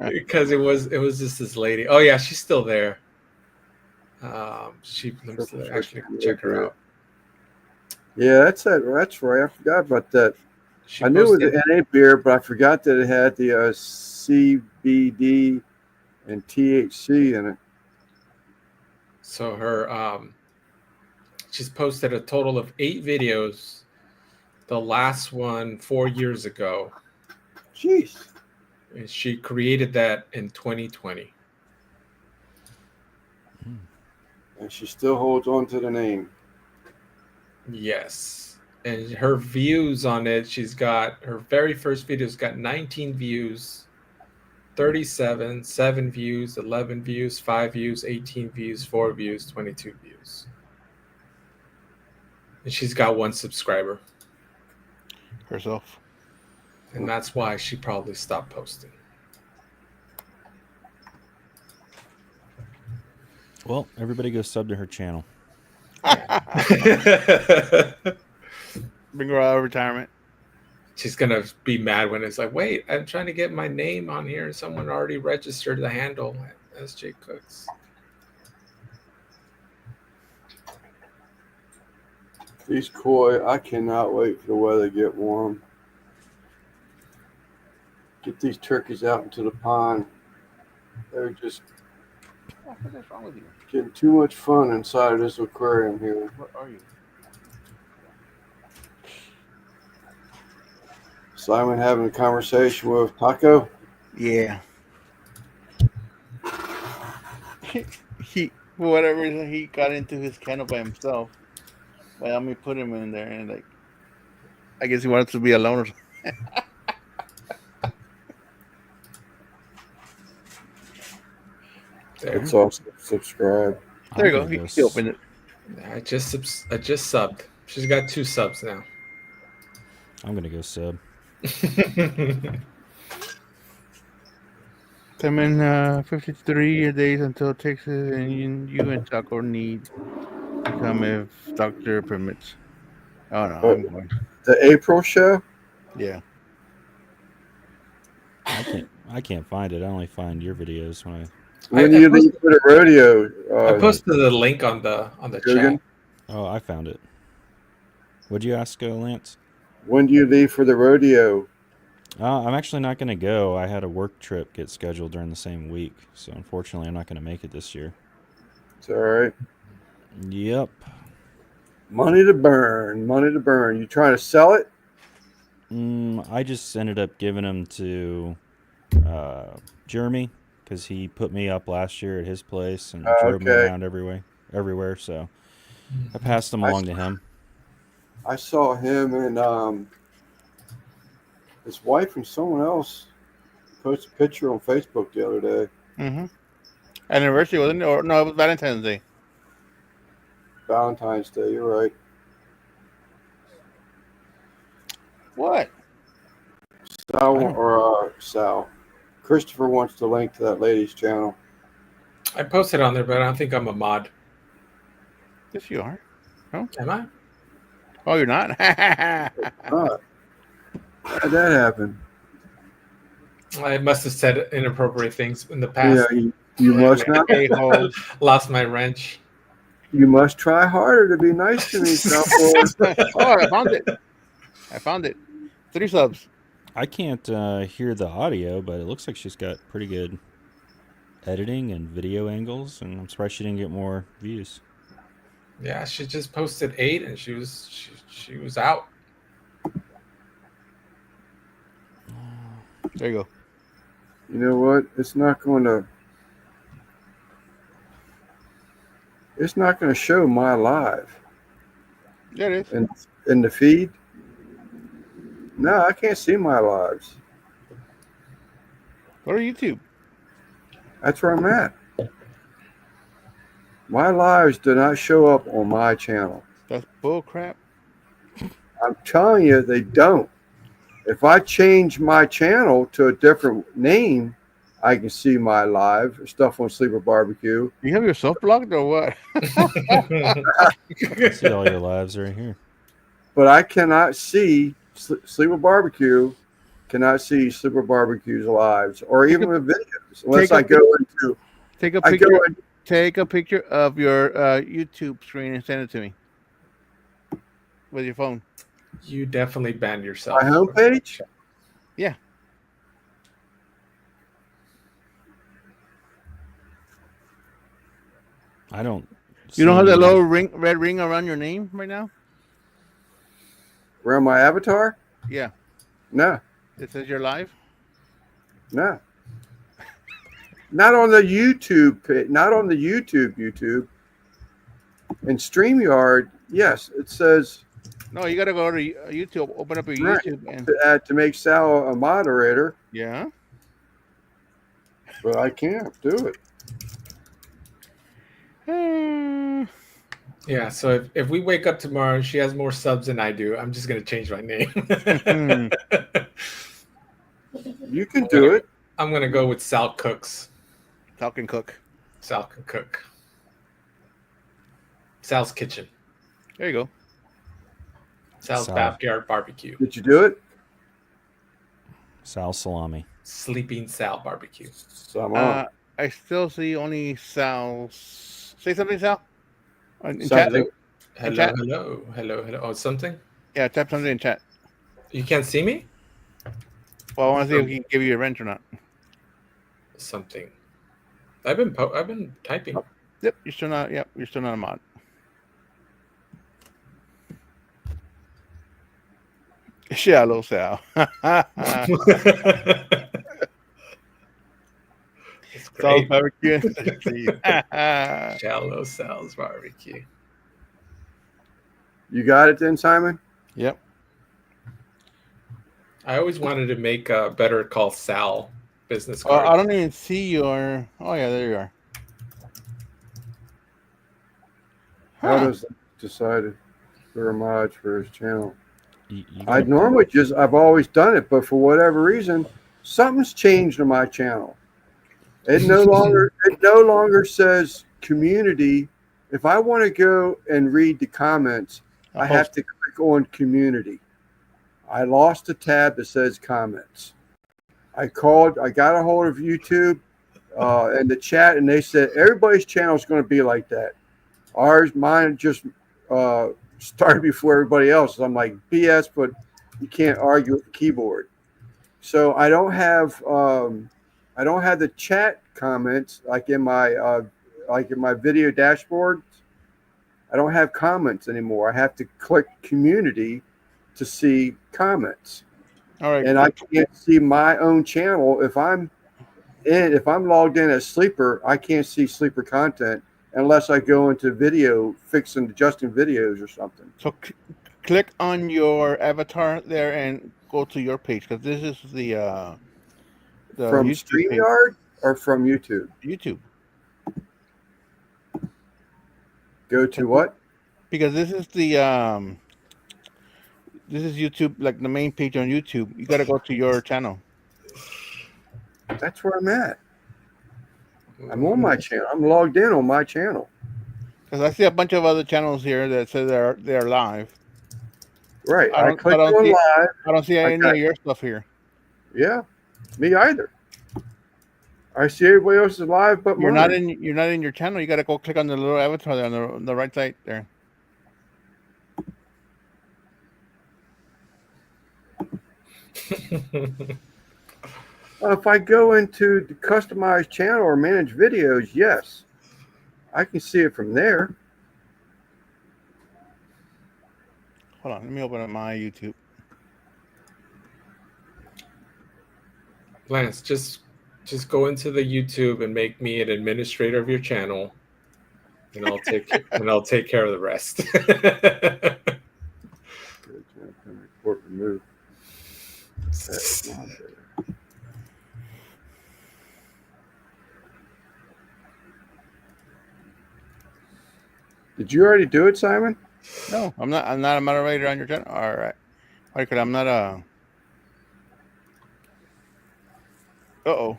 Because it was just this lady. Oh yeah, she's still there. Let me actually check her out. Yeah, that's it. That's right. I forgot about that. She I knew it was posted- an NA beer, but I forgot that it had the CBD and THC in it. So she's posted a total of 8 videos. The last one 4 years ago. Jeez. And she created that in 2020. And she still holds on to the name. Yes. And her views on it, her very first video's got 19 views, 37, 7 views, 11 views, 5 views, 18 views, 4 views, 22 views. And she's got 1 subscriber. Herself. And that's why she probably stopped posting. Well, everybody go sub to her channel. Bring her out of retirement. She's gonna be mad when it's like, wait, I'm trying to get my name on here and someone already registered the handle SJ Cooks. These koi, I cannot wait for the weather to get warm. Get these turkeys out into the pond. They're just What is wrong with you? getting too much fun inside of this aquarium here. What are you? Simon having a conversation with Taco. Yeah. He, for whatever reason, he got into his kennel by himself. Well, let me put him in there, and I guess he wanted to be alone or something. There, It's also subscribe. There you I'm go. gonna He opened it. I just subbed. She's got 2 subs now. I'm gonna go sub. Come in 53 days until Texas, and you and Taco need to come if doctor permits. Oh no, I'm going. The April show? Yeah. I can't find it. I only find your videos when I. When I you leave for the rodeo? I posted the link on the Jurgen? chat. Oh, I found it. What'd you ask, Lance? When do you leave for the rodeo? I'm actually not going to go. I had a work trip get scheduled during the same week, so unfortunately, I'm not going to make it this year. It's all right. Yep. Money to burn. Money to burn. You trying to sell it? I just ended up giving them to Jeremy because he put me up last year at his place and drove me Okay. around everywhere. So I passed them along to him. I saw him and his wife and someone else posted a picture on Facebook the other day. Mm-hmm. Anniversary, wasn't it? Or no, it was Valentine's Day. Valentine's Day. You're right. What? Sal. Christopher wants to link to that lady's channel. I posted on there, but I don't think I'm a mod. Yes, you are. Am I? Oh, you're not? How did that happen? I must have said inappropriate things in the past. Yeah, you must not. A-hole. Lost my wrench. You must try harder to be nice to me, Sal. Oh, I found it. 3 subs. I can't hear the audio, but it looks like she's got pretty good editing and video angles, and I'm surprised she didn't get more views. Yeah, she just posted 8, and she was out. There you go. You know what? It's not going to show my live There it is. in the feed. No, I can't see my lives. Go to YouTube. That's where I'm at. My lives do not show up on my channel. That's bull crap. I'm telling you, they don't. If I change my channel to a different name, I can see my live stuff on Sleeper Barbecue. You have yourself blocked or what? I see all your lives right here. But I cannot see Sleeper Barbecue, cannot see Sleeper Barbecue's lives or even the videos unless I go into. Take a I picture. go in, Take a picture of your YouTube screen and send it to me with your phone. You definitely banned yourself. my homepage. Yeah. I don't. You don't have see- that little red ring around your name right now? Around my avatar? Yeah. No, It says you're live. no. Not on the YouTube. Not on the YouTube. In StreamYard, yes, it says No, you gotta go to YouTube. Open up your Right. YouTube and to make Sal a moderator, yeah. but I can't do it. Yeah, so if we wake up tomorrow and she has more subs than I do, I'm just gonna change my name. You can do it. I'm gonna go with Sal Cooks. Talking cook. Sal can cook. Sal's Kitchen. There you go. Sal's Sal. Backyard Barbecue. Did you do it? Sal Salami. Sleeping Sal Barbecue. So I'm on. I still see only Sal. Say something, Sal. In Something. chat. Hello. Oh, something? Yeah, type something in chat. You can't see me? Well, I want to see if he can give you a wrench or not. Something. I've been typing. Yep, you're still not. Yep, you're still not a mod. Shallow Sal. It's Sal's great. barbecue. Shallow Sal's Barbecue. You got it then, Simon? Yep. I always wanted to make a Better Call Sal business Oh, card. I don't even see your. Oh yeah, there you are. How Huh. does decided for a mod for his channel? You I got- normally I've always done it, but for whatever reason, something's changed on my channel. It no longer says community. If I want to go and read the comments, I have to click on community. I lost a tab that says comments. I got a hold of YouTube and the chat, and they said everybody's channel is going to be like that. Mine just started before everybody else. I'm like, BS, but you can't argue with the keyboard. So I don't have the chat comments like in my video dashboard. I don't have comments anymore. I have to click community to see comments. All right. And I can't see my own channel if I'm logged in as Sleeper. I can't see Sleeper content unless I go into video, adjusting videos or something. So click on your avatar there and go to your page because this is the the From YouTube page. StreamYard or from YouTube? YouTube. Go to what? Because this is the this is YouTube, like the main page on YouTube. You gotta go to your channel. That's where I'm at. I'm on my channel. I'm logged in on my channel. Because I see a bunch of other channels here that say they're live. Right. I I don't- clicked I don't on see- live. I don't see any Okay. of your stuff here. Yeah. Me either. I see everybody else is live, but You're mine. not in your channel. You gotta go click on the little avatar there on the right side there. If I go into the customized channel or manage videos, yes, I can see it from there. Hold on, let me open up my YouTube. Lance, just go into the YouTube and make me an administrator of your channel, and I'll take care of the rest. Report removed. That's not there. Did you already do it, Simon? No, I'm not. I'm not a moderator on your channel. All right. Why? Because I'm not a. Uh-oh.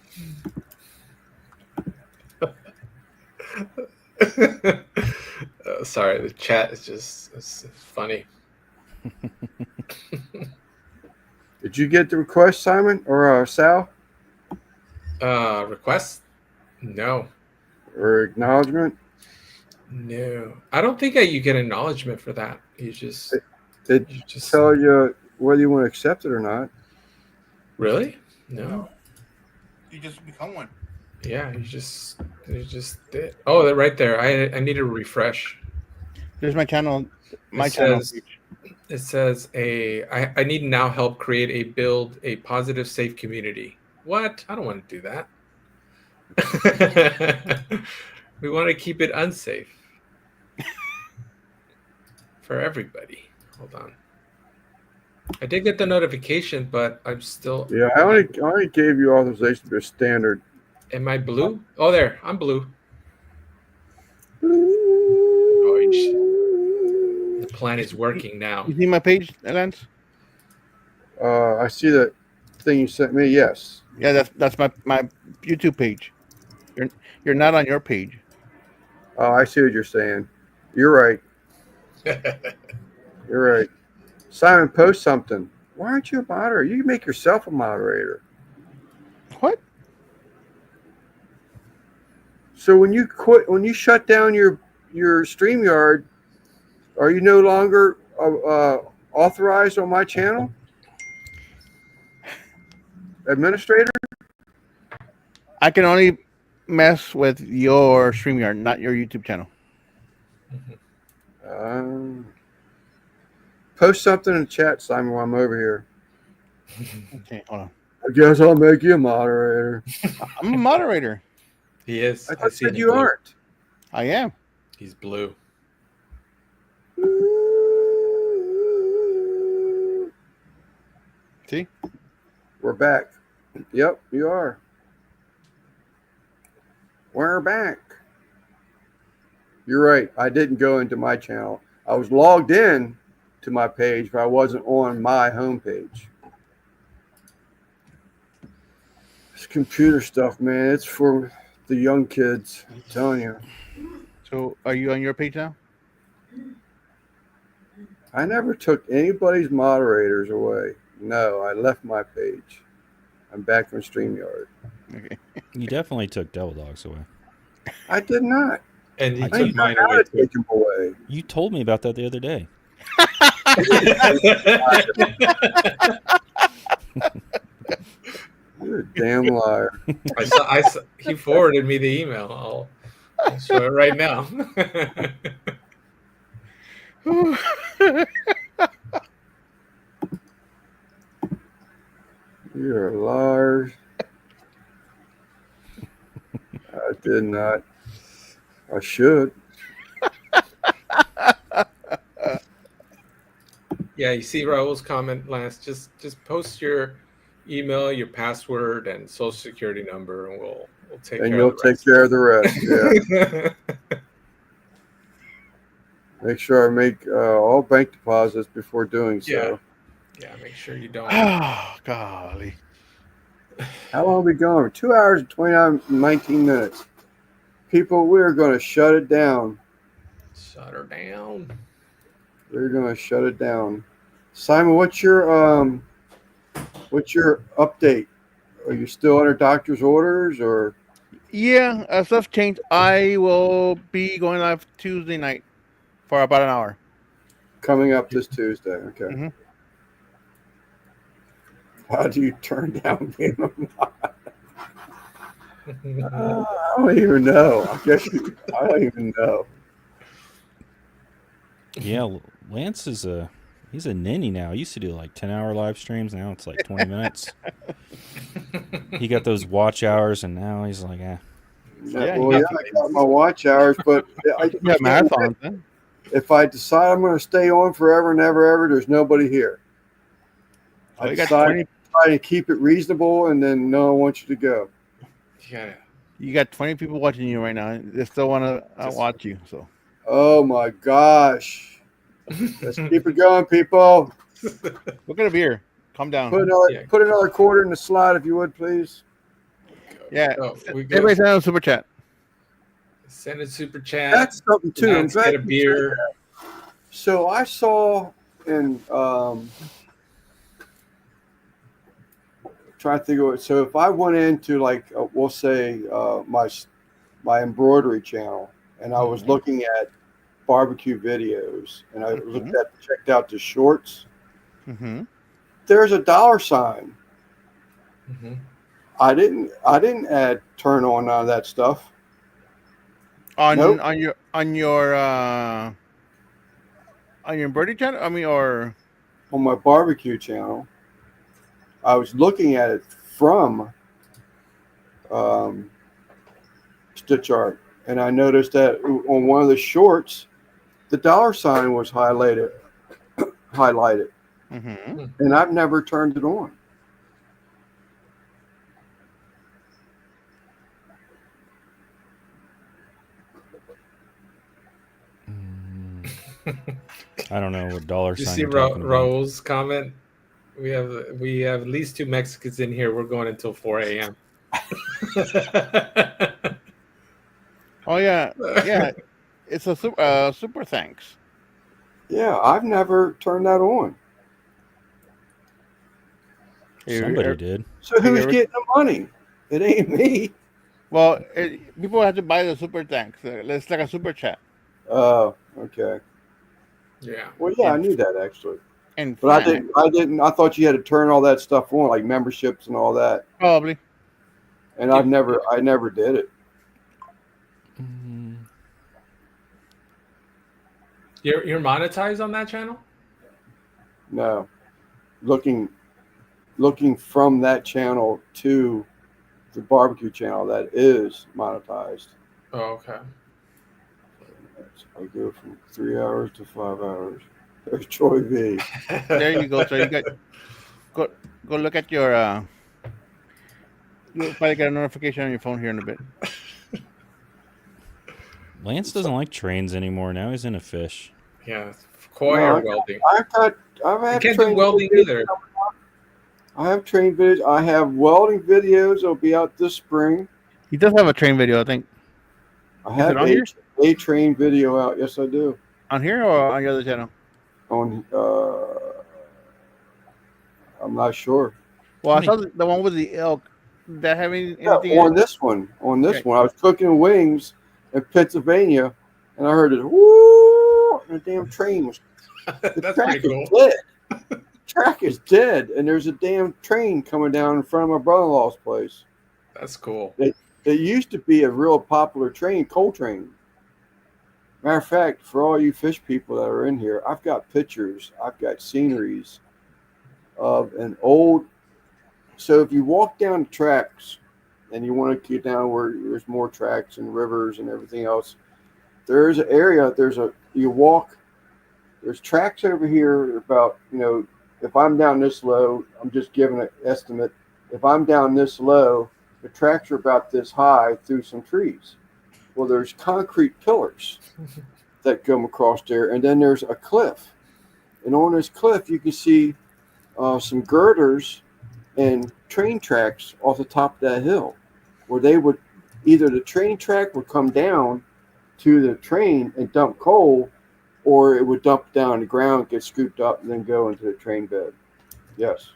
Sorry, the chat is just it's funny. Did you get the request, Simon or Sal, Request? No, or acknowledgement? no. I don't think you get acknowledgement for that. You just Did tell you whether you want to accept it or not. Really? No. You just become one. Yeah, you just did. Oh, they're right there. I need to refresh. There's my channel. My It channel. says- It says I need now help create build a positive, safe community. What? I don't want to do that. We want to keep it unsafe for everybody. Hold on. I did get the notification, but I'm still. Yeah, I only gave you authorization to be a standard. Am I blue? Oh, there. I'm blue. Oh, the plan is working now. You see my page, Lance? I see that thing you sent me. Yes. Yeah, that's my YouTube page. You're not on your page. Oh, I see what you're saying. You're right. You're right. Simon, post something. Why aren't you a moderator? You can make yourself a moderator. What? So when you shut down your StreamYard, are you no longer authorized on my channel? Administrator? I can only mess with your StreamYard, not your YouTube channel. Post something in the chat, Simon, while I'm over here. Okay, hold on. I guess I'll make you a moderator. I'm a moderator. He is. I I thought see said you aren't. I am. He's blue. See? We're back. Yep, you are. We're back. You're right. I didn't go into my channel. I was logged in to my page, but I wasn't on my homepage. This computer stuff, man, it's for the young kids. I'm telling you. So, are you on your page now? I never took anybody's moderators away. No, I left my page. I'm back on StreamYard. Okay. You definitely took Devil Dogs away. I did not. And he I took didn't know mine how away to too. take them away. You told me about that the other day. You're a damn liar. I saw, he forwarded me the email. I'll show it right now. You're a liar. I did not. I should. Yeah, you see Raul's comment, Lance. Just post your email, your password, and social security number, and we'll take And care you'll of the take rest. care of the rest. Yeah. Make sure I make all bank deposits before doing so. Yeah, make sure you don't. Oh, golly. How long are we going? 2 hours and 19 minutes. People, we're going to shut it down. Shut her down. We're going to shut it down. Simon, what's your update? Are you still under doctor's orders, or Yeah, stuff changed. I will be going live Tuesday night for about an hour. coming up this Tuesday? Okay. Mhm. How do you turn down being on? I don't even know. I don't even know. Yeah, Lance he's a ninny now. He used to do like 10-hour live streams. Now it's like 20 minutes. He got those watch hours, and now he's like, Yeah, I you got my watch hours, but have marathons, then. if I decide I'm going to stay on forever and ever, there's nobody here. Oh, I you got decide 20. to try to keep it reasonable, and then no one wants you to go. Yeah. You got 20 people watching you right now. They still want to watch you. So Oh my gosh! Let's keep it going, people. look at a beer. Calm down. Put another quarter in the slot, if you would, please. Yeah. Oh, we go. Everybody send out a super chat. Send a super chat. That's something too. I'm Lance, glad get a you said beer. that. So I saw in trying to think of it. So if I went into like we'll say my embroidery channel, and I was looking at barbecue videos, and I checked out the shorts. Mm-hmm. There's a $sign. Mhm. I didn't turn on none of that stuff On Nope. on your embroidery channel. I mean, or on my barbecue channel. I was looking at it from Stitch Art, and I noticed that on one of the shorts, the $sign was highlighted, mm-hmm. and I've never turned it on. I don't know what dollar Did you sign see you're talking about. Raul's comment? We have at least 2 Mexicans in here. We're going until 4 a.m. Oh yeah. It's a super thanks. Yeah, I've never turned that on. Somebody did. So who's getting the money? It ain't me. Well, people have to buy the super thanks. It's like a super chat. Oh, okay. Yeah. Well, yeah, I knew that actually, And but I didn't. I thought you had to turn all that stuff on, like memberships and all that. Probably. And I never did it. You're monetized on that channel? No, looking from that channel to the barbecue channel that is monetized. Oh, okay. I go from 3 hours to 5 hours. There's Troy V. There you go. So you got go look at your. You'll probably get a notification on your phone here in a bit. Lance doesn't like trains anymore. Now he's in a fish. Yeah. Koi or welding? I've You can't do welding either. I have train videos. I have welding videos. That'll be out this spring. He does have a train video, I think. I have on here? a train video out. Yes, I do. On here or on your other channel? On I'm not sure. Well, I saw the one with the elk. That having Yeah, anything? on this one. Okay. I was cooking wings in Pennsylvania, and I heard it. Woo! And the damn train was. That's pretty cool. Dead. Track is dead, and there's a damn train coming down in front of my brother-in-law's place. That's cool. It used to be a real popular train, coal train. Matter of fact, for all you fish people that are in here, I've got pictures, I've got sceneries of an old. So if you walk down the tracks and you want to get down where there's more tracks and rivers and everything else, there's an area. There's tracks over here about if I'm down this low, I'm just giving an estimate. If I'm down this low, the tracks are about this high through some trees. Well, there's concrete pillars that come across there, and then there's a cliff. And on this cliff, you can see some girders and train tracks off the top of that hill, where they would either the train track would come down to the train and dump coal, or it would dump down on the ground, get scooped up, and then go into the train bed. Yes.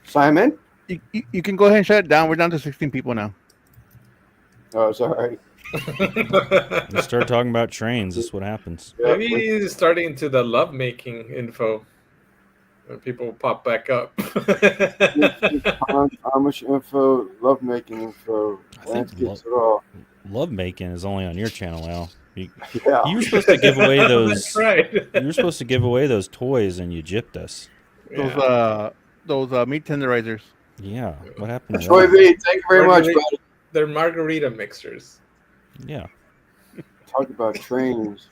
Simon? You can go ahead and shut it down. We're down to 16 people now. Oh, it's all right. You start talking about trains. That's what happens. Yeah, Maybe he's starting into the lovemaking info. When people pop back up. Amish info, lovemaking info, I think landscapes it all. Love making is only on your channel, Al. You Yeah. were supposed to give away those. That's right. You were supposed to give away those toys, and you gypped us. Yeah. Those meat tenderizers. Yeah. What happened? To Troy that? V, thank you very much, Margarita- buddy. They're margarita mixers. Yeah. Talk about trains.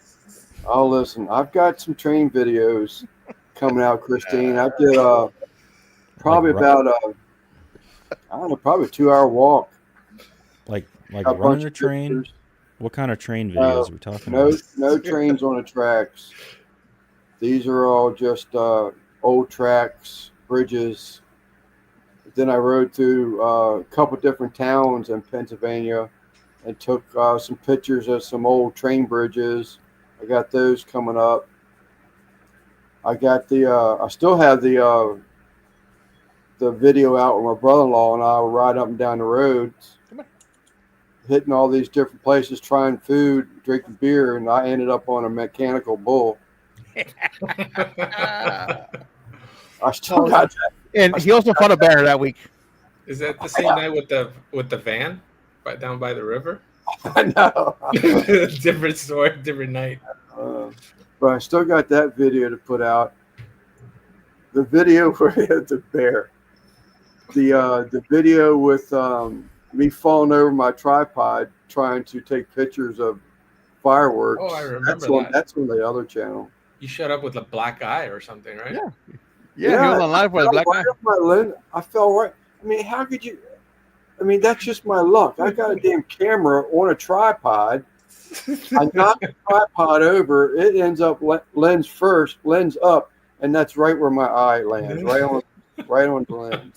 Oh, listen, I've got some train videos coming out, Christine. I did probably Like about I don't know, probably a 2-hour walk. Like Got a running bunch a of train. pictures. What kind of train videos are we talking No, about? no trains on the tracks. These are all just old tracks, bridges. Then I rode through a couple different towns in Pennsylvania and took some pictures of some old train bridges. I got those coming up. I got I still have the video out with my brother-in-law, and I would ride up and down the roads, hitting all these different places, trying food, drinking beer, and I ended up on a mechanical bull. I still got that. And he also fought a bear that week. Is that the same night with the van, right down by the river? I know. Different story, different night. But I still got that video to put out. The video where he had the bear. The video with me falling over my tripod trying to take pictures of fireworks. Oh, I remember that. That's on the other channel. You shut up with a black eye or something, right? Yeah. Yeah, he was on live for the black guy. I fell right. I mean, how could you? I mean, that's just my luck. I got a damn camera on a tripod. I knock the tripod over. It ends up lens first, lens up, and that's right where my eye lands, right on the lens.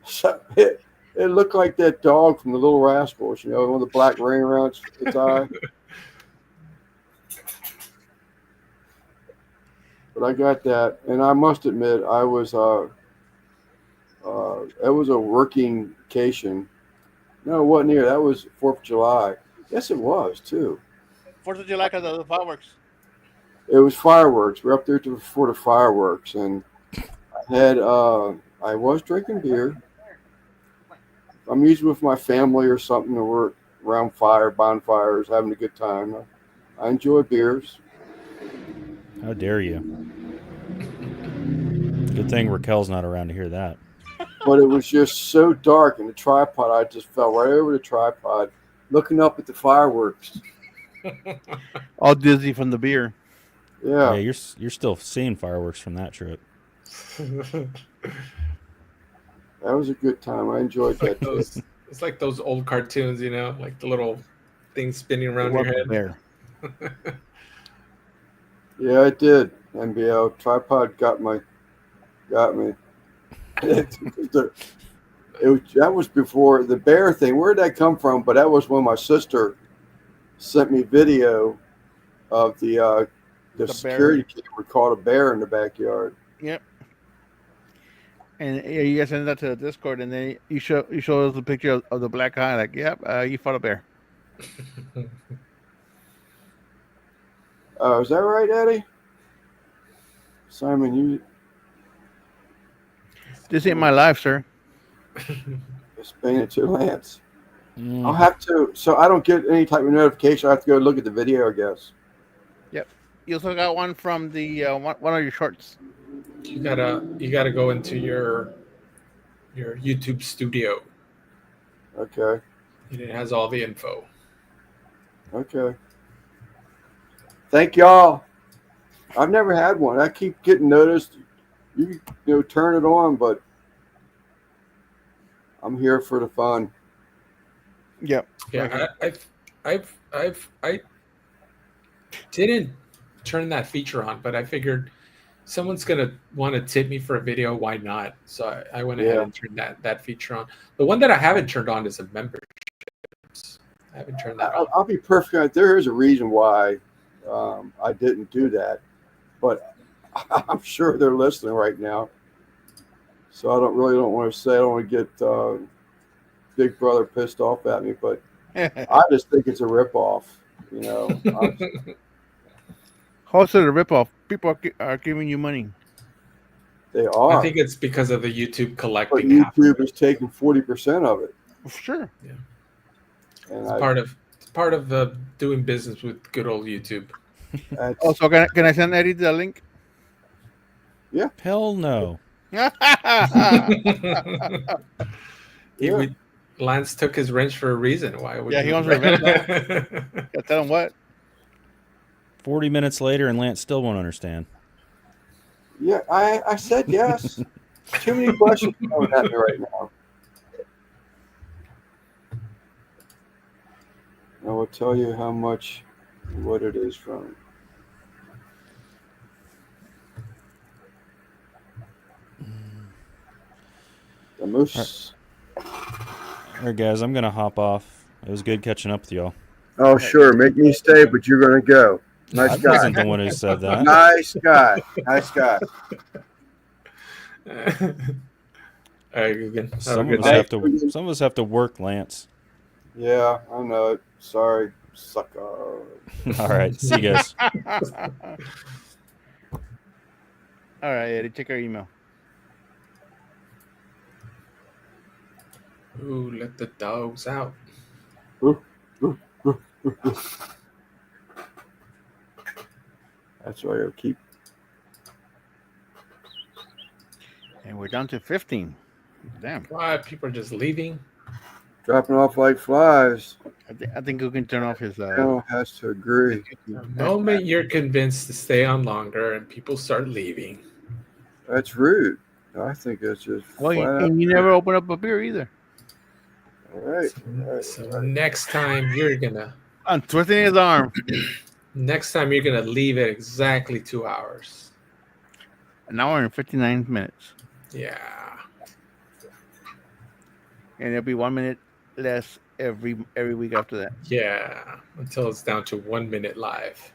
So it looked like that dog from the Little Rascals, with the black ring around its eye. But I got that, and I must admit, I was it was a working vacation. No, it wasn't here. That was 4th of July. Yes, it was too. 4th of July because of the fireworks. It was fireworks. We're up there for the fireworks, and I was drinking beer. I'm usually with my family or something, and we're around bonfires, having a good time. I enjoy beers. How dare you? Good thing Raquel's not around to hear that. But it was just so dark, and the tripod, I just fell right over the tripod, looking up at the fireworks. All dizzy from the beer. Yeah. Yeah, you're still seeing fireworks from that trip. That was a good time. I enjoyed that. It's like those old cartoons, like the little things spinning around your head. Bear. Yeah, it did. NBL tripod got me. That was before the bear thing. Where did that come from? But that was when my sister sent me video of the security camera caught a bear in the backyard. Yep. And you guys send that to the Discord, and then you show us the picture of the black eye. Like, yep, you fought a bear. Is that right, Eddie? Simon, you This ain't my life, sir. explain it to Lance. Mm. I'll have to. So I don't get any type of notification. I have to go look at the video, I guess. You also got one from the one of your shorts. You gotta go into your YouTube studio, Okay. and it has all the info. Okay. Thank y'all. I've never had one. I keep getting noticed. You turn it on, but I'm here for the fun. Yep. Yeah, I didn't turn that feature on, but I figured someone's gonna want to tip me for a video. Why not? So I went ahead Yeah. and turned that feature on. The one that I haven't turned on is a memberships. I haven't turned that on. I'll be perfectly honest. There is a reason why I didn't do that, but I'm sure they're listening right now. So I don't want to say, I don't want to get Big Brother pissed off at me, but I just think it's a ripoff. Also, the ripoff. People are giving you money. They are. I think it's because of the YouTube But collecting. half of YouTube it. is taking 40% of it. Sure. And It's part of the doing business with good old YouTube. Also, can I send Eddie the link? Hell no. Lance took his wrench for a reason. Why would Yeah, you? he wants revenge. Gotta tell him what. 40 minutes later, and Lance still won't understand. Yeah, I said yes. Too many questions coming at me right now. I will tell you how much, what it is from. The moose. All right, guys, I'm going to hop off. It was good catching up with y'all. Oh, sure. Make me stay, but you're going to go. Nice I guy. wasn't the one who said that. Nice guy. Nice guy. All right, good. Have a Some good of us night. some of us have to work, Lance. Yeah, I know it. Sorry. Sucker. All right, see you guys. All right, Eddie, check our email. Ooh, let the dogs out. That's why I'll keep. And we're down to 15. Damn. Why people are just leaving? Dropping off like flies. I think we can turn off his. Channel has to agree. The moment you're convinced to stay on longer and people start leaving. That's rude. I think that's just. Well, flat out and you rude. never open up a beer either. All right. So next time you're gonna I'm twisting his arm. leave at exactly 2 hours. An hour and 59 minutes. Yeah. And there'll be 1 minute less every week after that. Yeah. Until it's down to 1 minute live.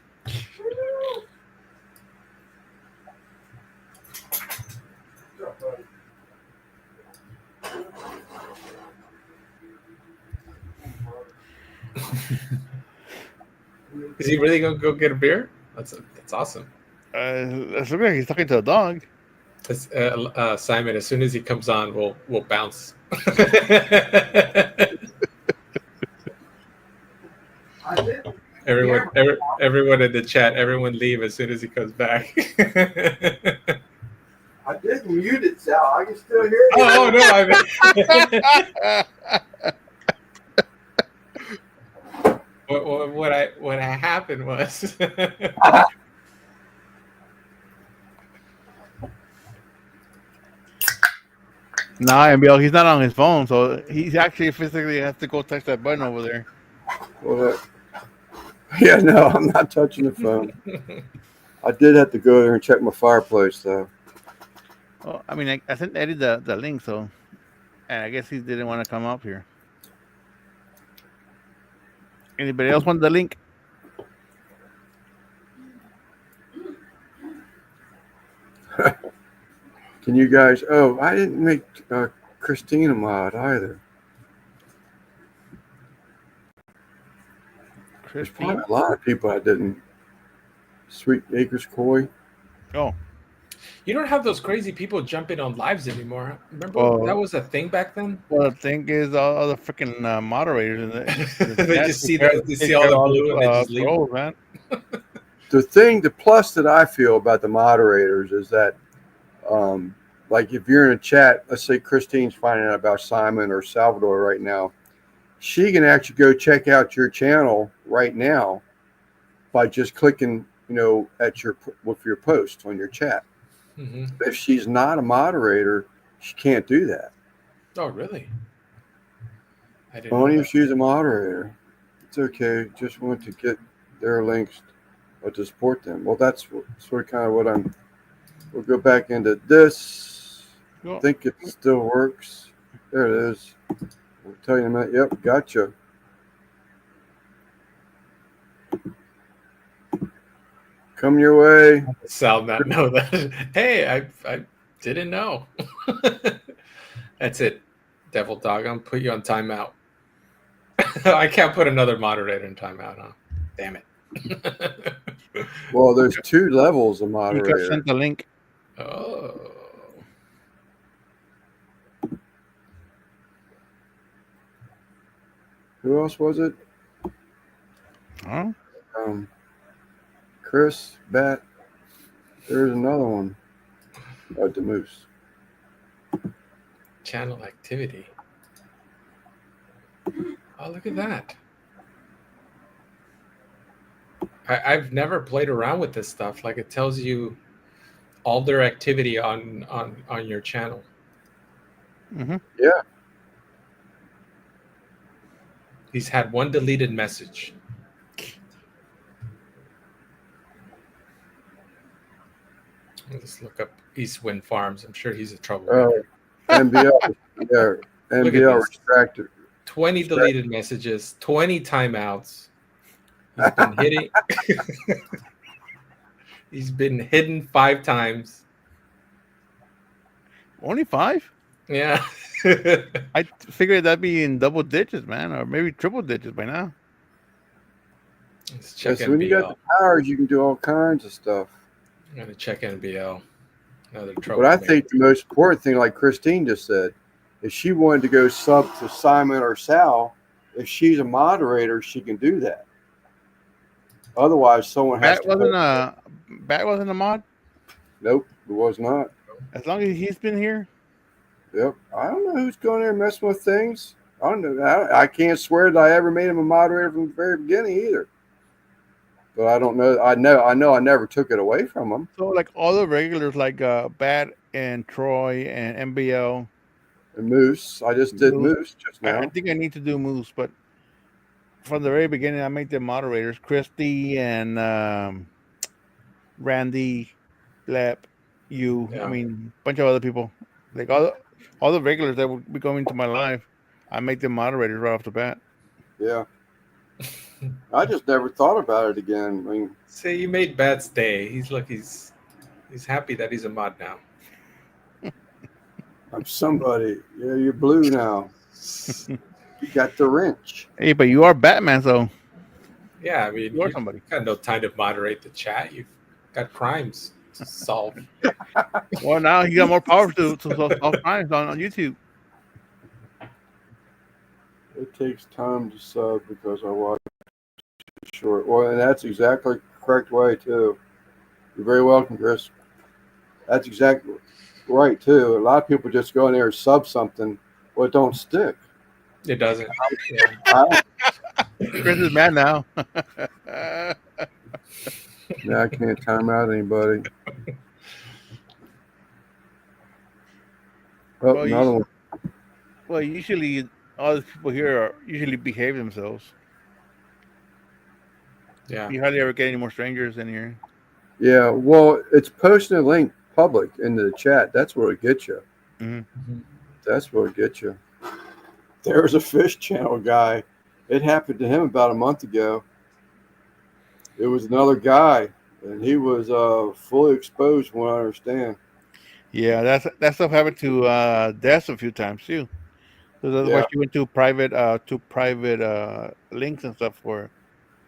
Is he really gonna go get a beer? That's awesome. It looks like he's talking to a dog. Simon, as soon as he comes on, we'll bounce. Everyone in the chat, everyone leave as soon as he comes back. I didn't mute it, Sal. I can still hear you. Oh no! What happened was. Nah, MBL, he's not on his phone, so he's actually physically has to go touch that button over there. Well, yeah, no, I'm not touching the phone. I did have to go there and check my fireplace, though. Well, I mean, I sent Eddie the link, so, and I guess he didn't want to come up here. Anybody else want the link? Can you guys? Oh, I didn't make Christine a mod either. There's Christine? probably a lot of people I didn't. Sweet Acres Koi. Oh, You don't have those crazy people jumping on lives anymore. Remember Oh. that was a thing back then. well, the thing is, all the freaking moderators. They just see all the blue and they just leave. Trolls, man. The plus that I feel about the moderators is that, like if you're in a chat, let's say Christine's finding out about Simon or Salvador right now, she can actually go check out your channel right now by just clicking, at with your post on your chat. Hmm. If she's not a moderator, she can't do that. Oh, really? I didn't Only know if she's a moderator. It's okay. Just want to get their links to support them. Well, that's sort of kind of what I'm. We'll go back into this. I Cool. think it still works. There it is. I'll tell you in a minute. Yep, gotcha. Come your way. that. Sal not know that. Hey, I didn't know. That's it, Devil Dog. I'm gonna put you on timeout. I can't put another moderator in timeout, huh? Damn it. Well, there's 2 levels of You got moderator. sent the link. Oh. Who else was it? Huh? Chris, Bat. There's another one. Oh, the Moose. Channel activity. Oh, look at that. I've never played around with this stuff. Like, it tells you all their activity on your channel. Mm-hmm. Yeah. He's had 1 deleted message. Let's look up East Wind Farms. I'm sure he's a troublemaker. NBL. Yeah. Look at NBL this. retracted. 20 deleted messages, 20 timeouts. He's been hitting. He's been hidden 5 times. Only 5? Yeah. I figured that'd be in double digits, man, or maybe triple digits by now. Let's check So when you got NBL. the powers, you can do all kinds of stuff. I'm gonna check NBL. Another But trouble. I think the most important thing, like Christine just said, if she wanted to go sub to Simon or Sal, if she's a moderator, she can do that. Otherwise, someone has Bat wasn't a mod. Nope, it was not. As long as he's been here. Yep. I don't know who's going there messing with things. I don't know. I can't swear that I ever made him a moderator from the very beginning either. But I don't know. I know I never took it away from him. So like all the regulars, like Bat and Troy and MBL. And Moose. I just did Moose just now. I think I need to do Moose, but from the very beginning, I made them moderators. Christy and Randy, Lep, you. Yeah. I mean, a bunch of other people. Like all the regulars that would be going to my live, I make them moderators right off the bat. Yeah. I just never thought about it again. I mean, See, you made Bat's day. He's happy that he's a mod now. I'm somebody. Yeah, you're blue now. You got the wrench. Hey, but you are Batman, so Yeah, I mean, you're somebody. got no time to moderate the chat. You've got crimes to solve. Well, now you got more power to solve crimes on YouTube. It takes time to sub because I watch it short. Well, and that's exactly the correct way too. You're very welcome, Chris. That's exactly right too. A lot of people just go in there and sub something. Well, it don't stick. It doesn't. Chris is mad now. Yeah, I can't time out anybody. Oh, Well, another one. Well, usually all the people here usually behave themselves. Yeah. You hardly ever get any more strangers in here. Yeah, well, it's posting a link public into the chat. That's where it gets you. Mm-hmm. That's where it gets you. There's a Fish Channel guy. It happened to him about a month ago. It was another guy, and he was fully exposed, from what I understand. Yeah, that stuff happened to Des a few times too. So that's why she went to private links and stuff for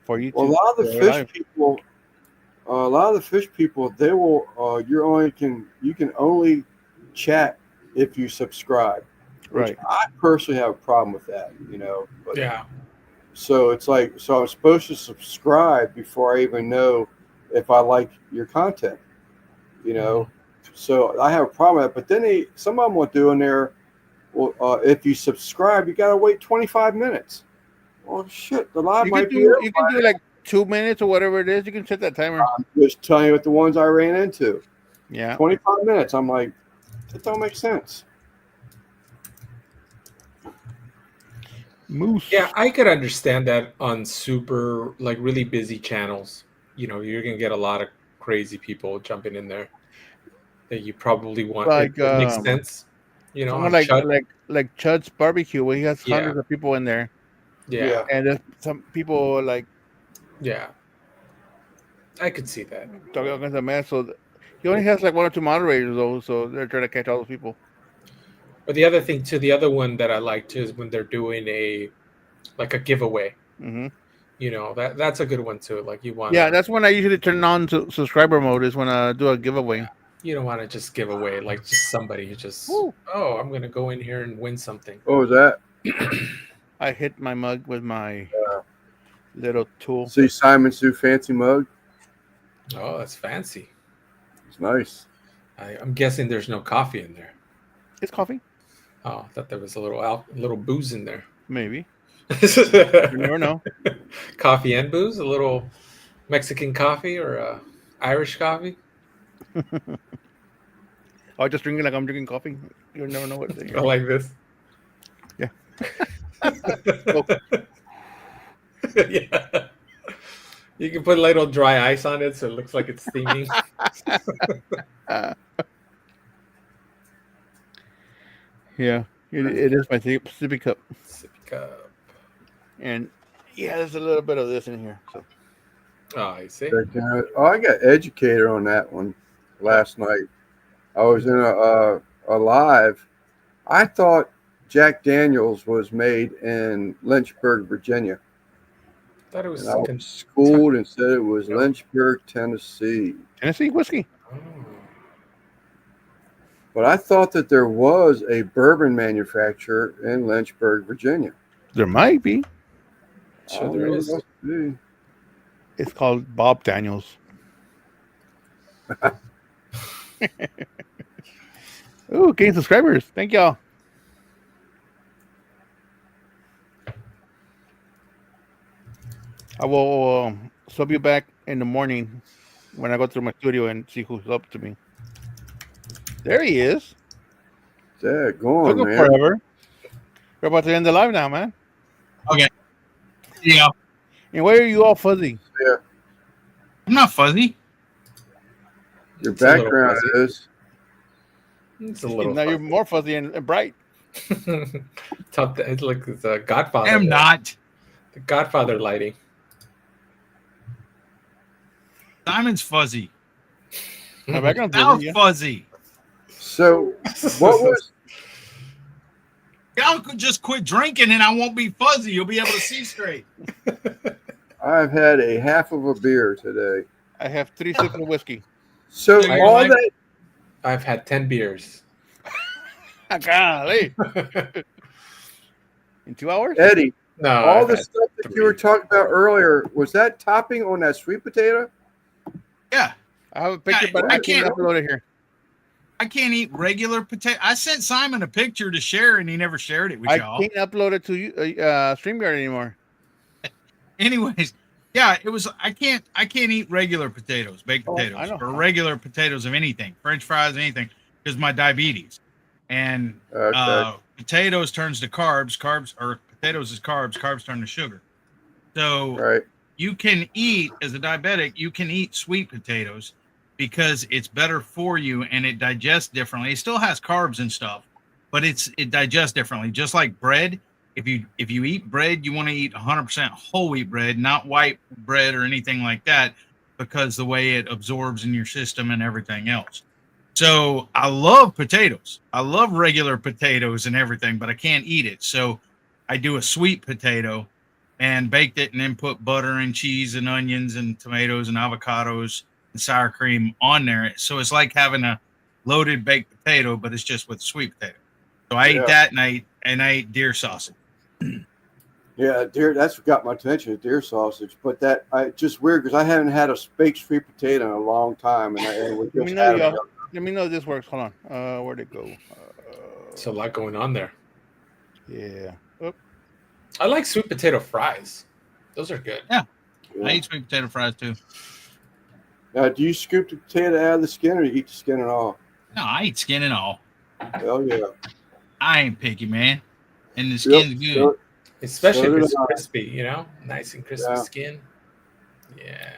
YouTube. Well, a lot of the fish people, they will. You can only chat if you subscribe. Right. I personally have a problem with that, But, Yeah. So it's like, I'm supposed to subscribe before I even know if I like your content, So I have a problem with that. But then some of them will do in there. Well, if you subscribe, you got to wait 25 minutes. Well, shit, the live might be. You can do like 2 minutes or whatever it is. You can set that timer. I'm just telling you what the ones I ran into. Yeah. 25 minutes. I'm like, that don't make sense. Moose. Yeah, I could understand that on super, like, really busy channels. You know, you're gonna get a lot of crazy people jumping in there that you probably want. Like It makes sense. You know, someone on Chud. like Chud's Barbecue, where he has Yeah. hundreds of people in there, Yeah, and there's some people like yeah, I could see that. talking all kinds of mess. So he only has like 1 or 2 moderators though, so they're trying to catch all those people. But the other thing too, the other one that I like too is when they're doing a giveaway. Hmm. You know, that's a good one too. Like you want, Yeah, that's when I usually turn on to subscriber mode. Is when I do a giveaway. you don't want to just give away like just somebody who just Woo. I'm gonna go in here and win something. What was that? I hit my mug with my little tool. See Simon Sue fancy mug? Oh, that's fancy. It's nice. I'm guessing there's no coffee in there. It's coffee, Oh, I thought there was a little booze in there. maybe. You never know. Coffee and booze, a little Mexican coffee or Irish coffee. I'll just drink it like I'm drinking coffee. You never know what it I is. like this. Yeah. Yeah. You can put a little dry ice on it so it looks like it's steaming. Yeah, it is my sippy cup, Sippy cup. and yeah, there's a little bit of this in here. So Oh, I see. Oh, I got educated on that one last night. I was in a live. I thought Jack Daniels was made in Lynchburg, Virginia. Thought it was And I was schooled and said it was Lynchburg, Tennessee. Tennessee whiskey. Oh. But I thought that there was a bourbon manufacturer in Lynchburg, Virginia. There might be. Sure there is. Be. It's called Bob Daniels. Ooh, gain subscribers. Thank y'all. I will sub you back in the morning when I go through my studio and see who's up to me. There he is. Yeah, go on, Took him man. forever. We're about to end the live now, man. Yeah, And why are you all fuzzy? I'm not fuzzy. Your It's a little background fuzzy. is. It's a little. Now you're more fuzzy and bright. Top. It's like the Godfather. I am not. The Godfather lighting. Simon's fuzzy. My background's Now fuzzy, yeah. fuzzy. So, what was Y'all could just quit drinking and I won't be fuzzy. You'll be able to see straight. I've had a half of a beer today. I have 3 sips of whiskey. So Yeah, all like- that I've had 10 beers. Golly. In 2 hours? Eddie, No, all I've the had stuff that you were 3. talking about earlier, was that topping on that sweet potato? Yeah, I have a picture, Yeah, but I I can't can't- upload it here. I can't eat regular potato. I sent Simon a picture to share and he never shared it with I y'all. can't upload it to StreamYard anymore. Anyways, yeah, it was. I can't eat regular potatoes, baked Oh, I potatoes, know. or regular potatoes of anything, French fries, anything, because my diabetes. And Okay. potatoes turns to carbs, or potatoes is carbs turn to sugar. So Right. you can eat, as a diabetic, you can eat sweet potatoes because it's better for you and it digests differently. It still has carbs and stuff, but it digests differently. Just like bread, if you eat bread, you want to eat 100% whole wheat bread, not white bread or anything like that, because the way it absorbs in your system and everything else. So I love potatoes. I love regular potatoes and everything, but I can't eat it. So I do a sweet potato and baked it and then put butter and cheese and onions and tomatoes and avocados and sour cream on there. So it's like having a loaded baked potato, but it's just with sweet potato. So I Yeah. ate that and I ate deer sausage. Yeah, deer. That's what got my attention. Deer sausage, but that just weird because I haven't had a baked sweet potato in a long time, and we Let me just know, had y'all. it. Let me know if this works. Hold on. Where'd it go? There's a lot going on there. Yeah. Oh, I like sweet potato fries. Those are good. I eat sweet potato fries too. Now, do you scoop the potato out of the skin, or you eat the skin and all? No, I eat skin and all. Hell yeah. I ain't picky, man. And the skin's good. So, Especially So if did it's I. crispy, you know, nice and crispy Yeah. skin. Yeah.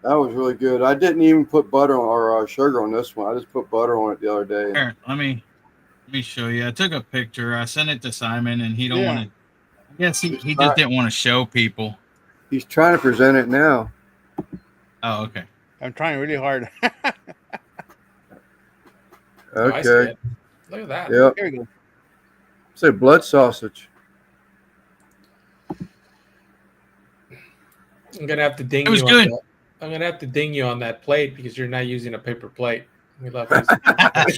that was really good. I didn't even put butter on or sugar on this one. I just put butter on it the other day. Here, let me show you. I took a picture. I sent it to Simon, and he don't Yeah. want to. I guess he just didn't want to show people. He's trying to present it now. Oh, okay. I'm trying really hard. Oh, I see Okay. it. Look at that. Yep. Here we go. Say blood sausage. I'm gonna have to ding It was you. good. On that. I'm gonna have to ding you on that plate because you're not using a paper plate. We love using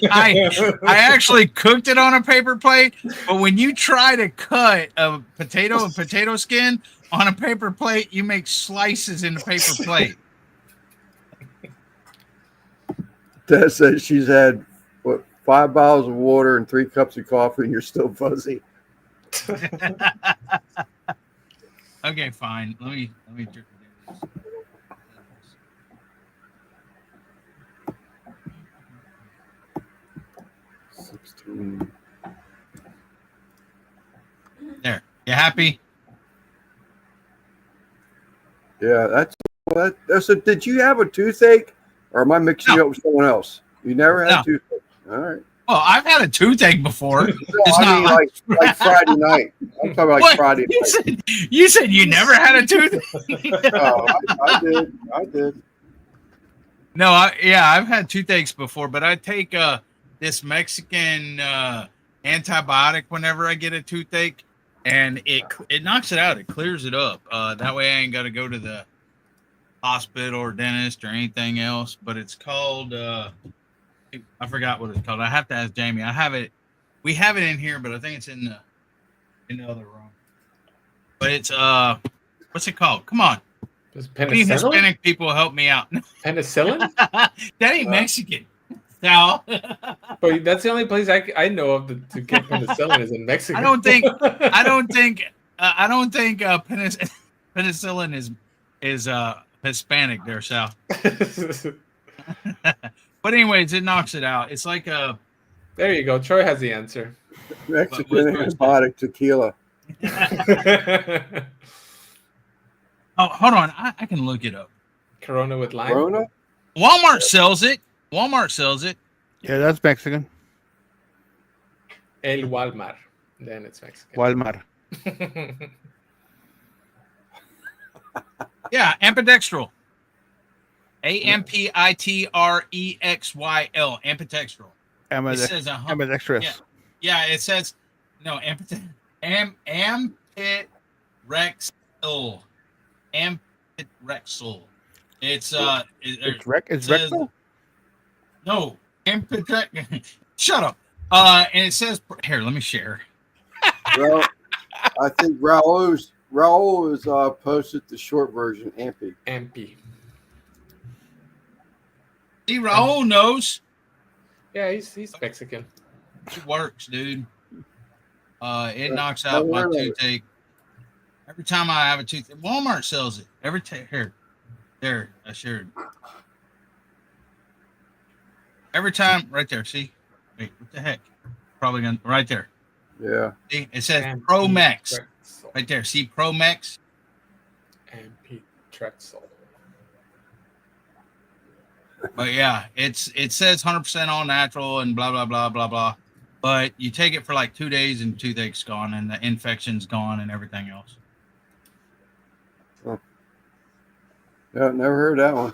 I actually cooked it on a paper plate, but when you try to cut a potato and potato skin on a paper plate, you make slices in the paper plate. Dad says she's had, what, 5 bottles of water and 3 cups of coffee, and you're still fuzzy. Okay, fine. Let me drink this. 16. There. You happy? Yeah, that's a. Did you have a toothache, or am I mixing you No. up with someone else? You never had No. a toothache. All right. Well, I've had a toothache before. No, It's I not mean like- like Friday night. I'm talking like What? Friday You night. said you never had a toothache. Oh, I did. No, I've had toothaches before, but I take this Mexican antibiotic whenever I get a toothache, and it knocks it out. It clears it up. That way, I ain't got to go to the hospital or dentist or anything else. But it's called I forgot what it's called. I have to ask Jamie. I have it. We have it in here, but I think it's in the other room. But it's what's it called? Come on. Does Any penicillin? Hispanic people help me out. Penicillin? That ain't Mexican. No, But that's the only place I know of to get penicillin is in Mexico. I don't think penicillin is Hispanic there, Sal. But anyways, it knocks it out. It's like a There you go. Troy has the answer. Mexican But what's- antibiotic tequila. oh, hold on, I can look it up. Corona with lime. Corona? Walmart sells it. Walmart sells it. Yeah, that's Mexican. El Walmart. Then it's Mexican. Walmart. Yeah, ambidextrol. AMPITREXYL. Ambidextrol. It says Ambidextrous. Yeah. Yeah, it says no amphitrexel. Amphitrexel. It's It's it says- rectal. no amphitrexel. Shut up. And it says here. Let me share. Well, I think Raul is posted the short version, Ampy. MP. See, Raul knows. Yeah, he's Mexican. It works, dude. It knocks I out my learned it. toothache. Every time I have a toothache, Walmart sells it. Here, there, I shared. Every time, right there. See, wait, what the heck? Probably gonna right there. Yeah. See, it says Amphitrexel. Promex right there. See, Promex. Amphitrexel. But yeah, it says 100% all natural and blah blah blah blah blah. But you take it for like 2 days and toothache's gone and the infection's gone and everything else. Yeah, never heard that one.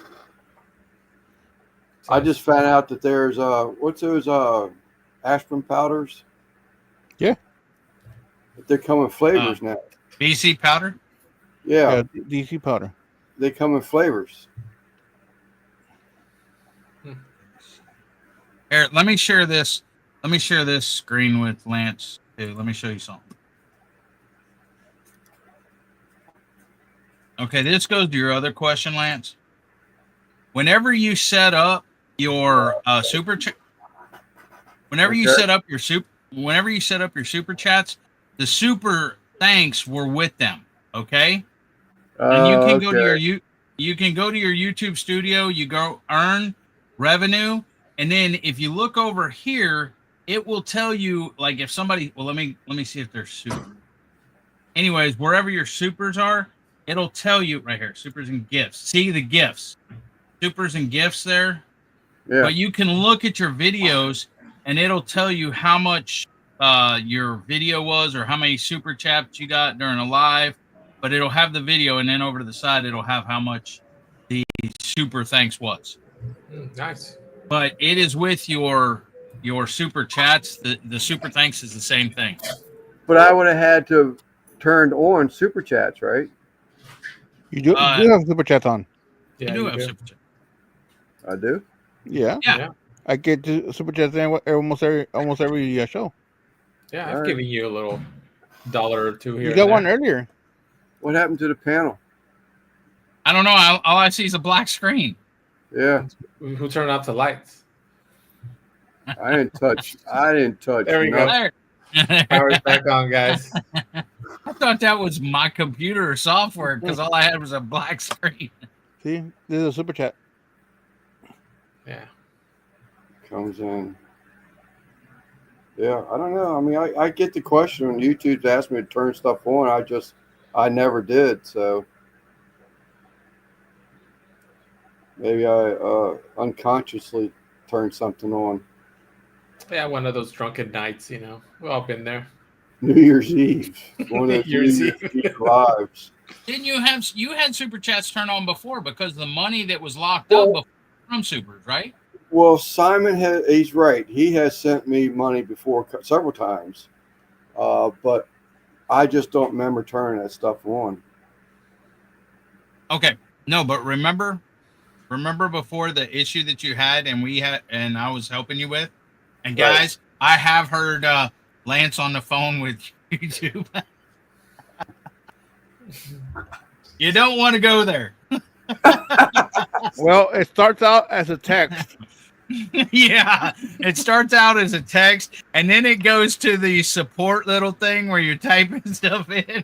I just found out that there's what's those aspirin powders? Yeah. They come in flavors now. BC powder. Yeah, DC powder. they come in flavors. Here, let me share this. Let me share this screen with Lance too. Let me show you something. Okay, this goes to your other question, Lance. Whenever you set up your whenever you Okay. set up your super chats, the super thanks were with them. Okay, and you can go to your you can go to your YouTube studio, you go earn revenue, and then if you look over here, it will tell you like if somebody. Well, let me see if they're super. Anyways, wherever your supers are, it'll tell you right here, supers and gifts. See the gifts, supers and gifts there. Yeah. But you can look at your videos, and it'll tell you how much your video was or how many super chats you got during a live. But it'll have the video, and then over to the side, it'll have how much the super thanks was. Nice. But it is with your super chats. The super thanks is the same thing. But I would have had to have turned on super chats, right? You do have super chats on. Yeah, you do you have do. super chats. I do. Yeah. Yeah. I get to super chats almost every show. Yeah, I've Alright. given you a little $1 or $2 here. You got and one there. earlier. What happened to the panel? I don't know. All I see is a black screen. Yeah, Who turned off the lights? I didn't touch. There we go. nothing. There. Power's back on, guys. I thought that was my computer or software because all I had was a black screen. See, this is a super chat. Yeah. Comes in. Yeah, I don't know. I mean, I get the question when YouTube's asked me to turn stuff on. I never did. So maybe I unconsciously turned something on. Yeah, one of those drunken nights, you know. We've all been there. New Year's Eve. One of those New Year's Eve lives. Didn't you had super chats turned on before because the money that was locked up before from supers, right? Well, Simon he's right. He has sent me money before several times. But I just don't remember turning that stuff on. Okay. No, but remember before the issue that you had and I was helping you with? And guys, right. I have heard Lance on the phone with YouTube. You don't want to go there. Well, it starts out as a text. Yeah, it starts out as a text, and then it goes to the support little thing where you're typing stuff in.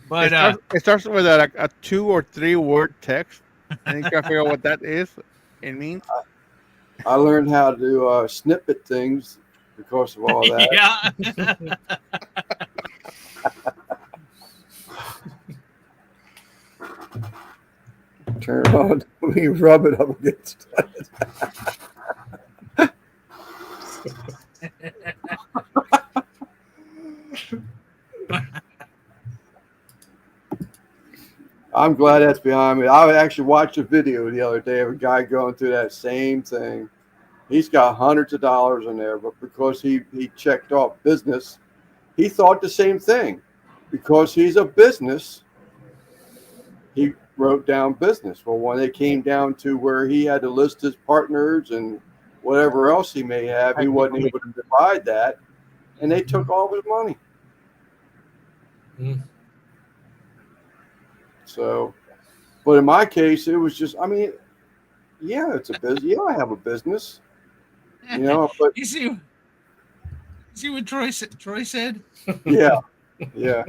But it starts with a 2 or 3 word text. I think I figure out what that is. It means. I learned how to snippet things because of all that. Yeah. Turn it on. We rub it up against it. I'm glad that's behind me. I actually watched a video the other day of a guy going through that same thing. He's got hundreds of dollars in there, but because he checked off business, he thought the same thing. Because he's a business, he wrote down business. Well, when it came down to where he had to list his partners and whatever else he may have, he wasn't able to divide that, and they took all of his money. Mm. So, but in my case, it was just, I mean, yeah, it's a business. Yeah, I have a business, you know, but you see what Troy said? yeah, yeah.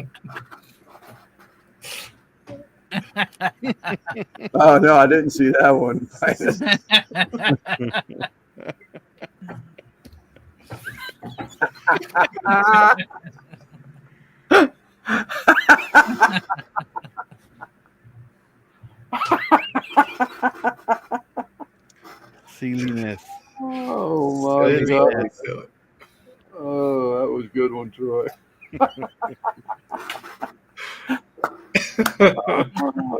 Oh, no, I didn't see that one. Silliness. Oh, my God. Oh, that was a good one, Troy. That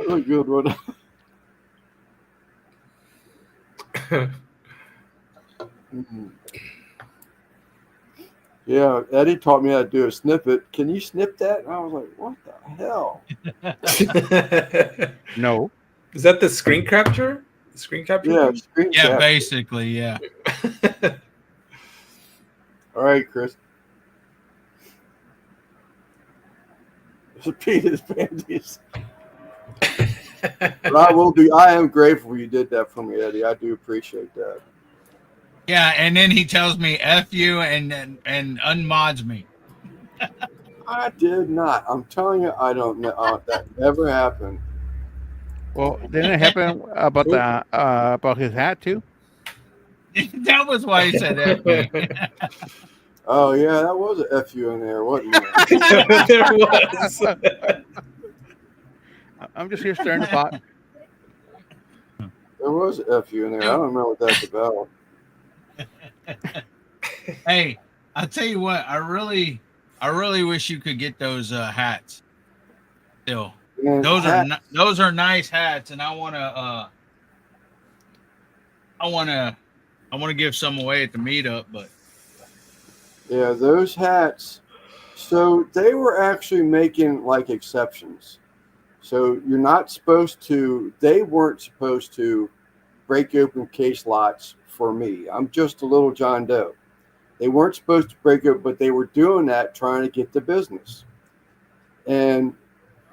was a good one. Yeah, Eddie taught me how to do a snippet. Can you snip that? And I was like, what the hell? No. Is that the screen capture? Screen capture? Yeah, screen Yeah, cap. basically, yeah. All right, Chris. Repeat his panties. But I am grateful you did that for me, Eddie. I do appreciate that. Yeah, and then he tells me F you and unmods me. I did not. I'm telling you, I don't know. That never happened. Well, didn't it happen about his hat too? That was why he said that. Man. Oh yeah, that was a FU in there, wasn't it? There was. I'm just here stirring the pot. There was a FU in there. I don't know what that's about. Hey, I'll tell you what. I really wish you could get those hats. Still, And those are nice hats, and I wanna give some away at the meetup, but yeah, those hats. So they were actually making like exceptions. So you're not supposed to. They weren't supposed to break open case lots for me. I'm just a little John Doe. They weren't supposed to break it, but they were doing that trying to get the business. And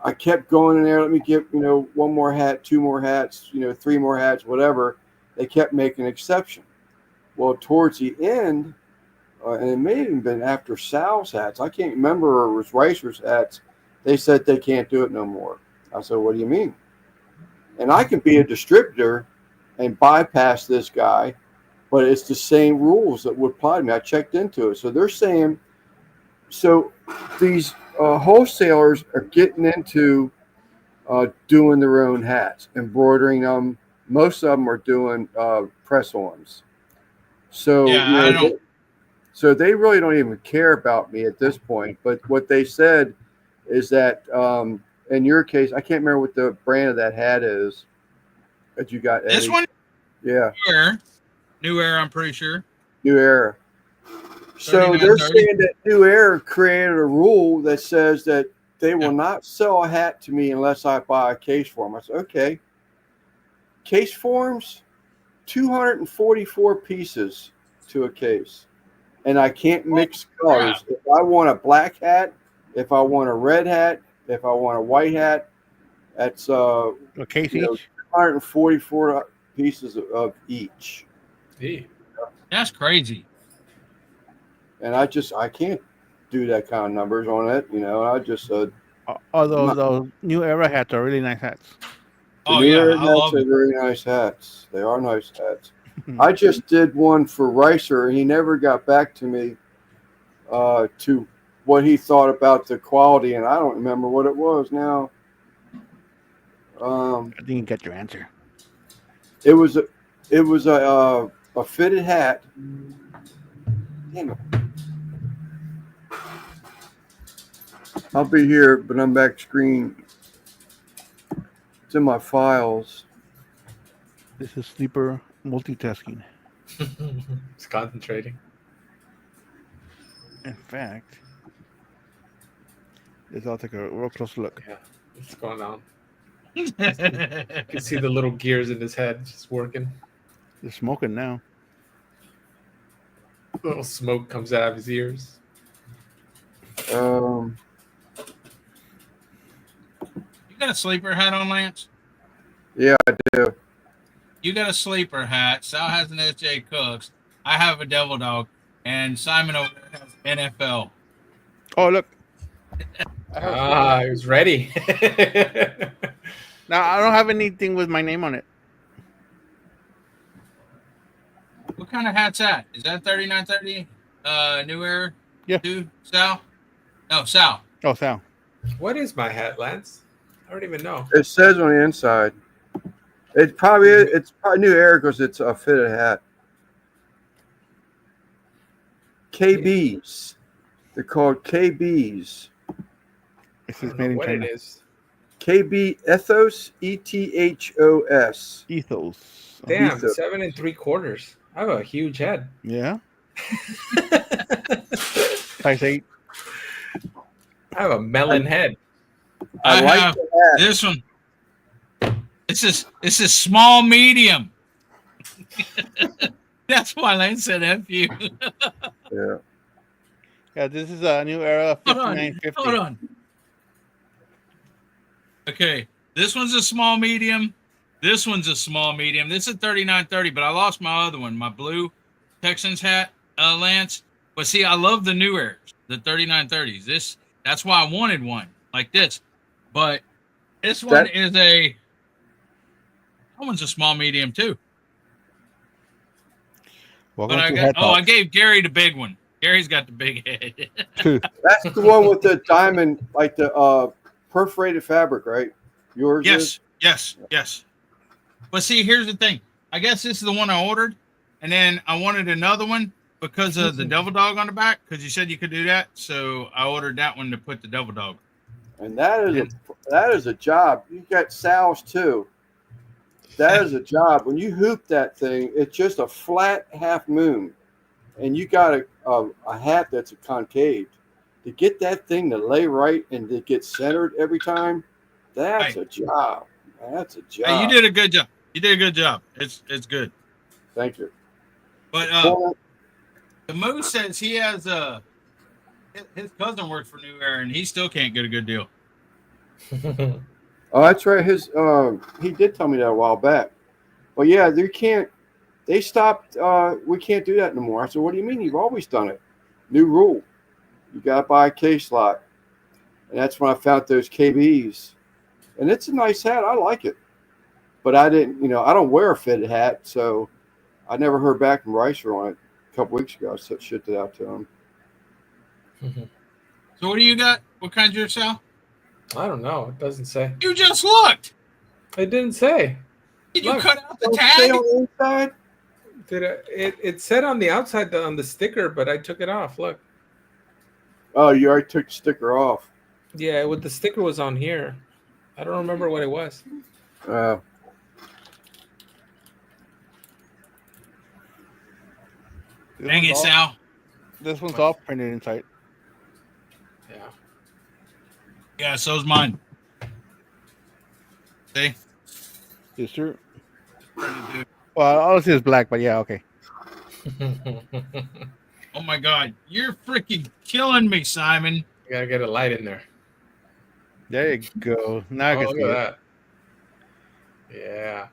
I kept going in there. Let me get, one more hat, two more hats, three more hats, whatever. They kept making an exception. Well, towards the end, and it may have even been after Sal's hats, I can't remember, or it was Ricer's hats, they said they can't do it no more. I said, what do you mean? And I can be a distributor and bypass this guy, but it's the same rules that would apply to me. I checked into it. So they're saying, so these wholesalers are getting into doing their own hats, embroidering them. Most of them are doing press-ons. So, yeah, so they really don't even care about me at this point. But what they said is that in your case, I can't remember what the brand of that hat is that you got. This Eddie. one, Yeah. New Era, I'm pretty sure. New Era. So they're saying that New Era created a rule that says that they will not sell a hat to me unless I buy a case form. I said, okay. Case forms, 244 pieces to a case. And I can't mix colors. If I want a black hat, if I want a red hat, if I want a white hat, that's A case each? 244 pieces of each. Gee. That's crazy. And I can't do that kind of numbers on it, I just said. Although those New Era hats are really nice hats. Oh yeah, I love are it. very nice hats. They are nice hats. I just did one for Ricer, and he never got back to me to what he thought about the quality, and I don't remember what it was now. I think you got your answer. It was a fitted hat. Damn it. I'll be here, but I'm back screen. It's in my files. This is sleeper multitasking. It's concentrating. In fact, I'll take a real close look. Yeah, what's going on? You can see the little gears in his head just working. They're smoking now. Little smoke comes out of his ears. You got a sleeper hat on, Lance? Yeah, I do. You got a sleeper hat. Sal has an S.J. Cooks. I have a Devil Dog. And Simon over there has NFL. Oh, look. He was ready. Now, I don't have anything with my name on it. What kind of hat's that? Is that 3930? New Era? Yeah. Sal? No, Sal. Oh, Sal. What is my hat, Lance? I don't even know. It says on the inside. It's probably New Era because it's a fitted hat. KBs. They're called KBs. This I is don't made know in what China. it is. KB Ethos, ETHOS. Ethos. Damn, Ethos. 7 3/4. I have a huge head. Yeah. Size 8. I have a melon head. I like have the hat. this one. This is small medium. That's why Lane said F you. Yeah. Yeah, this is a New Era Hold on. 5950. Hold on. Okay. This one's a small medium. This one's a small medium. This is 3930, but I lost my other one, my blue Texans hat, Lance. But see, I love the New Eras, the 3930s. That's why I wanted one like this. But this one is that one's a small medium too. Welcome But to Head I Talk. gave Gary the big one. Gary's got the big head. That's the one with the diamond, like the perforated fabric, right? Yours is? Yes. But see, here's the thing. I guess this is the one I ordered, and then I wanted another one because of the devil dog on the back, because you said you could do that. So I ordered that one to put the devil dog. And that is a job. You got Sal's too. That is a job. When you hoop that thing, it's just a flat half moon, and you got a hat that's a concave. To get that thing to lay right and to get centered every time, that's a job. That's a job. Hey, you did a good job. You did a good job. It's good. Thank you. But the Moose says he has his cousin works for New Era and he still can't get a good deal. Oh, that's right. He did tell me that a while back. But yeah, they stopped. We can't do that no more. I said, what do you mean? You've always done it. New rule. You got to buy a case lot. And that's when I found those KBs. And it's a nice hat. I like it. But I didn't, I don't wear a fitted hat. So I never heard back from Ricer on it a couple weeks ago. I shipped it out to him. So what do you got? What kind you sell? I don't know. It doesn't say. You just looked. It didn't say. Did you Look, cut out the Don't tag? say on the inside? It said on the outside on the sticker, but I took it off. Look. Oh, you already took the sticker off. Yeah, the sticker was on here. I don't remember what it was. Dang it, Sal. This one's all printed inside. Yeah. Yeah, so's mine. See? Yes, sir. Well, all I see is black, but yeah, okay. Oh my God, you're freaking killing me, Simon. You gotta get a light in there. There you go. Now I can Look see at it. that. Yeah.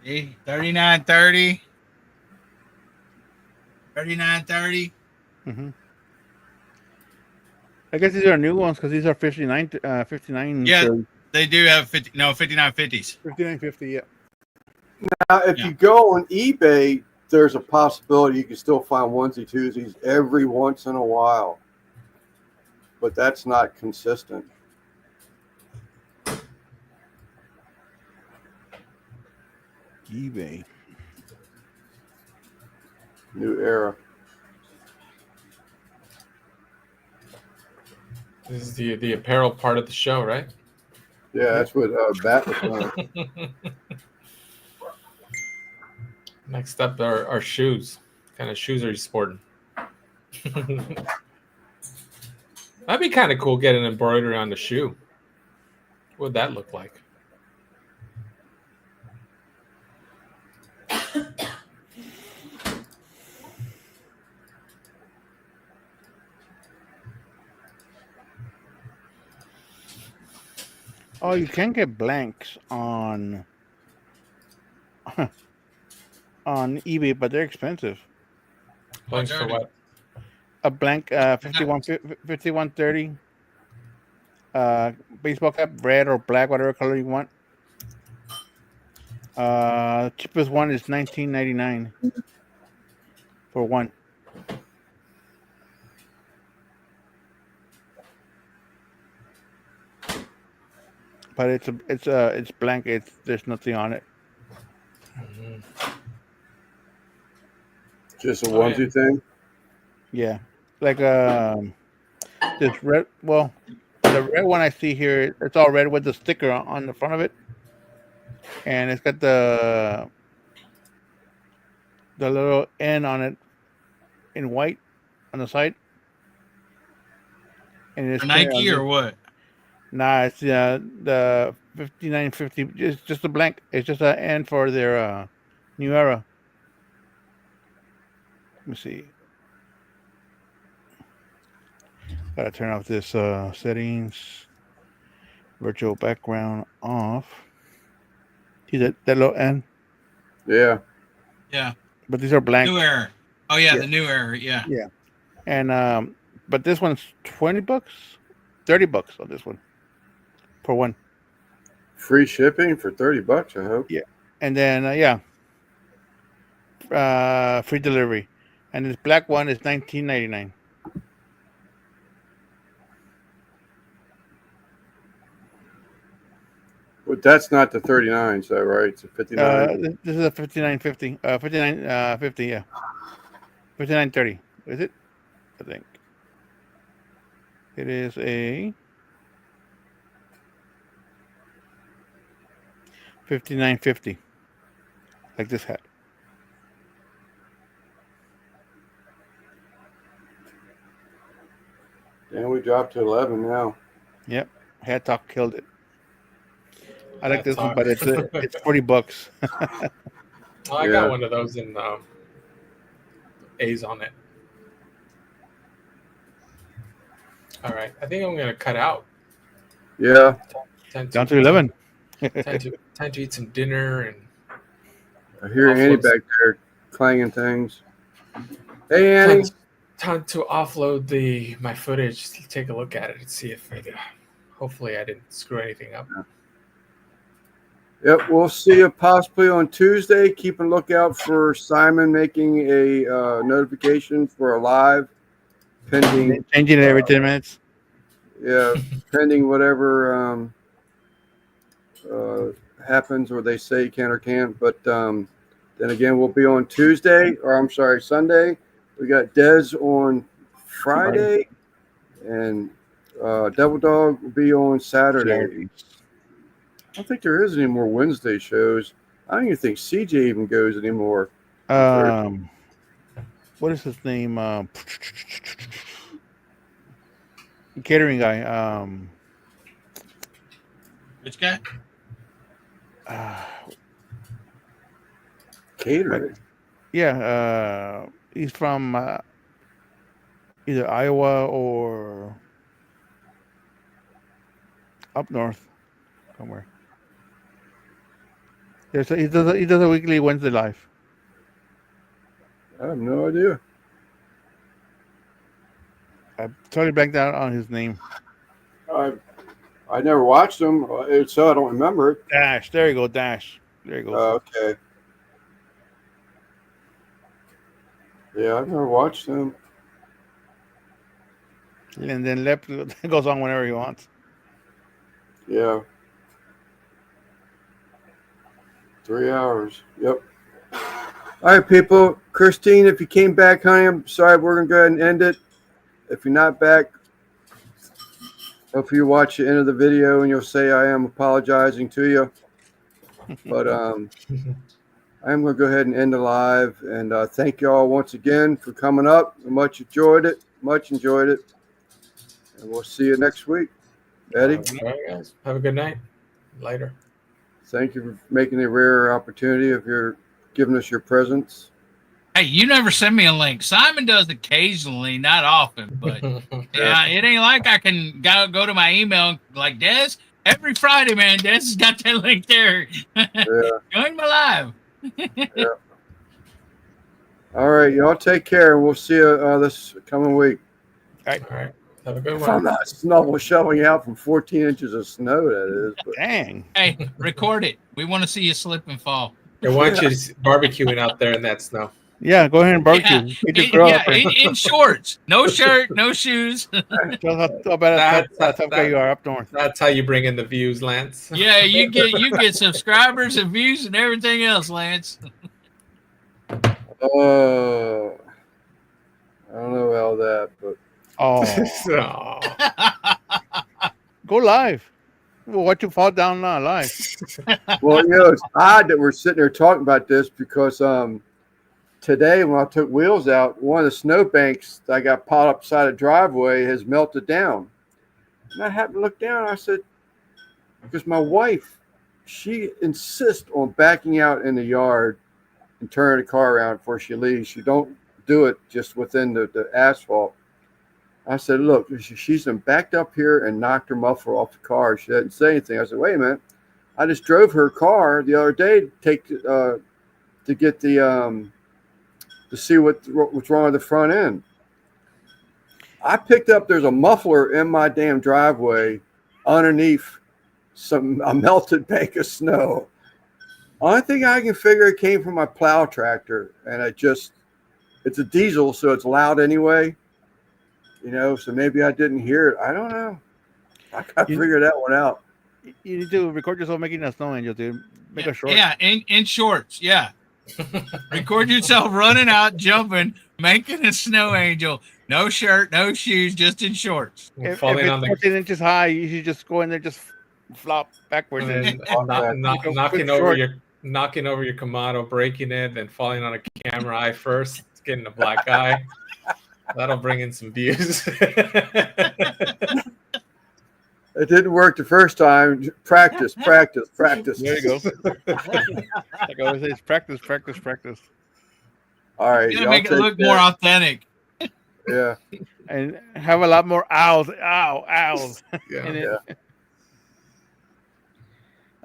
See? 39.30. 39.30. Mm-hmm. I guess these are new ones because these are 59. 59. Yeah. So They do have 59.50s. 59.50. Yeah. Now, if you go on eBay, there's a possibility you can still find onesie twosies every once in a while, but that's not consistent. eBay. New Era. This is the apparel part of the show, right? Yeah, that's what Bat was doing. Next up are shoes. What kind of shoes are you sporting? That'd be kind of cool, get an embroidery on the shoe. What would that look like? Oh, you can get blanks on eBay, but they're expensive. Blanks for what? A blank 5130 baseball cap, red or black, whatever color you want. Cheapest one is $19.99 for one. But it's blank. There's nothing on it. Just a onesie thing. Yeah, like this red. Well, the red one I see here, it's all red with the sticker on the front of it, and it's got the little N on it in white on the side. And it's Nike or what? Nah, it's the 5950. It's just a blank. It's just an N for their New Era. Let me see. Gotta turn off this settings. Virtual background off. See that little N? Yeah. Yeah. But these are blank. New Era. Oh yeah, Yeah. the New Era. Yeah. Yeah. And but this one's $20 $30 on this one for one. Free shipping for $30, I hope. And then free delivery. And this black one is $19.99. But that's not the 39s, though, right? It's a 59. This is a 59.50. 59.50. Yeah, 59.30. Is it? I think it is a 59.50. Like this hat. And we dropped to 11 now. Yep, Hat Talk killed it. I like Hat this one, Talk. but it's $40. Well, I Yeah. got one of those in A's on it. All right, I think I'm gonna cut out. Yeah. Down to 11. Time to eat some dinner and I hear Annie Offloads. back there clanging things. Hey, Annie. time to offload my footage. Take a look at it and see if hopefully I didn't screw anything up. Yep, we'll see you possibly on Tuesday. Keep a lookout for Simon making a notification for a live pending. Changing it every 10 minutes. Yeah, pending whatever happens or they say can or can't. But then again, we'll be on Tuesday, or I'm sorry, Sunday. We got Dez on Friday, and Devil Dog will be on Saturday. I don't think there is any more Wednesday shows. I don't even think CJ even goes anymore. What is his name? Catering guy. Which guy? Catering. Yeah, he's from either Iowa or up north somewhere. He does a weekly Wednesday live. I have no idea. I totally blanked out on his name. I never watched them, so I don't remember it. Dash. There you go. Dash. There you go. Okay. Yeah, I've never watched them. And then Lep goes on whenever he wants. Yeah. 3 hours. Yep. All right, people. Christine, if you came back, honey, I'm sorry. We're going to go ahead and end it. If you're not back, hopefully you watch the end of the video and you'll say I am apologizing to you. But I am going to go ahead and end the live. And thank you all once again for coming up. We much enjoyed it. And we'll see you next week. Eddie? All right, guys. Have a good night. Later. Thank you for making a rare opportunity of your giving us your presence. Hey, you never send me a link. Simon does occasionally, not often, but yeah, it ain't like I can go to my email like Des. Every Friday, man, Des has got that link there. Yeah. Join my live. All right, y'all take care, and we'll see you this coming week. All right. Have a good If I'm one. not shoveling out from 14 inches of snow, that is. But Dang. Hey, record it. We want to see you slip and fall. I want you barbecuing out there in that snow. Yeah, go ahead and barbecue. Get the grill up there. In shorts, no shirt, no shoes. Tell how bad a tough guy you are up north. That's how you bring in the views, Lance. Yeah, you get subscribers and views and everything else, Lance. I don't know about that, but Oh, Aw. go live. Well, what you fall down live? well, it's odd that we're sitting here talking about this because today when I took wheels out, one of the snowbanks that I got piled up beside a driveway has melted down. And I happened to look down and I said, because my wife, she insists on backing out in the yard and turning the car around before she leaves. She don't do it just within the asphalt. I said, look, she's been backed up here and knocked her muffler off the car. She didn't say anything. I said, wait a minute. I just drove her car the other day to get the to see what's wrong with the front end. I picked up, there's a muffler in my damn driveway underneath a melted bank of snow. Only thing I can figure it came from my plow tractor, and it's a diesel, so it's loud anyway. So maybe I didn't hear it. I don't know. I got to figure that one out. You need to record yourself making a snow angel, dude. Make a short. Yeah, in shorts. Yeah. Record yourself running out, jumping, making a snow angel. No shirt, no shoes, just in shorts. If Falling on it's the 14 inches high, you should just go in there, just flop backwards. and knocking over your Kamado, breaking it, then falling on a camera eye first, getting a black eye. That'll bring in some views. It didn't work the first time. Practice. There you go. Like I always say, it's practice. All right. You gotta make it look more authentic. Yeah. And have a lot more owls. Owls. Yeah. In it. Yeah.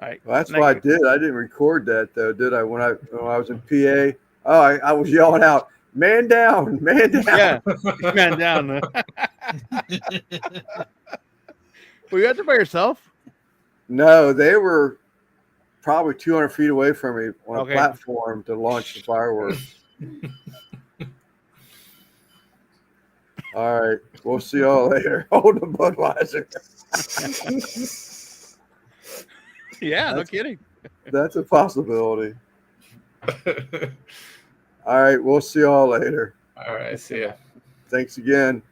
All right. Well, that's what I did. I didn't record that though, did I? When I was in PA, I was yelling out, "Man down, man down!" Yeah, man down. Were you out there by yourself? No, they were probably 200 feet away from me on Okay. a platform to launch the fireworks. All right, we'll see y'all later. Hold the Budweiser. Yeah, no That's- kidding. That's a possibility. All right, we'll see y'all later. All right, see ya. Thanks again.